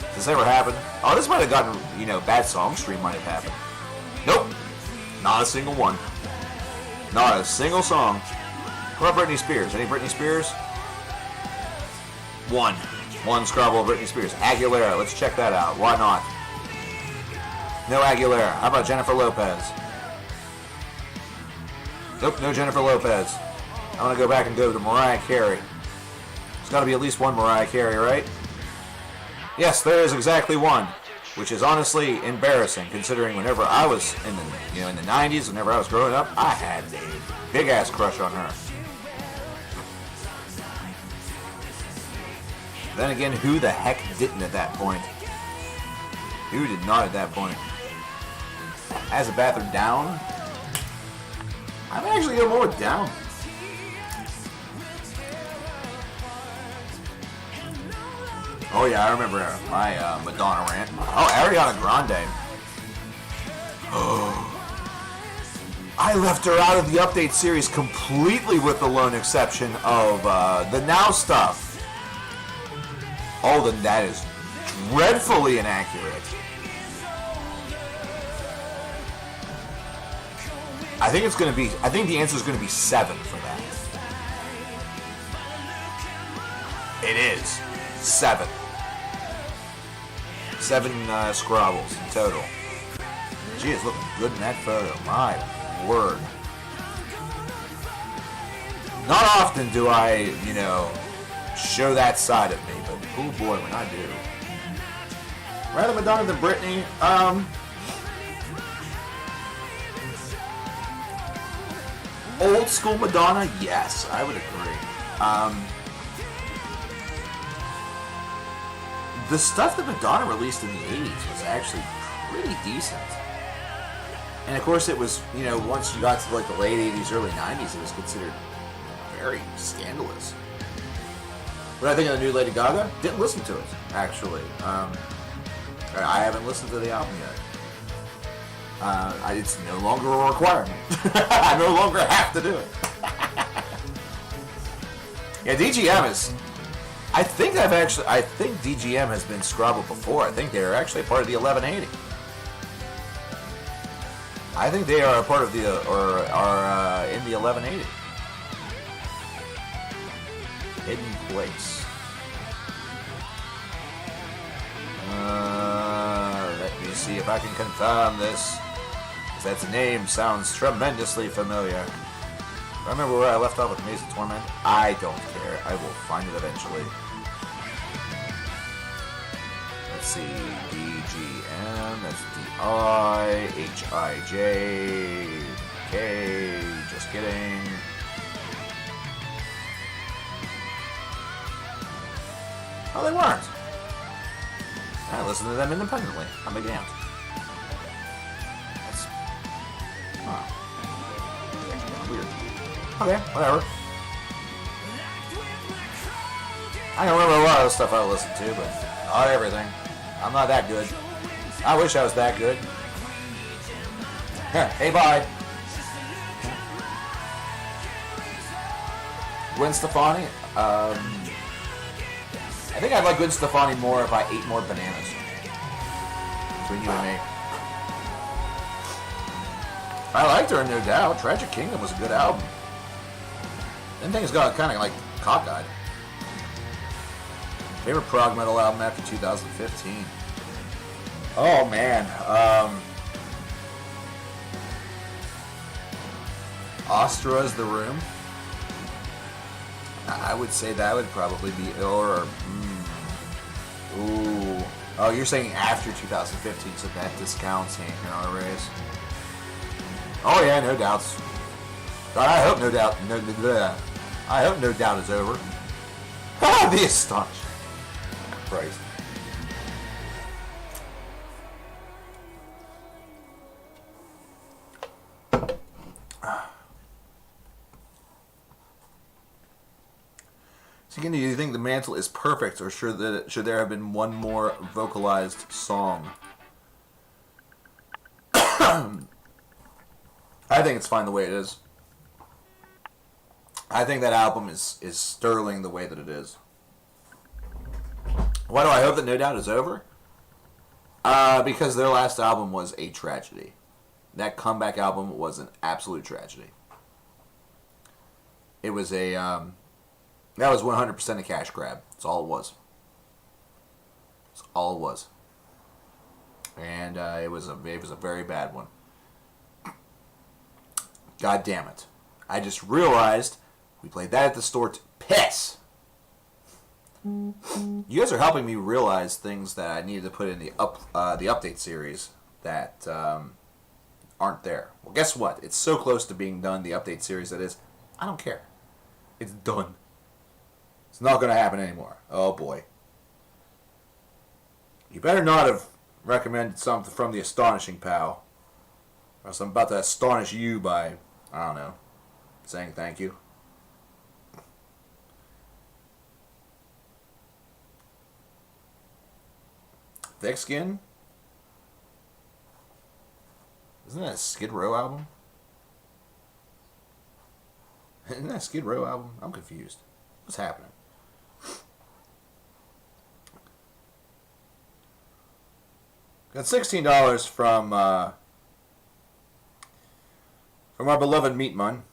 Does this ever happen? Oh, this might have gotten, bad song stream might have happened. Nope. Not a single one. Not a single song. What about Britney Spears? Any Britney Spears? One Scrabble of Britney Spears. Aguilera, let's check that out. Why not? No Aguilera. How about Jennifer Lopez? Nope, no Jennifer Lopez. I'm going to go back and go to Mariah Carey. There's got to be at least one Mariah Carey, right? Yes, there is exactly one, which is honestly embarrassing, considering whenever I was in the 90s, whenever I was growing up, I had a big-ass crush on her. Then again, who the heck didn't at that point? Who did not at that point? As a bathroom down? I'm actually going more down. Oh yeah, I remember my Madonna rant. Oh, Ariana Grande. Oh, I left her out of the update series completely, with the lone exception of the Now stuff. Oh, then that is dreadfully inaccurate. I think the answer is going to be 7 for that. It is 7. 7 Scrabbles in total. She is looking good in that photo. My word. Not often do I, you know, show that side of me, but oh boy, when I do. Rather Madonna than Britney, old school Madonna, yes, I would agree. The stuff that Madonna released in the 80s was actually pretty decent. And of course it was, you know, once you got to like the late 80s, early 90s, it was considered very scandalous. What I think of the new Lady Gaga? Didn't listen to it, actually. I haven't listened to the album yet. It's no longer a requirement. I no longer have to do it. Yeah, DGM is... I think DGM has been Scrabble before. I think they're actually part of the 1180. I think they are a part of the, or are in the 1180. Hidden Place. Let me see if I can confirm this. That name sounds tremendously familiar. I remember where I left off with Maze of Torment. I don't care. I will find it eventually. Let's see. DGM. That's DI. HIJ. Just kidding. Oh, they weren't. I listened to them independently. I'm a damned. That's... Huh. Weird. Okay, whatever. I can remember a lot of the stuff I listened to, but not everything. I'm not that good. I wish I was that good. Hey, bye. Gwen Stefani? I think I'd like Gwen Stefani more if I ate more bananas. Between you and me. I liked her, no doubt. Tragic Kingdom was a good album. Then things got kind of like cockeyed. Favorite prog metal album after 2015? Oh man, Astra's The Room. I would say that would probably be ooh. Oh, you're saying after 2015, so that discounts Hank and Rays. Oh yeah, no doubts. But I hope no doubt. I hope no doubt is over. Ah, the astonishment. Christ. So again, do you think The Mantle is perfect, or should there have been one more vocalized song? I think it's fine the way it is. I think that album is sterling the way that it is. Why do I hope that No Doubt is over? Because their last album was a tragedy. That comeback album was an absolute tragedy. It was a... that was 100% a cash grab. That's all it was. That's all it was. And it was a very bad one. God damn it. I just realized we played that at the store to piss. You guys are helping me realize things that I needed to put in the update series that aren't there. Well, guess what? It's so close to being done, the update series that is. I don't care. It's done. It's not going to happen anymore. Oh, boy. You better not have recommended something from the Astonishing Pal. Or else I'm about to astonish you by, I don't know, saying thank you. Thick Skin? Isn't that a Skid Row album? Isn't that a Skid Row album? I'm confused. What's happening? Got $16 from our beloved Meatmun.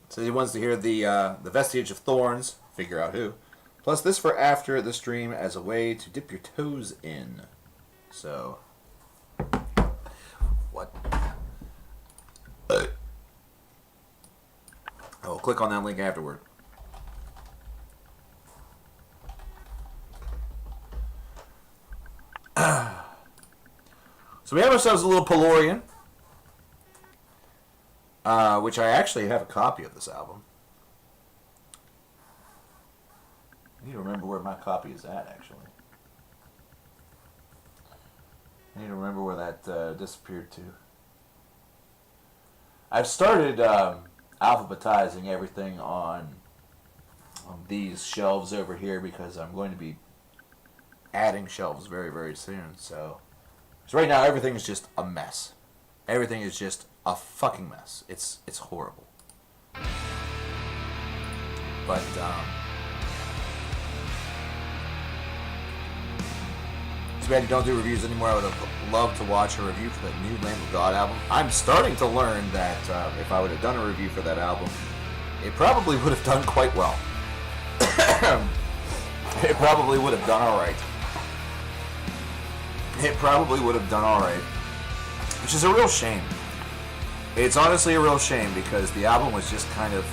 So he wants to hear the Vestige of Thorns, figure out who. Plus this for after the stream as a way to dip your toes in. So, what? click on that link afterward. So we have ourselves a little Pelorian, which I actually have a copy of this album. I need to remember where my copy is at, actually. I need to remember where that disappeared to. I've started alphabetizing everything on these shelves over here because I'm going to be adding shelves very, very soon. So right now everything is just a mess. Everything is just a fucking mess. It's horrible. But too bad you don't do reviews anymore. I would have loved to watch a review for the new Lamb of God album. I'm starting to learn that if I would have done a review for that album, it probably would have done quite well. It probably would have done alright. It probably would have done alright. Which is a real shame. It's honestly a real shame because the album was just kind of...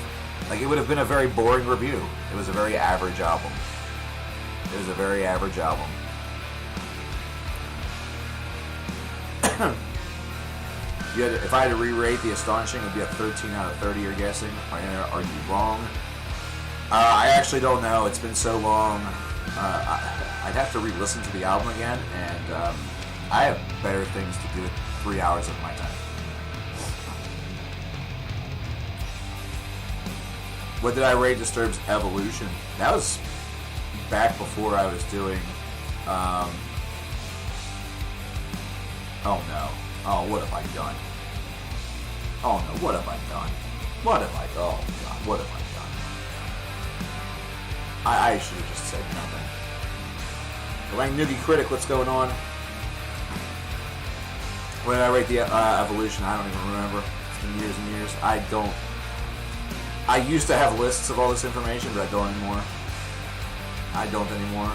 like, it would have been a very boring review. It was a very average album. It was a very average album. If I had to re-rate The Astonishing, it would be a 13 out of 30, you're guessing. Are you wrong? I actually don't know. It's been so long. I'd have to re-listen to the album again, and I have better things to do with 3 hours of my time. What did I rate Disturbed's Evolution? That was back before I was doing... oh no. Oh, what have I done? Oh no, what have I done? What have I done? Oh god, what have I done? I should have just said nothing. Lang Noogie Critic, what's going on? When did I rate the Evolution? I don't even remember. It's been years and years. I used to have lists of all this information, but I don't anymore. I don't anymore.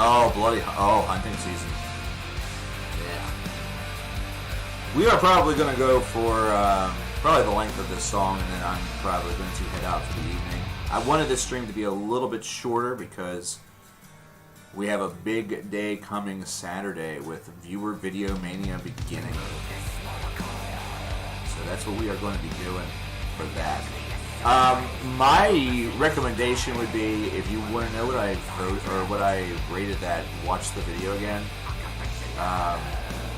Oh, bloody... oh, hunting season. Yeah. We are probably going to go for probably the length of this song, and then I'm probably going to head out for the evening. I wanted this stream to be a little bit shorter because we have a big day coming Saturday with viewer Videomania beginning. So that's what we are going to be doing for that. My recommendation would be, if you want to know what I wrote or what I rated that, watch the video again.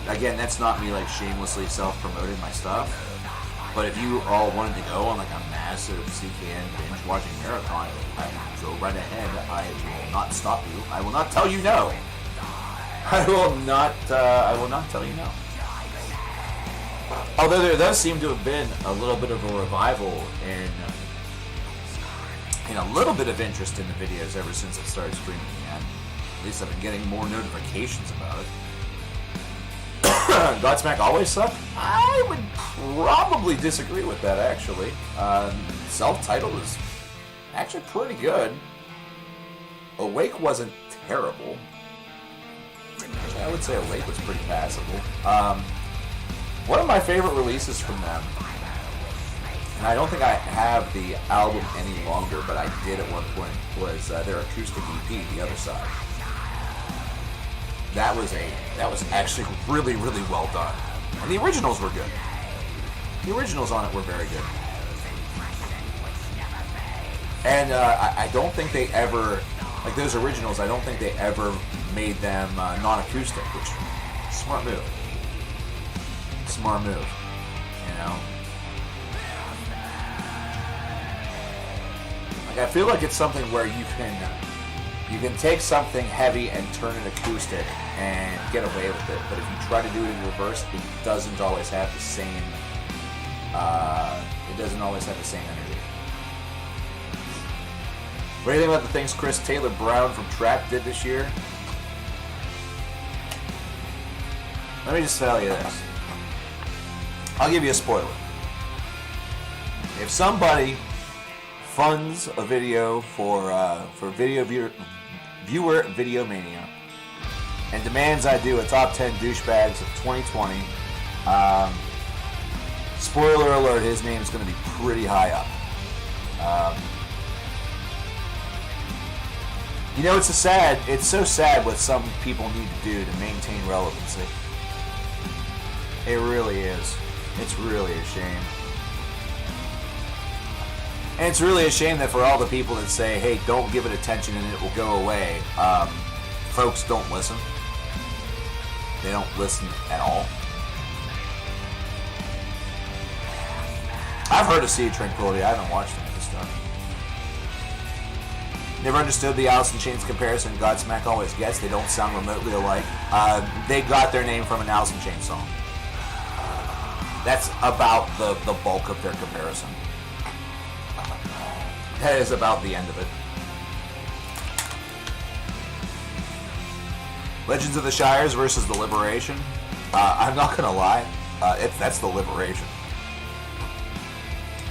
Again, that's not me like shamelessly self-promoting my stuff. But if you all wanted to go on like a massive CKN binge watching marathon, go right ahead. I will not stop you. I will not tell you no. I will not tell you no. Although there does seem to have been a little bit of a revival and a little bit of interest in the videos ever since I started streaming again. At least I've been getting more notifications about it. Godsmack always sucked? I would probably disagree with that, actually. Self-titled is actually pretty good. Awake wasn't terrible. I would say Awake was pretty passable. One of my favorite releases from them, and I don't think I have the album any longer, but I did at one point, was their acoustic EP, The Other Side. That was actually really, really well done. And the originals were good. The originals on it were very good. And I don't think they ever, like those originals, I don't think they ever made them non-acoustic, which, smart move. Smart move, you know? Like, I feel like it's something where you can take something heavy and turn it acoustic and get away with it, but if you try to do it in reverse, it doesn't always have the same energy. What do you think about the things Chris Taylor Brown from Trap did this year? Let me just tell you this. I'll give you a spoiler. If somebody funds a video for viewer Videomania and demands I do a top 10 douchebags of 2020, spoiler alert, his name is going to be pretty high up. You know, it's so sad what some people need to do to maintain relevancy. It really is. It's really a shame. And it's really a shame that for all the people that say, hey, don't give it attention and it will go away, folks don't listen. They don't listen at all. I've heard of Sea of Tranquility. I haven't watched any of this stuff. Never understood the Alice in Chains comparison Godsmack always gets. They don't sound remotely alike. They got their name from an Alice in Chains song. That's about the bulk of their comparison. That is about the end of it. Legends of the Shires versus The Liberation. I'm not going to lie. That's The Liberation.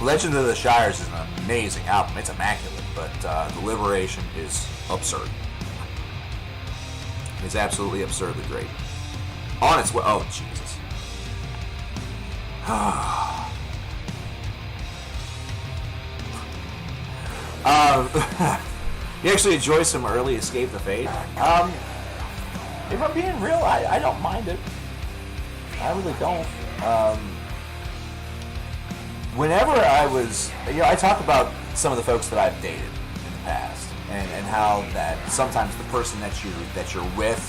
Legends of the Shires is an amazing album. It's immaculate, but The Liberation is absurd. It's absolutely absurdly great. On its way. Oh, Jesus. You actually enjoy some early Escape the Fate? If I'm being real, I don't mind it. I really don't. Whenever I was, I talk about some of the folks that I've dated in the past, and how that sometimes the person that you're with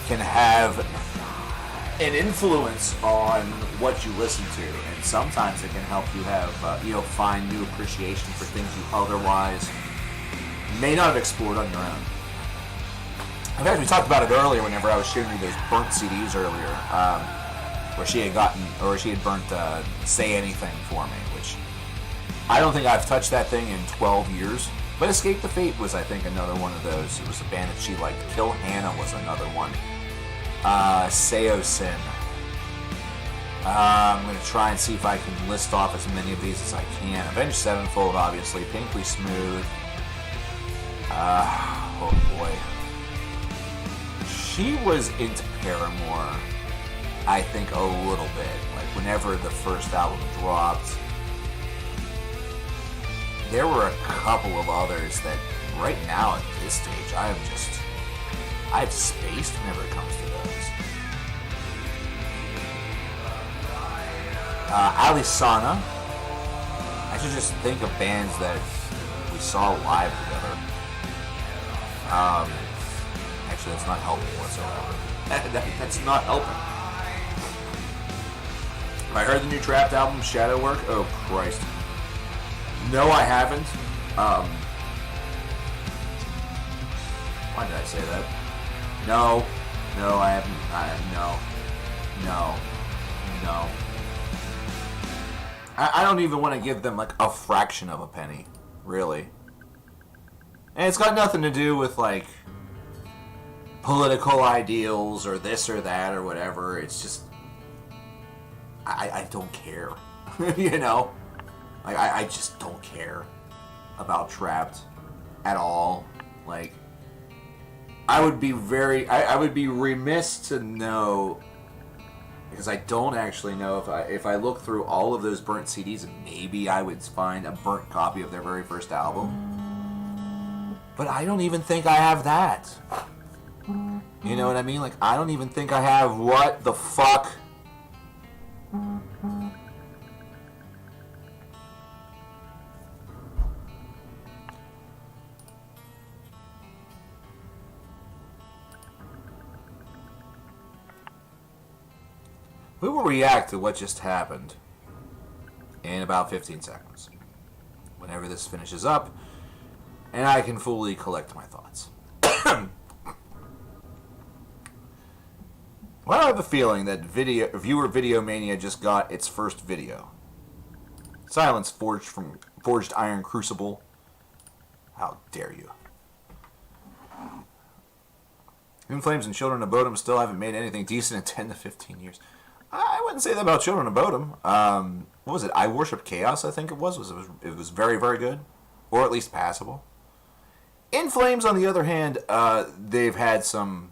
can have an influence on what you listen to, and sometimes it can help you have find new appreciation for things you otherwise may not have explored on your own. In fact, we talked about it earlier whenever I was showing you those burnt CDs earlier, where she had burnt Say Anything for me, which I don't think I've touched that thing in 12 years. But Escape the Fate was, I think, another one of those. It was a band that she liked. Kill Hannah was another one. Seo Sin. I'm going to try and see if I can list off as many of these as I can. Avenged Sevenfold, obviously. Pinkly Smooth. Oh boy. She was into Paramore, I think, a little bit. Like, whenever the first album dropped, there were a couple of others that, right now at this stage, I've spaced whenever it comes to those. Alisana. I should just think of bands that we saw live together. Actually, that's not helping whatsoever. That's not helping. Have I heard the new Trapped album, Shadow Work? Oh, Christ. No, I haven't. Why did I say that? No, I haven't. No. I don't even want to give them like a fraction of a penny, really. And it's got nothing to do with like political ideals or this or that or whatever. It's just I don't care. Like I just don't care about Trapped at all. Like I would be remiss to know, because I don't actually know if I look through all of those burnt CDs, maybe I would find a burnt copy of their very first album. But I don't even think I have that. You know what I mean? Like, I don't even think I have what the fuck. We will react to what just happened in about 15 seconds. Whenever this finishes up, and I can fully collect my thoughts. Well, I have a feeling that viewer Videomania just got its first video. Silence forged iron crucible. How dare you? In Flames and Children of Bodom still haven't made anything decent in 10 to 15 years. I wouldn't say that about Children of Bodom. What was it? I Worship Chaos, I think it was. It was very, very good. Or at least passable. In Flames, on the other hand, they've had some...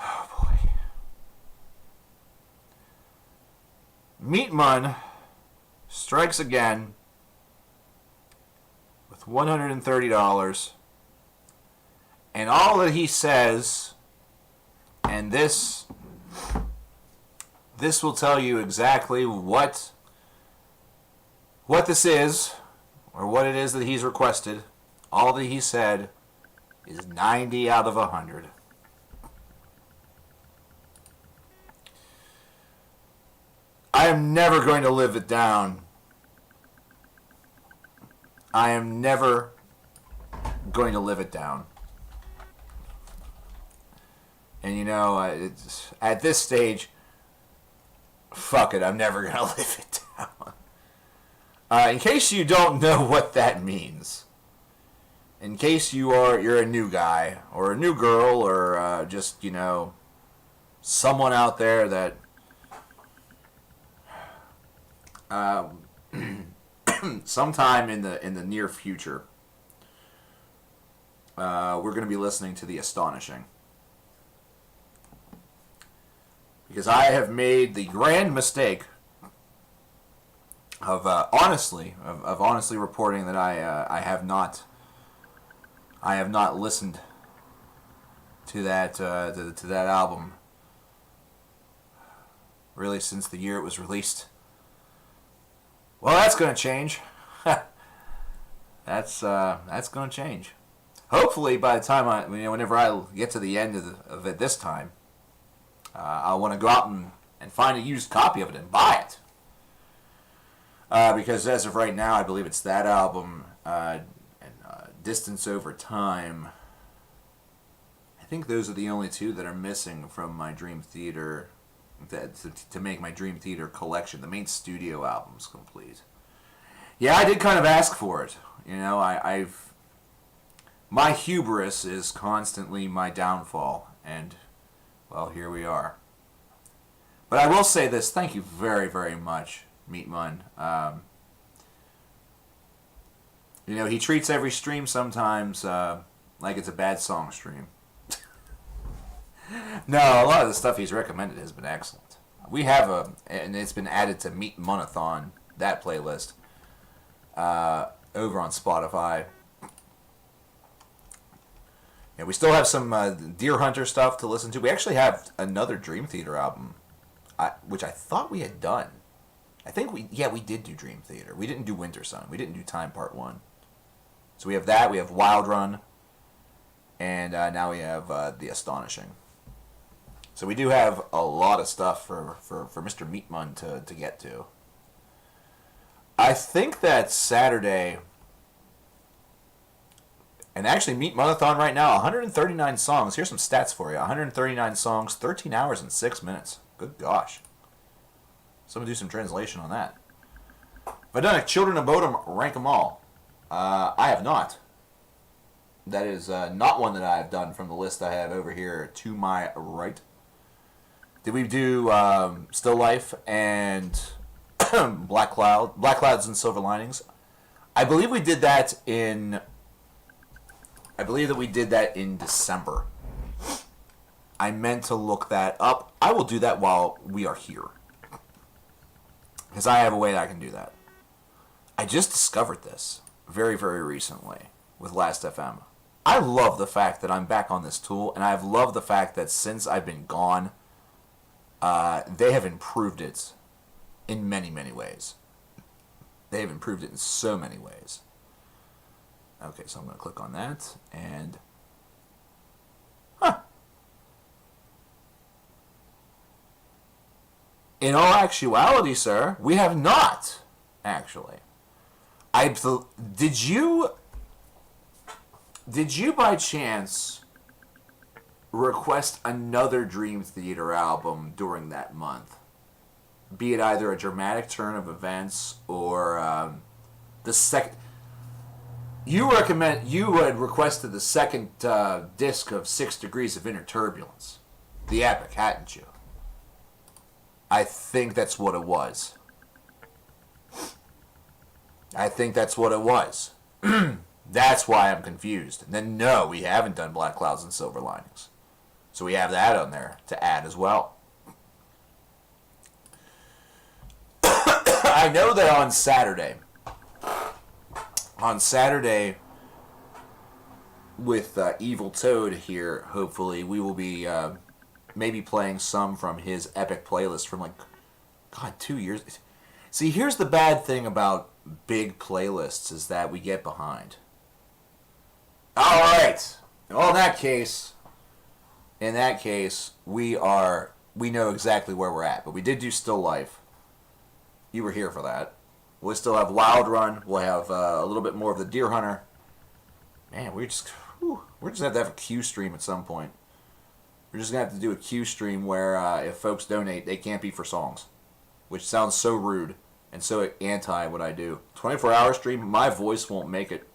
Oh, boy. Meatmun strikes again with $130. And all that he says, and this will tell you exactly what this is, or what it is that he's requested. All that he said is 90 out of 100. I am never going to live it down. I am never going to live it down. And you know, at this stage, fuck it, I'm never going to live it down. In case you don't know what that means, in case you're a new guy, or a new girl, or just, you know, someone out there that sometime in the near future, we're going to be listening to The Astonishing. Because I have made the grand mistake of honestly reporting that I have not listened to that album really since the year it was released. Well, that's going to change. That's going to change. Hopefully, by the time whenever I get to the end of it this time, I'll want to go out and find a used copy of it and buy it. Because as of right now, I believe it's that album and Distance Over Time. I think those are the only two that are missing from my Dream Theater, to make my Dream Theater collection. The main studio album's complete. Yeah, I did kind of ask for it. You know, my hubris is constantly my downfall, and well, here we are. But I will say this: thank you very, very much, Meatmun. You know, he treats every stream sometimes like it's a bad song stream. No, a lot of the stuff he's recommended has been excellent. We have and it's been added to Meat Monathon, that playlist, over on Spotify. Yeah, we still have some Deer Hunter stuff to listen to. We actually have another Dream Theater album, which I thought we had done. I think we did do Dream Theater. We didn't do Winter Sun. We didn't do Time Part 1. So we have that. We have Wild Run. And now we have The Astonishing. So we do have a lot of stuff for Mr. Meatmun to get to. I think that Saturday, and actually Meat Monathon right now, 139 songs. Here's some stats for you. 139 songs, 13 hours and 6 minutes. Good gosh. Someone do some translation on that. Have I done a Children of Bodom rank 'em all? I have not. That is not one that I have done from the list I have over here to my right. Did we do Still Life and Black Clouds and Silver Linings? I believe we did that in December. I meant to look that up. I will do that while we are here, because I have a way that I can do that. I just discovered this very, very recently with Last.fm. I love the fact that I'm back on this tool, and I've loved the fact that since I've been gone, they have improved it in many, many ways. They have improved it in so many ways. Okay, so I'm going to click on that, and in all actuality, sir, we have not, actually. Did you by chance request another Dream Theater album during that month? Be it either a dramatic turn of events or the second. You had requested the second disc of 6 Degrees of Inner Turbulence, the epic, hadn't you? I think that's what it was. That's why I'm confused. And then, no, we haven't done Black Clouds and Silver Linings. So we have that on there to add as well. I know that on Saturday, with Evil Toad here, hopefully, we will be maybe playing some from his epic playlist from, like, God, 2 years. See, here's the bad thing about big playlists is that we get behind. All right. Well, in that case, we know exactly where we're at. But we did do Still Life. You were here for that. We'll still have Wild Run. We'll have a little bit more of the Deer Hunter. Man, we're just going to have a Q stream at some point. We're just going to have to do a Q stream where if folks donate, they can't be for songs. Which sounds so rude and so anti what I do. 24-hour stream, my voice won't make it.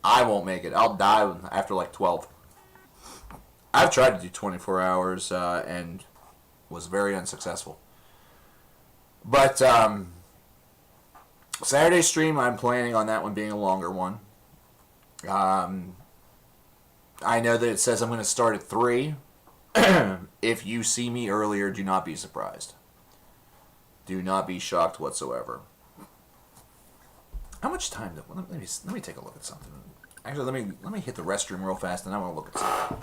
I won't make it. I'll die after like 12. I've tried to do 24 hours and was very unsuccessful. But Saturday stream, I'm planning on that one being a longer one. I know that it says I'm going to start at 3. If you see me earlier, do not be surprised. Do not be shocked whatsoever. How much time? Let me take a look at something. Actually, let me hit the restroom real fast, and I want to look at something.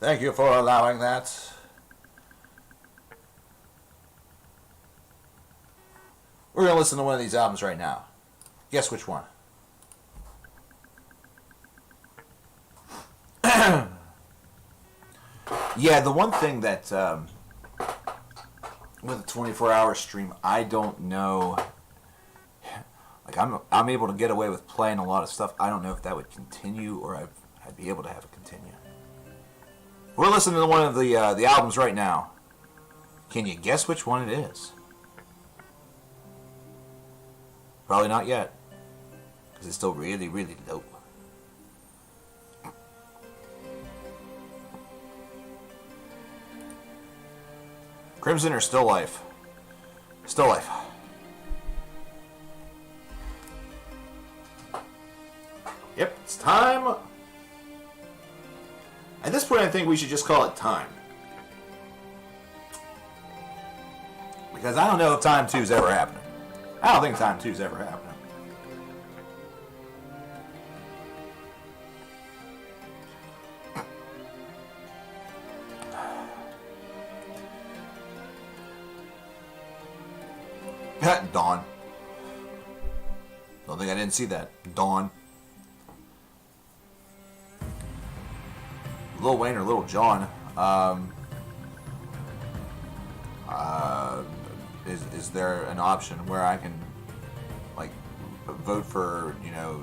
Thank you for allowing that. We're going to listen to one of these albums right now. Guess which one? Yeah, the one thing that with a 24-hour stream, I don't know. Like I'm able to get away with playing a lot of stuff. I don't know if that would continue or I'd be able to have it continue. We're listening to one of the albums right now. Can you guess which one it is? Probably not yet, because it's still really, really low. Crimson or Still Life? Still Life. Yep, it's time. At this point, I think we should just call it time. Because I don't know if time 2's ever happening. I don't think time 2's ever happening. Dawn. Don't think I didn't see that. Dawn. Lil Wayne or Lil Jon. Is there an option where I can, like, vote for, you know,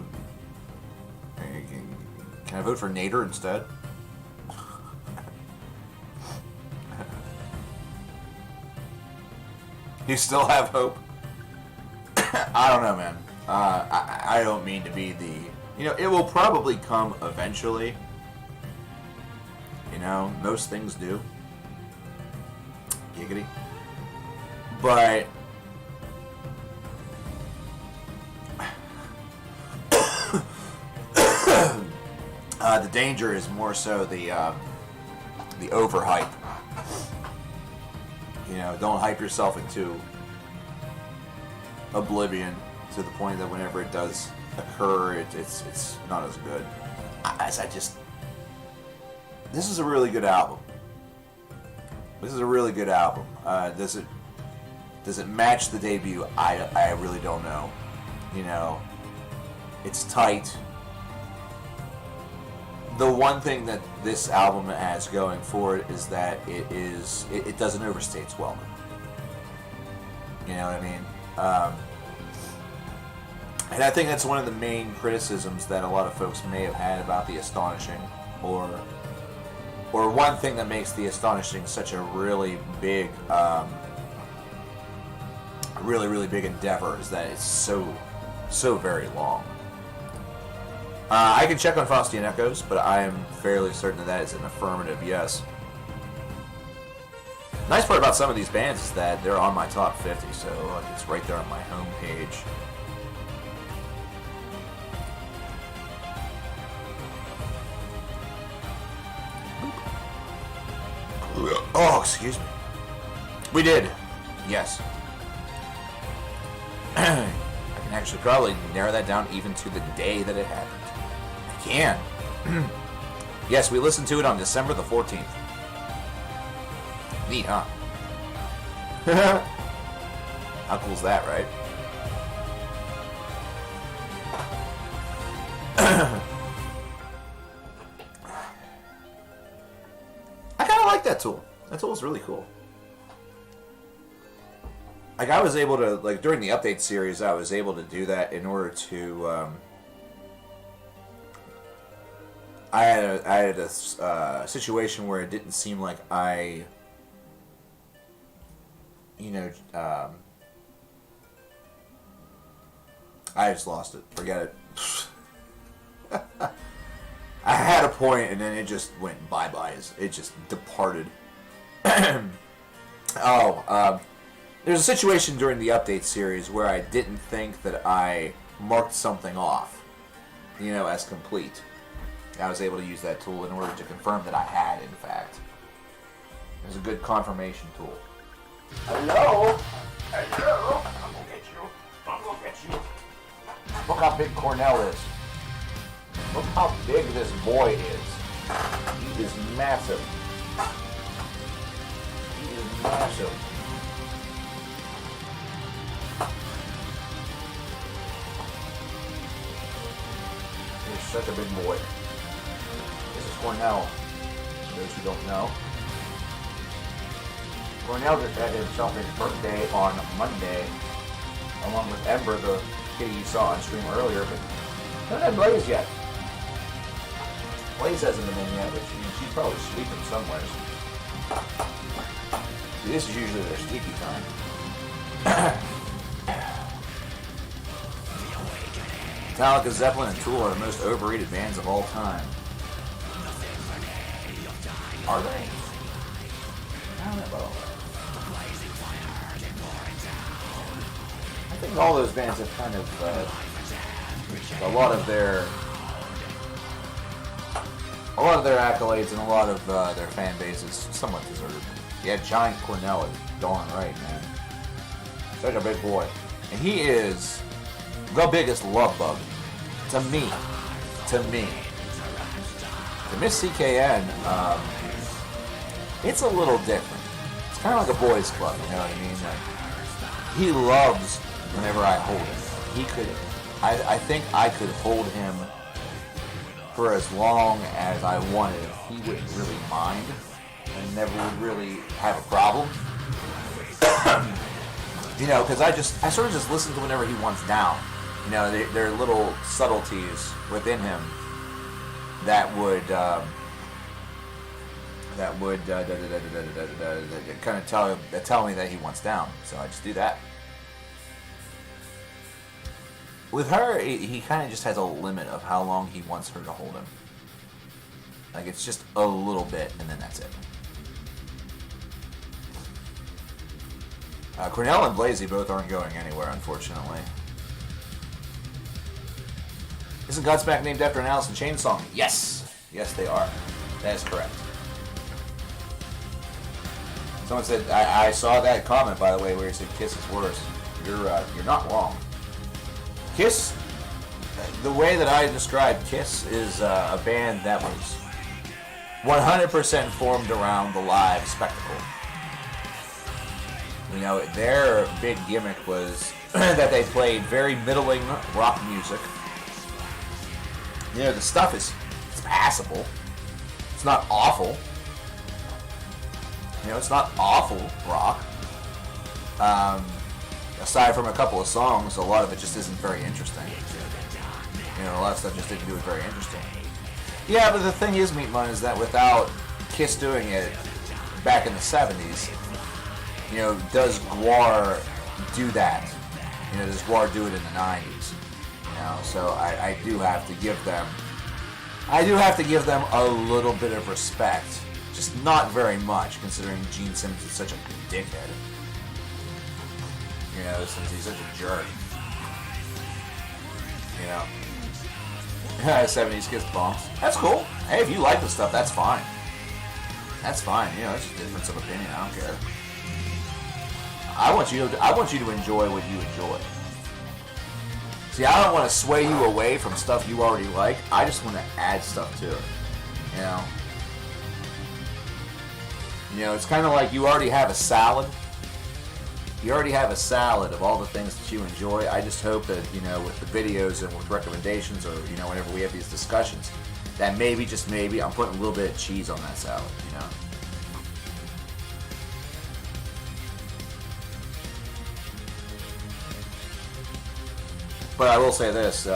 can I vote for Nader instead? You still have hope? I don't know, man. I don't mean to be the... You know, it will probably come eventually. You know, most things do. Giggity. But... the danger is more so the overhype. You know, don't hype yourself into oblivion to the point that whenever it does occur, it's not as good. This is a really good album. This is a really good album. Does it match the debut? I really don't know. You know, it's tight. The one thing that this album has going for it is that it doesn't overstay its welcome. You know what I mean? And I think that's one of the main criticisms that a lot of folks may have had about The Astonishing, or one thing that makes The Astonishing such a really big, really big endeavor is that it's so very long. I can check on Faustian Echoes, but I am fairly certain that is an affirmative yes. Nice part about some of these bands is that they're on my top 50, so it's right there on my home page. Oh, excuse me. We did. Yes. I can actually probably narrow that down even to the day that it happened. I can. Yes, we listened to it on December the 14th. Neat, huh? How cool is that, right? I kind of like that tool. That tool is really cool. Like, I was able to, like, during the update series, I was able to do that in order to, I had a situation where it didn't seem like I, you know, I just lost it. Forget it. I had a point, and then it just went bye-bye. It just departed. There's a situation during the update series where I didn't think that I marked something off, you know, as complete. I was able to use that tool in order to confirm that I had, in fact. It was a good confirmation tool. Hello? Hello? I'm gonna get you. I'm gonna get you. Look how big Cornell is. Look how big this boy is. He is massive. He is massive. He's such a big boy. This is Cornell. For those who don't know. Cornell just had himself his birthday on Monday, along with Ember, the kitty you saw on stream earlier, but haven't had Blaze yet. Blaze hasn't been in yet, but she's probably sleeping somewhere. See, this is usually their sleepy time. Metallica, Zeppelin, and Tool are the most overrated bands of all time. Are they? I don't know. I think all those bands have kind of a lot of their accolades and a lot of their fan base is somewhat deserved. Yeah, Giant Cornell is darn right, man. Such a big boy, and he is the biggest love bug to me. To Miss CKN, it's a little different. It's kind of like a boys' club, you know what I mean? Like, he loves whenever I hold him. I think I could hold him for as long as I wanted. He wouldn't really mind and never would really have a problem. You know, because I sort of just listen to whenever he wants down. You know, there are little subtleties within him that would kind of tell me that he wants down. So I just do that. With her, he kind of just has a limit of how long he wants her to hold him. Like, it's just a little bit, and then that's it. Cornell and Blasey both aren't going anywhere, unfortunately. Isn't Godsmack named after an Alice in Chains song? Yes! Yes, they are. That is correct. Someone said, I saw that comment, by the way, where he said Kiss is worse. You're not wrong. Kiss, the way that I described Kiss is a band that was 100% formed around the live spectacle. You know, their big gimmick was that they played very middling rock music. You know, the stuff it's passable. It's not awful. You know, it's not awful rock. Aside from a couple of songs, a lot of it just isn't very interesting. You know, a lot of stuff just didn't do it very interesting. Yeah, but the thing is, Meat Mun, is that without Kiss doing it back in the 70s, you know, does Gwar do that? You know, does Gwar do it in the 90s? You know, so I do have to give them a little bit of respect. Just not very much, considering Gene Simmons is such a dickhead. You know, since he's such a jerk. You know. 70s Kiss bumps. That's cool. Hey, if you like the stuff, that's fine. That's fine. You know, it's just a difference of opinion. I don't care. I want you to enjoy what you enjoy. See, I don't want to sway you away from stuff you already like. I just want to add stuff to it. You know? You know, it's kind of like you already have a salad. You already have a salad of all the things that you enjoy. I just hope that, you know, with the videos and with recommendations, or, you know, whenever we have these discussions, that maybe, just maybe, I'm putting a little bit of cheese on that salad, you know? But I will say this,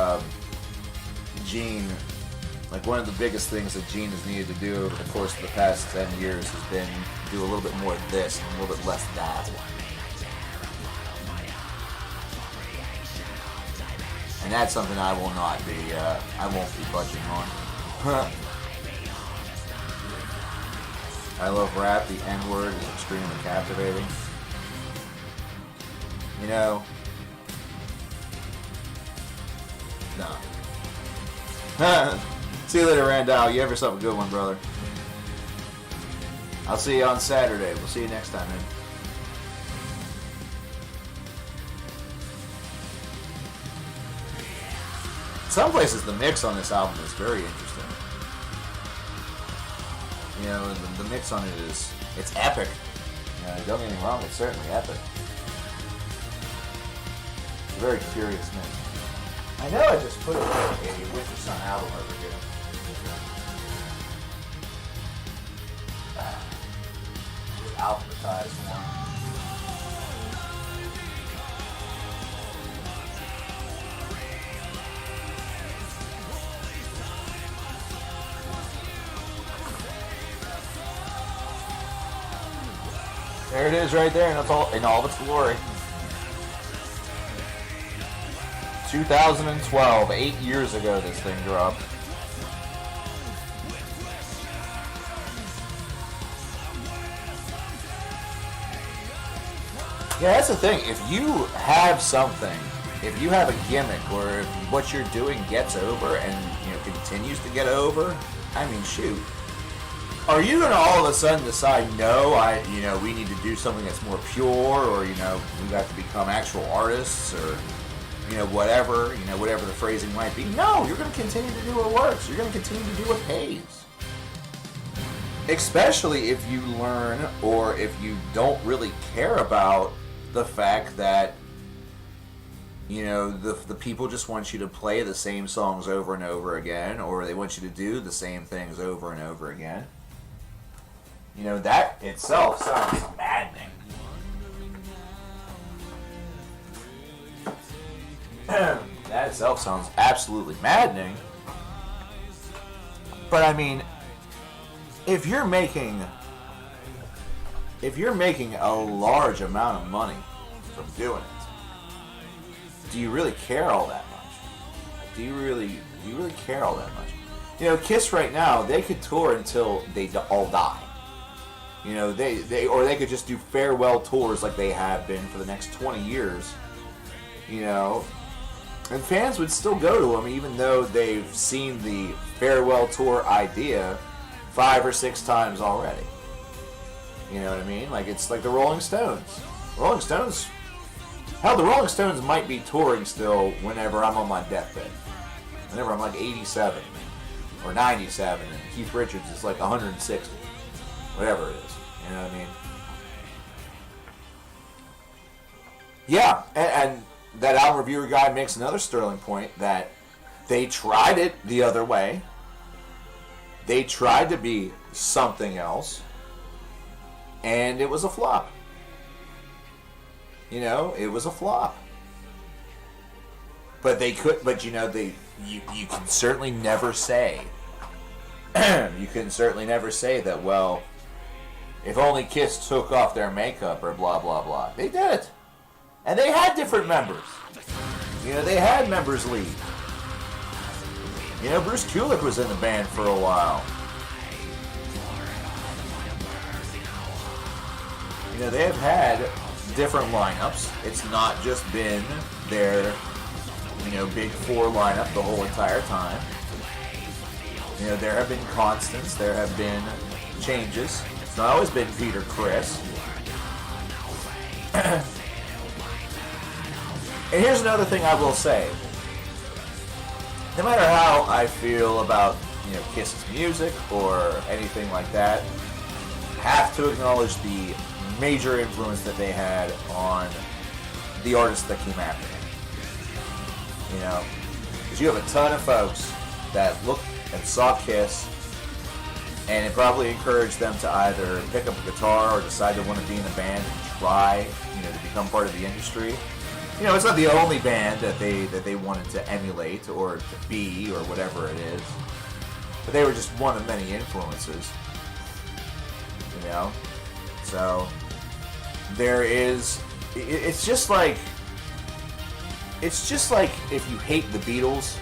Gene, like, one of the biggest things that Gene has needed to do over the course of the past 10 years has been do a little bit more of this and a little bit less of that. And that's something I will not be, I won't be budging on. I love rap. The N-word is extremely captivating. You know, no. See you later, Randall. You have yourself a good one, brother. I'll see you on Saturday. We'll see you next time, man. Some places the mix on this album is very interesting. You know, the mix on it is, it's epic. You know, don't get me wrong, it's certainly epic. It's a very curious mix. I know I just put a Winter Sun album over here. Just alphabetized one. There it is right there, and it's all in all of its glory. 2012, 8 years ago this thing dropped. Yeah, that's the thing. If you have something, if you have a gimmick, or if what you're doing gets over and, you know, continues to get over, I mean, shoot. Are you going to all of a sudden decide, no, we need to do something that's more pure, or, you know, we have to become actual artists, or, you know, whatever the phrasing might be? No, you're going to continue to do what works. You're going to continue to do what pays. Especially if you learn, or if you don't really care about the fact that, you know, the people just want you to play the same songs over and over again, or they want you to do the same things over and over again. You know, that itself sounds maddening. That itself sounds absolutely maddening. But I mean, if you're making a large amount of money from doing it, do you really care all that much? Do you really care all that much? You know, Kiss right now, they could tour until they all die. You know, they could just do farewell tours like they have been for the next 20 years. You know, and fans would still go to them even though they've seen the farewell tour idea 5 or 6 times already. You know what I mean? Like, it's like the Rolling Stones. Rolling Stones, hell, the Rolling Stones might be touring still whenever I'm on my deathbed. Whenever I'm like 87 or 97 and Keith Richards is like 160. Whatever it is. You know what I mean? Yeah, and that album reviewer guy makes another sterling point that they tried it the other way. They tried to be something else, and it was a flop. It was a flop. But they could. But you can certainly never say. You can certainly never say that. Well, if only Kiss took off their makeup or blah blah blah. They did it, and they had different members. They had members leave. Bruce Kulick was in the band for a while. They have had different lineups. It's not just been their, big four lineup the whole entire time. There have been constants. There have been changes. It's not always been Peter Criss. And here's another thing I will say. No matter how I feel about, Kiss's music or anything like that, have to acknowledge the major influence that they had on the artists that came after them. Because you have a ton of folks that looked and saw Kiss, and it probably encouraged them to either pick up a guitar or decide they want to be in a band and try, to become part of the industry. It's not the only band that they wanted to emulate or to be or whatever it is, but they were just one of many influences. So there is. It's just like if you hate the Beatles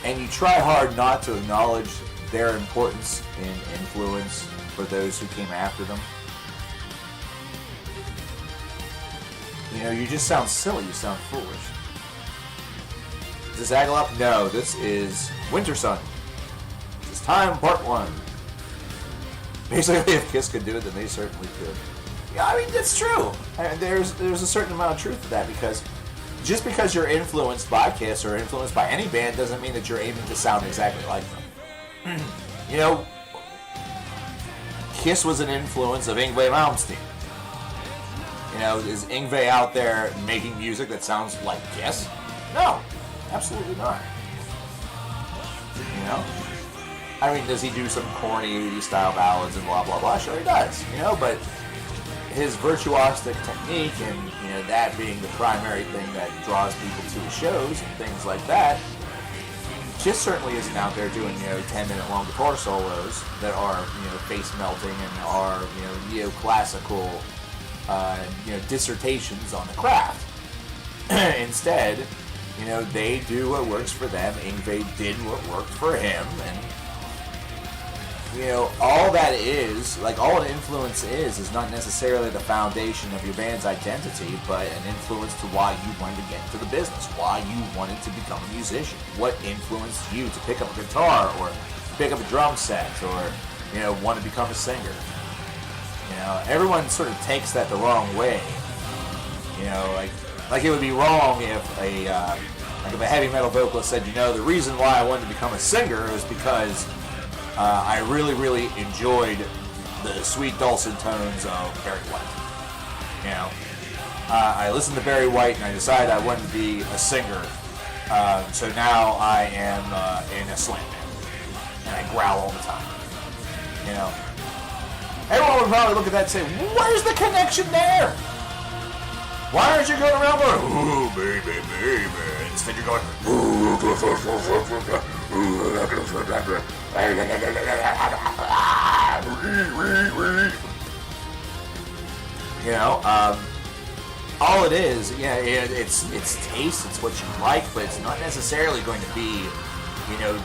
and you try hard not to acknowledge their importance and influence for those who came after them. You just sound silly. You sound foolish. Is this Agalop? No, this is Winter Sun. It's Time Part 1. Basically, if Kiss could do it, then they certainly could. Yeah, I mean, that's true. And there's a certain amount of truth to that, because just because you're influenced by Kiss or influenced by any band doesn't mean that you're aiming to sound exactly like them. Kiss was an influence of Yngwie Malmsteen. Is Yngwie out there making music that sounds like Kiss? No, absolutely not. I mean, does he do some corny style ballads and blah blah blah? Sure he does. But his virtuosic technique and that being the primary thing that draws people to his shows and things like that, Kiss certainly isn't out there doing 10-minute long guitar solos that are face melting and are neoclassical dissertations on the craft. Instead, they do what works for them. Yngwie did what worked for him, and all that is, all an influence is not necessarily the foundation of your band's identity, but an influence to why you wanted to get into the business, why you wanted to become a musician, what influenced you to pick up a guitar or pick up a drum set or want to become a singer. Everyone sort of takes that the wrong way. Like it would be wrong if if a heavy metal vocalist said, the reason why I wanted to become a singer was because I really, really enjoyed the sweet dulcet tones of Barry White. I listened to Barry White and I decided I wanted to be a singer. So now I am in a slam band and I growl all the time. Everyone would probably look at that and say, where's the connection there? Why aren't you going around going, ooh, baby, baby? Instead you're going, all it is, it's taste, it's what you like, but it's not necessarily going to be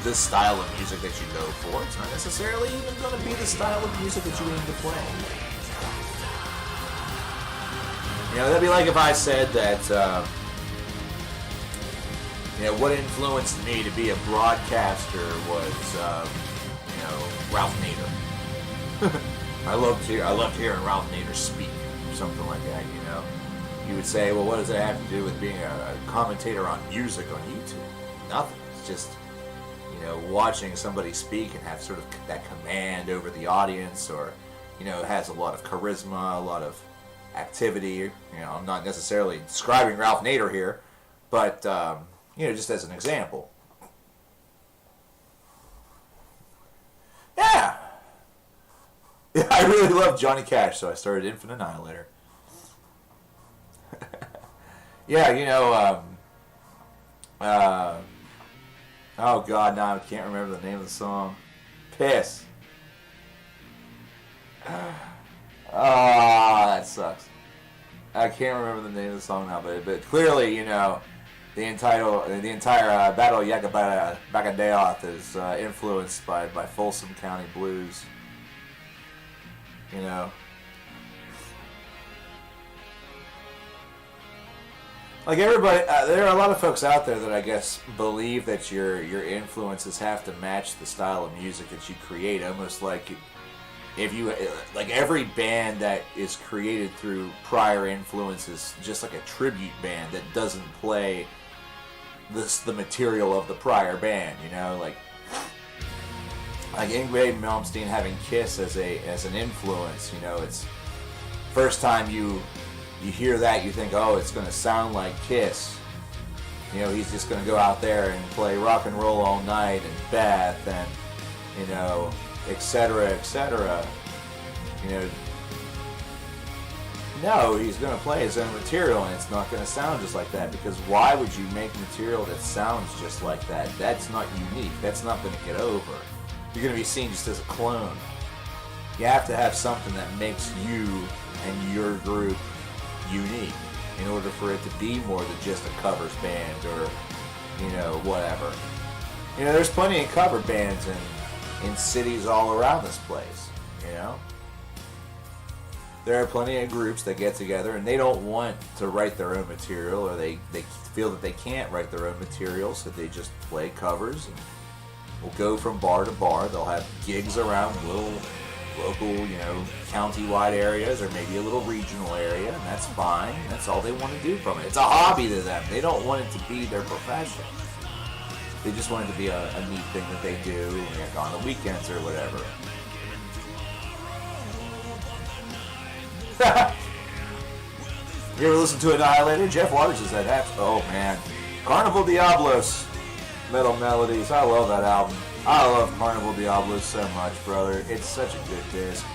the style of music that you go for. It's not necessarily even going to be the style of music that you aim to play. That'd be like if I said that, what influenced me to be a broadcaster was, Ralph Nader. I loved hearing Ralph Nader speak, or something like that, You would say, well, what does that have to do with being a commentator on music on YouTube? Nothing. It's just, watching somebody speak and have sort of that command over the audience, or, has a lot of charisma, a lot of, activity. You know, I'm not necessarily describing Ralph Nader here, but you know, just as an example. Yeah. I really love Johnny Cash, so I started Infinite Annihilator. Yeah, you know, oh god, now I can't remember the name of the song. Piss. That sucks. I can't remember the name of the song now, but clearly, you know, the entire Battle of Yakabagadeoth is influenced by Folsom County blues. You know, like everybody, there are a lot of folks out there that I guess believe that your influences have to match the style of music that you create. Almost like if you like every band that is created through prior influences, just like a tribute band that doesn't play the material of the prior band. You know, like Ingrid Malmsteen having Kiss as an influence. You know, it's first time you hear that, you think, oh, it's going to sound like Kiss. You know, he's just going to go out there and play Rock and Roll All Night and Beth and, you know, etc., etc. You know, no, he's going to play his own material, and it's not going to sound just like that, because why would you make material that sounds just like that? That's not unique. That's not going to get over. You're going to be seen just as a clone. You have to have something that makes you and your group unique in order for it to be more than just a covers band or, you know, whatever. You know, there's plenty of cover bands in cities all around this place, you know. There are plenty of groups that get together and they don't want to write their own material, or they feel that they can't write their own material, so they just play covers and will go from bar to bar. They'll have gigs around little local, you know, county-wide areas or maybe a little regional area, and that's fine. That's all they want to do from it. It's a hobby to them. They don't want it to be their profession. They just want it to be a neat thing that they do, like on the weekends or whatever. You ever listen to Annihilator? Jeff Waters is that half. Oh man, Carnival Diablos, Metal Melodies. I love that album. I love Carnival Diablos so much, brother. It's such a good disc.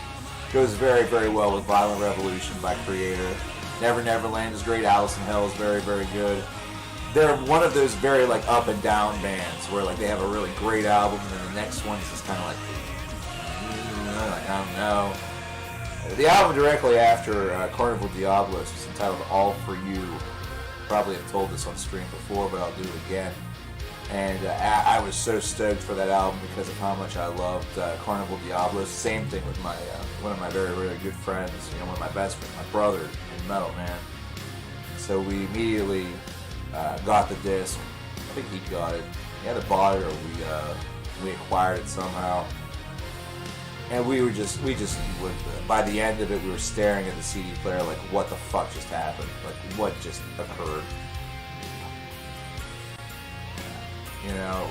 Goes very, very well with Violent Revolution by Creator. Never Neverland is great. Alice in Hell is very, very good. They're one of those very like up and down bands where like they have a really great album and then the next one is just kind of like I don't know. The album directly after Carnival Diablos is entitled All For You. Probably have told this on stream before, but I'll do it again. And I was so stoked for that album because of how much I loved Carnival Diablos. Same thing with my one of my very, very good friends, you know, one of my best friends, my brother in metal, man. So we immediately got the disc. I think he got it. He either bought it or we acquired it somehow. And we would, by the end of it, we were staring at the CD player like, what the fuck just happened? Like, what just occurred? You know,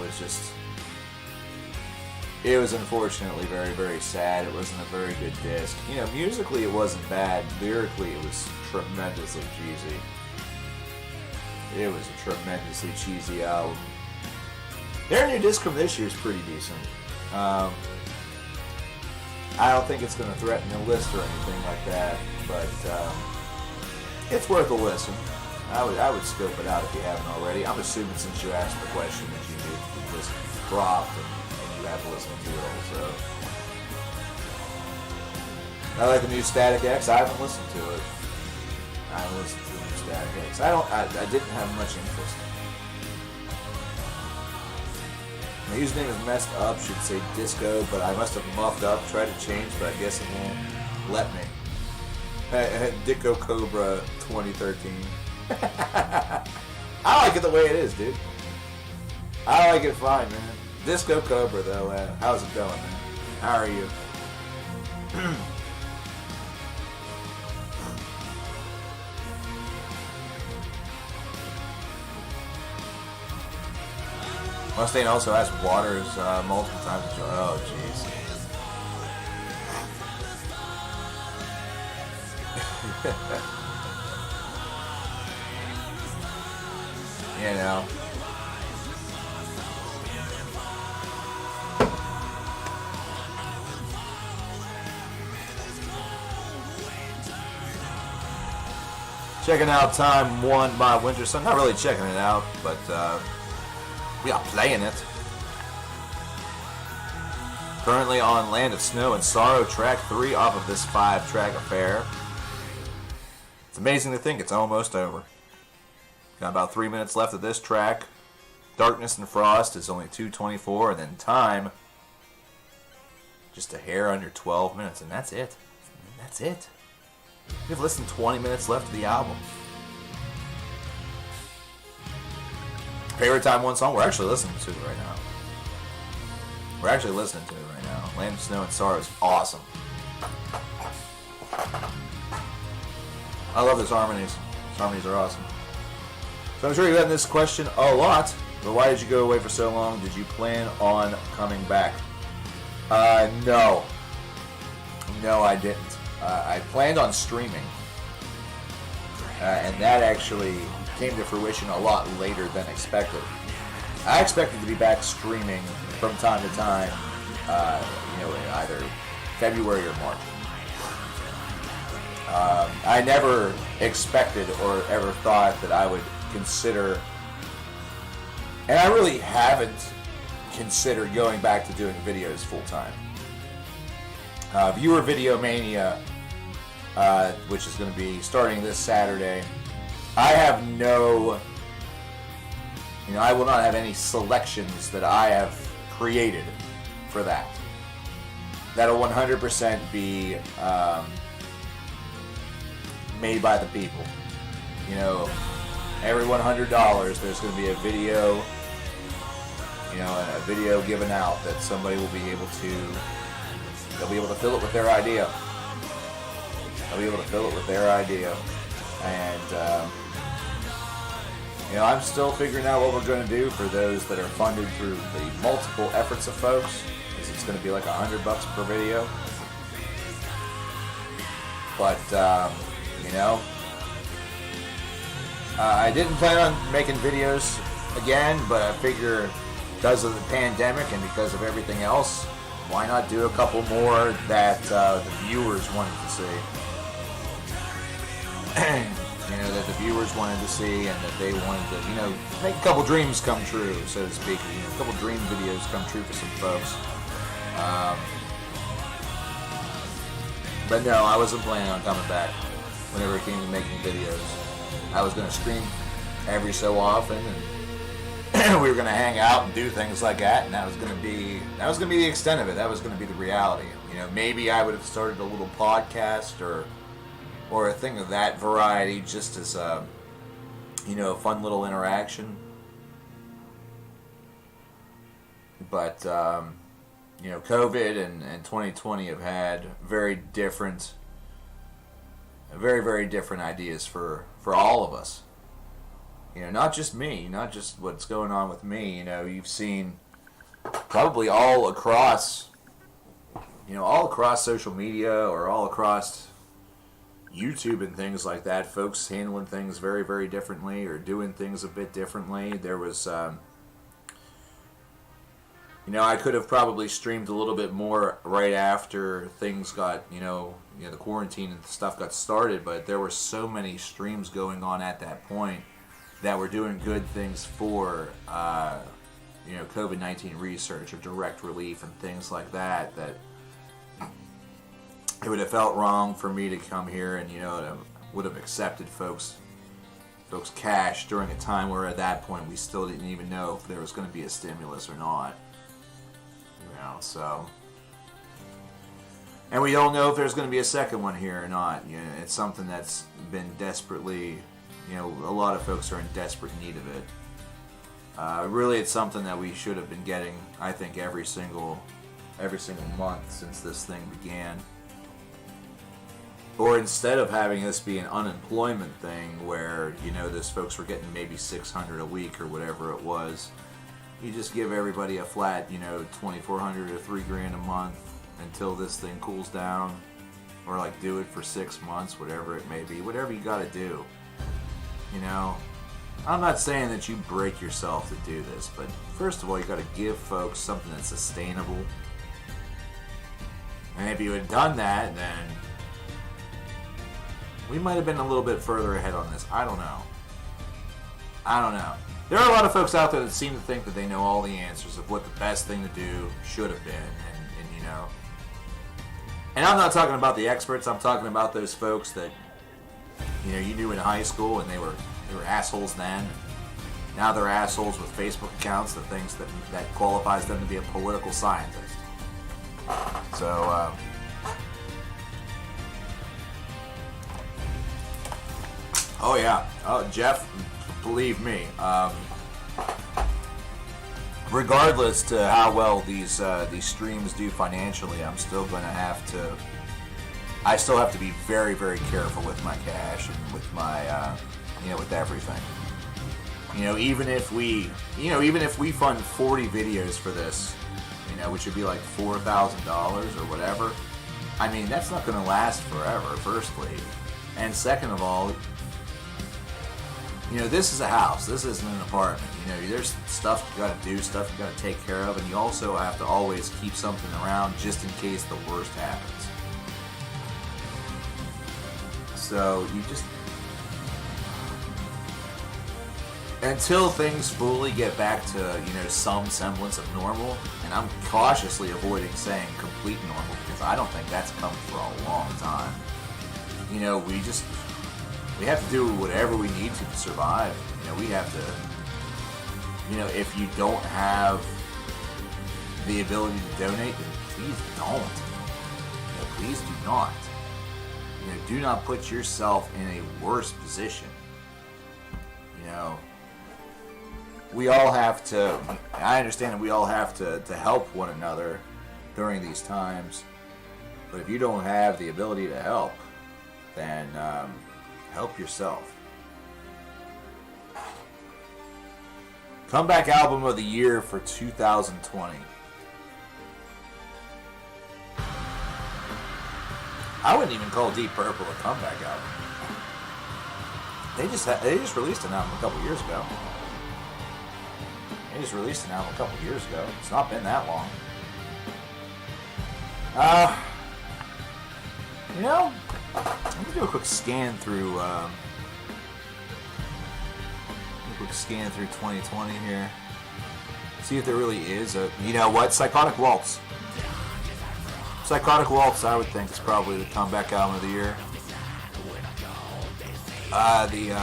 it was unfortunately very, very sad. It wasn't a very good disc. You know, musically it wasn't bad. Lyrically it was tremendously cheesy. It was a tremendously cheesy album. Their new disc from this year is pretty decent. I don't think it's going to threaten a list or anything like that, but it's worth a listen. I would scope it out if you haven't already. I'm assuming since you asked the question that you knew the disc dropped and you have listened to it also. I like the new Static X. I haven't listened to it. I haven't listened to the new Static X. I didn't have much interest. My username is messed up, should say disco, but I must have muffed up, tried to change, but I guess it won't let me. Dicko Cobra 2013. I like it the way it is, dude. I like it fine, man. Disco Cobra, though, how's it going, man? How are you? Mustaine also has Waters multiple times. Oh, jeez. You know. Checking out Time 1 by Winter Sun. Not really checking it out, but we are playing it. Currently on Land of Snow and Sorrow, track 3 off of this 5-track affair. It's amazing to think it's almost over. Got about 3 minutes left of this track. Darkness and Frost is only 2:24, and then Time, just a hair under 12 minutes, and that's it. That's it. We have less than 20 minutes left of the album. Favorite Time 1 song? We're actually listening to it right now. Land of Snow and Sorrow is awesome. I love those harmonies. Those harmonies are awesome. So I'm sure you've gotten this question a lot, but why did you go away for so long? Did you plan on coming back? No. No, I didn't. I planned on streaming, and that actually came to fruition a lot later than expected. I expected to be back streaming from time to time, in either February or March. I never expected or ever thought that I would consider, and I really haven't considered going back to doing videos full time. Viewer Videomania, which is going to be starting this Saturday. I have I will not have any selections that I have created for that. That'll 100% be made by the people. Every $100, there's going to be a video, a video given out that somebody will be able to. They'll be able to fill it with their idea. And, I'm still figuring out what we're going to do for those that are funded through the multiple efforts of folks. It's going to be like $100 per video. But, I didn't plan on making videos again, but I figure because of the pandemic and because of everything else, why not do a couple more that the viewers wanted to see? That the viewers wanted to see, and that they wanted to, make a couple dreams come true, so to speak. A couple dream videos come true for some folks. But no, I wasn't planning on coming back whenever it came to making videos. I was going to stream every so often, and we were going to hang out and do things like that, and that was going to be the extent of it. That was going to be the reality. Maybe I would have started a little podcast or a thing of that variety, just as a fun little interaction. But COVID and 2020 have had very, very different ideas for all of us. Not just me, not just what's going on with me. You've seen probably all across social media or all across YouTube and things like that, folks handling things very, very differently or doing things a bit differently. There was, I could have probably streamed a little bit more right after things got, the quarantine and stuff got started, but there were so many streams going on at that point that were doing good things for, COVID-19 research or direct relief and things like that, it would have felt wrong for me to come here and, would have accepted folks' cash during a time where at that point we still didn't even know if there was going to be a stimulus or not. So. And we don't know if there's going to be a second one here or not. It's something that's been desperately, a lot of folks are in desperate need of it. Really, it's something that we should have been getting, I think, every single month since this thing began. Or instead of having this be an unemployment thing where, those folks were getting maybe $600 a week or whatever it was, you just give everybody a flat, $2,400 or $3,000 a month until this thing cools down. or like do it for 6 months, whatever it may be, whatever you got to do. You know, I'm not saying that you break yourself to do this, but first of all, you got to give folks something that's sustainable. And if you had done that, then we might have been a little bit further ahead on this. I don't know. There are a lot of folks out there that seem to think that they know all the answers of what the best thing to do should have been, and you know. And I'm not talking about the experts. I'm talking about those folks that, you know, you knew in high school, and they were assholes then. Now they're assholes with Facebook accounts that thinks that qualifies them to be a political scientist. So, oh yeah, Jeff, believe me. Regardless to how well these streams do financially, I still have to be very, very careful with my cash and with my, with everything. Even if we fund 40 videos for this, which would be like $4,000 or whatever. I mean, that's not going to last forever, firstly. And second of all, this is a house. This isn't an apartment. There's stuff you got to do, stuff you got to take care of, and you also have to always keep something around just in case the worst happens. So you just... Until things fully get back to, some semblance of normal, and I'm cautiously avoiding saying complete normal because I don't think that's come for a long time. We have to do whatever we need to survive. We have to, if you don't have the ability to donate, then please don't. Please do not. Do not put yourself in a worse position. We all have to, I understand that we all have to help one another during these times, but if you don't have the ability to help, then help yourself. Comeback album of the year for 2020. I wouldn't even call Deep Purple a comeback album. They just released an album a couple years ago. It's not been that long. I'm gonna do a quick scan through 2020 here. See if there really is a, Psychotic Waltz. Psychotic Waltz, I would think, is probably the comeback album of the year. The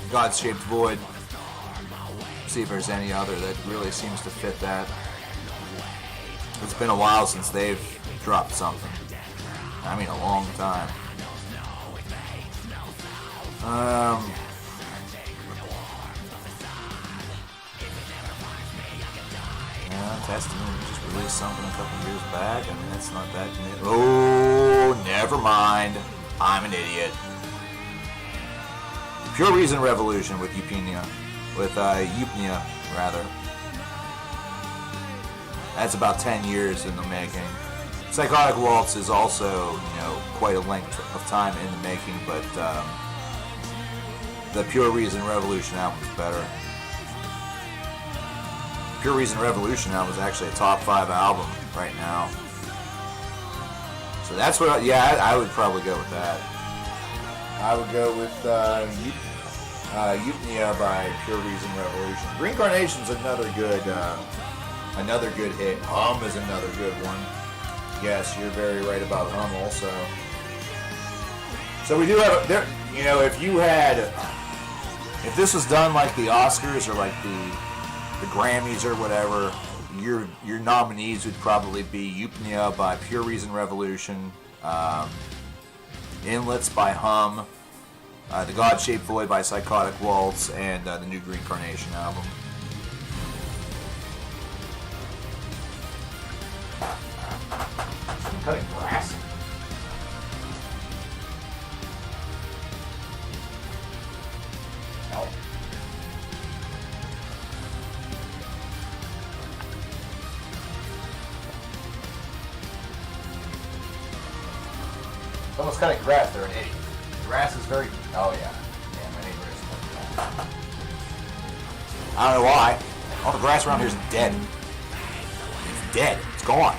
God-Shaped Void. See if there's any other that really seems to fit that. It's been a while since they've dropped something. I mean, a long time. Testament just released something a couple years back. I mean, that's not that new. Oh, never mind. I'm an idiot. Pure Reason Revolution with Eupnia. Rather. That's about 10 years in the making. Psychotic Waltz is also, quite a length of time in the making, but the Pure Reason Revolution album is better. Pure Reason Revolution album is actually a top 5 album right now. So that's what, I would probably go with that. I would go with Eupnia by Pure Reason Revolution. Reincarnation's another good hit. Hum is another good one. Yes, you're very right about Hum also. So we do have if this was done like the Oscars or like the Grammys or whatever, your nominees would probably be Eupnia by Pure Reason Revolution, Inlets by Hum, The God-Shaped Void by Psychotic Waltz, and the new Reincarnation album. I'm cutting grass. No. Someone's cutting grass. They're an idiot. Grass is very... Oh, yeah. Yeah, my neighbor is cutting grass. I don't know why. All the grass around here is dead. It's dead. It's gone.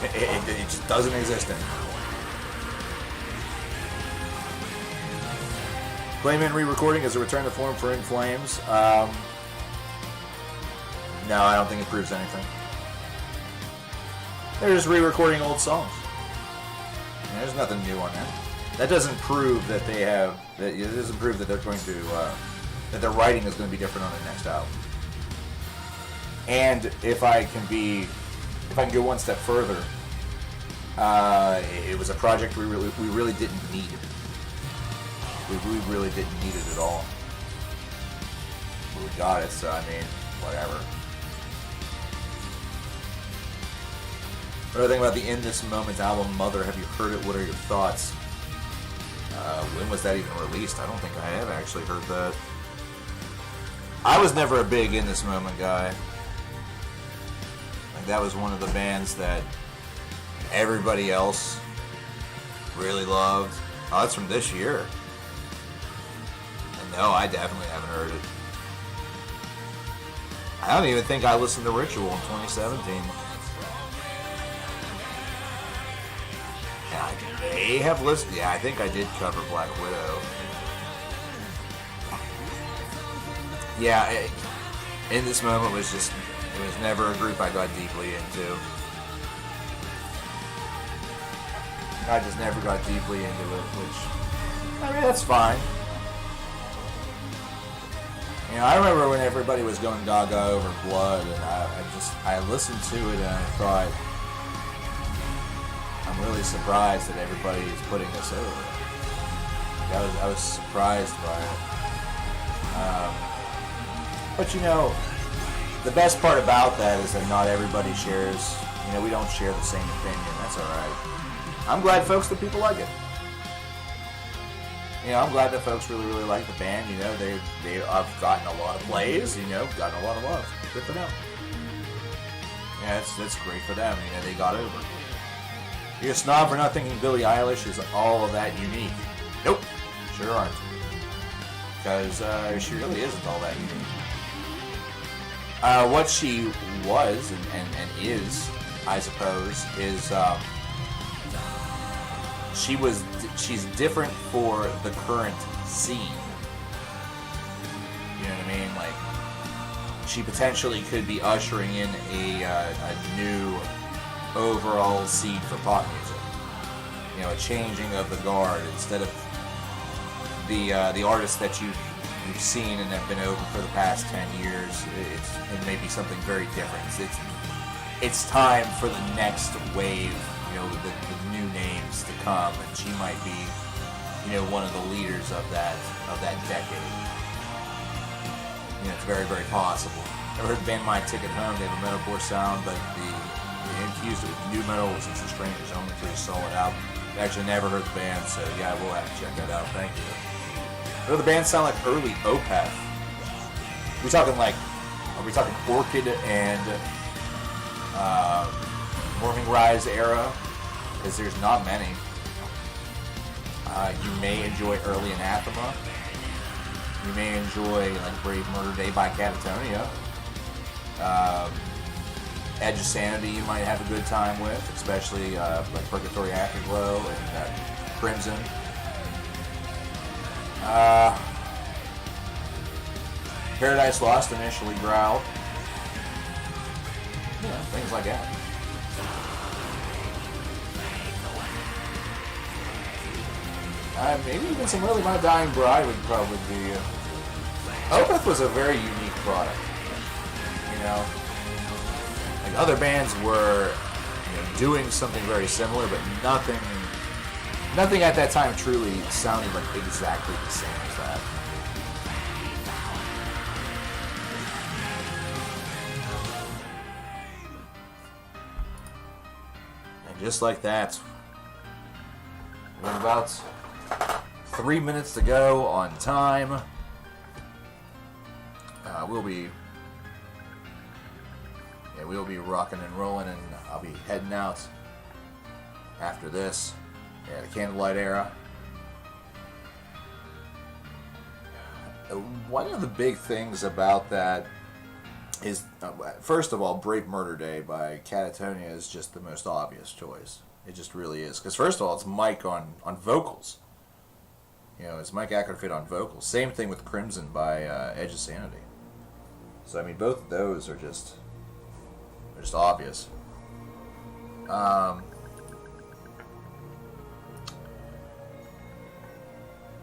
It just doesn't exist anymore. Clayman re-recording is a return to form for In Flames. No, I don't think it proves anything. They're just re-recording old songs. There's nothing new on that. That doesn't prove that they have. It doesn't prove that they're going to that their writing is going to be different on the next album. And if I can go one step further, it was a project we really didn't need. We really didn't need it at all. But we got it, so I mean, whatever. Another thing about the In This Moment album, Mother, have you heard it? What are your thoughts? When was that even released? I don't think I have actually heard that. I was never a big In This Moment guy. Like, that was one of the bands that everybody else really loved. Oh, that's from this year. And no, I definitely haven't heard it. I don't even think I listened to Ritual in 2017. I may have listened. Yeah, I think I did cover Black Widow. Yeah, In This Moment was just, it was never a group I got deeply into. I just never got deeply into it, which, I mean, that's fine. You know, I remember when everybody was going gaga over Blood, and I listened to it and I thought, I'm really surprised that everybody is putting this over. I was surprised by it. But you know, the best part about that is that not everybody shares, you know, we don't share the same opinion. That's alright. I'm glad, folks, that people like it. You know, I'm glad that folks really like the band. You know, they have gotten a lot of plays, you know, gotten a lot of love. Good for them. Yeah, that's great for them. You know, they got over. You're a snob for not thinking Billie Eilish is all of that unique. Nope, sure aren't. Because she really isn't all that unique. What she was and is, I suppose, is she's different for the current scene. You know what I mean? Like, she potentially could be ushering in a new overall seed for pop music. You know, a changing of the guard. Instead of the artists that you've seen and have been over for the past 10 years, it may be something very different. It's time for the next wave, you know, the new names to come, and she might be, you know, one of the leaders of that decade. You know, it's very, very possible. I heard the band My Ticket Home. They have a metalcore sound, but they infused it with new metal, since The Stranger's Only pretty solid album. I actually never heard the band, so yeah, we'll have to check that out. Thank you. I know the band sound like early Opeth. Are we talking Orchid and Morning Rise era? Because there's not many. You may enjoy early Anathema. You may enjoy like Brave Murder Day by Catatonia. Edge of Sanity you might have a good time with, especially like Purgatory Afterglow and Crimson. Paradise Lost initially growled. You know, things like that. Maybe even some early My Dying Bride would probably be... Opeth was a very unique product. You know? Like, other bands were, you know, doing something very similar, but nothing at that time truly sounded like exactly the same as that. And just like that, we have about 3 minutes to go on time. We'll be rocking and rolling and I'll be heading out after this. Yeah, the Candlelight Era. One of the big things about that is, first of all, Brave Murder Day by Catatonia is just the most obvious choice. It just really is. Because first of all, it's Mike on vocals. You know, it's Mike Ackerfit on vocals. Same thing with Crimson by Edge of Sanity. So, I mean, both of those are just obvious.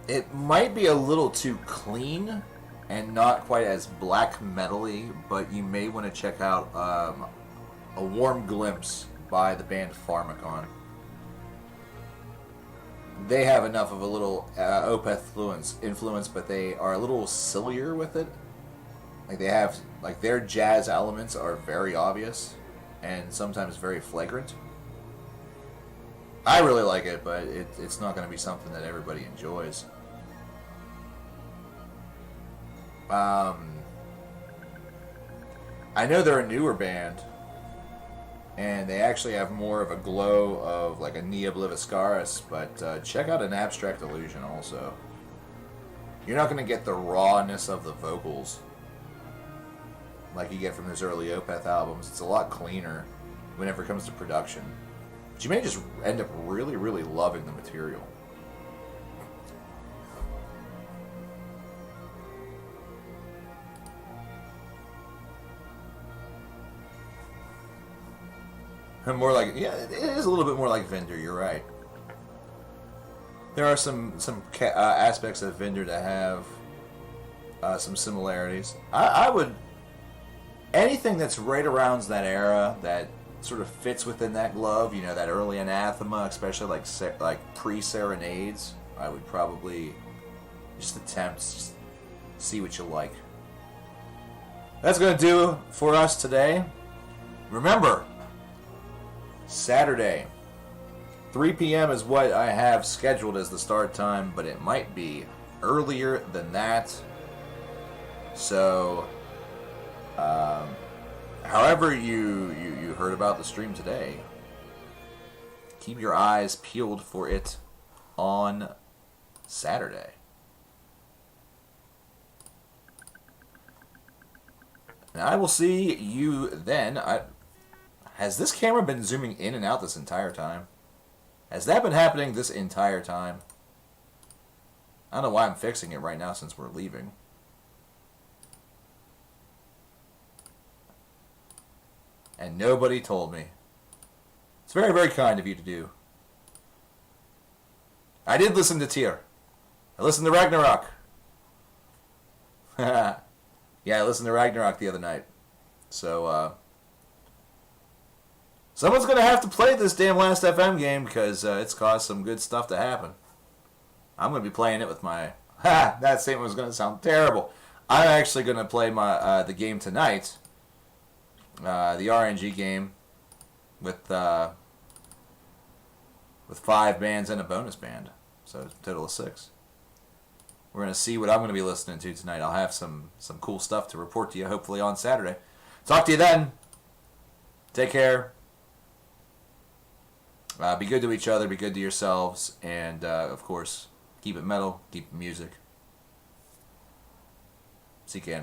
It might be a little too clean and not quite as black metal-y, but you may want to check out A Warm Glimpse by the band Pharmacon. They have enough of a little Opeth influence, but they are a little sillier with it. Like they have, like their jazz elements are very obvious and sometimes very flagrant. I really like it, but it's not going to be something that everybody enjoys. I know they're a newer band, and they actually have more of a glow of like a Nia Bliviscaris, but check out An Abstract Illusion also. You're not going to get the rawness of the vocals like you get from those early Opeth albums. It's a lot cleaner whenever it comes to production. But you may just end up really, really loving the material. More like, yeah, it is a little bit more like Vendor, you're right. There are some aspects of Vendor that have some similarities. I would, anything that's right around that era that sort of fits within that glove, you know, that early Anathema, especially like pre-Serenades, I would probably just attempt, just see what you like. That's going to do for us today. Remember, Saturday, 3 p.m. is what I have scheduled as the start time, but it might be earlier than that. So, however you heard about the stream today, keep your eyes peeled for it on Saturday. And I will see you then. Has this camera been zooming in and out this entire time? Has that been happening this entire time? I don't know why I'm fixing it right now since we're leaving. And nobody told me. It's very, very kind of you to do. I did listen to Tyr. I listened to Ragnarok. Yeah, I listened to Ragnarok the other night. So, someone's going to have to play this damn Last FM game because it's caused some good stuff to happen. I'm going to be playing it with my... that statement was going to sound terrible. I'm actually going to play my the game tonight. The RNG game with 5 bands and a bonus band. So it's a total of 6. We're going to see what I'm going to be listening to tonight. I'll have some cool stuff to report to you hopefully on Saturday. Talk to you then. Take care. Be good to each other, be good to yourselves, and, of course, keep it metal, keep it music. CKN.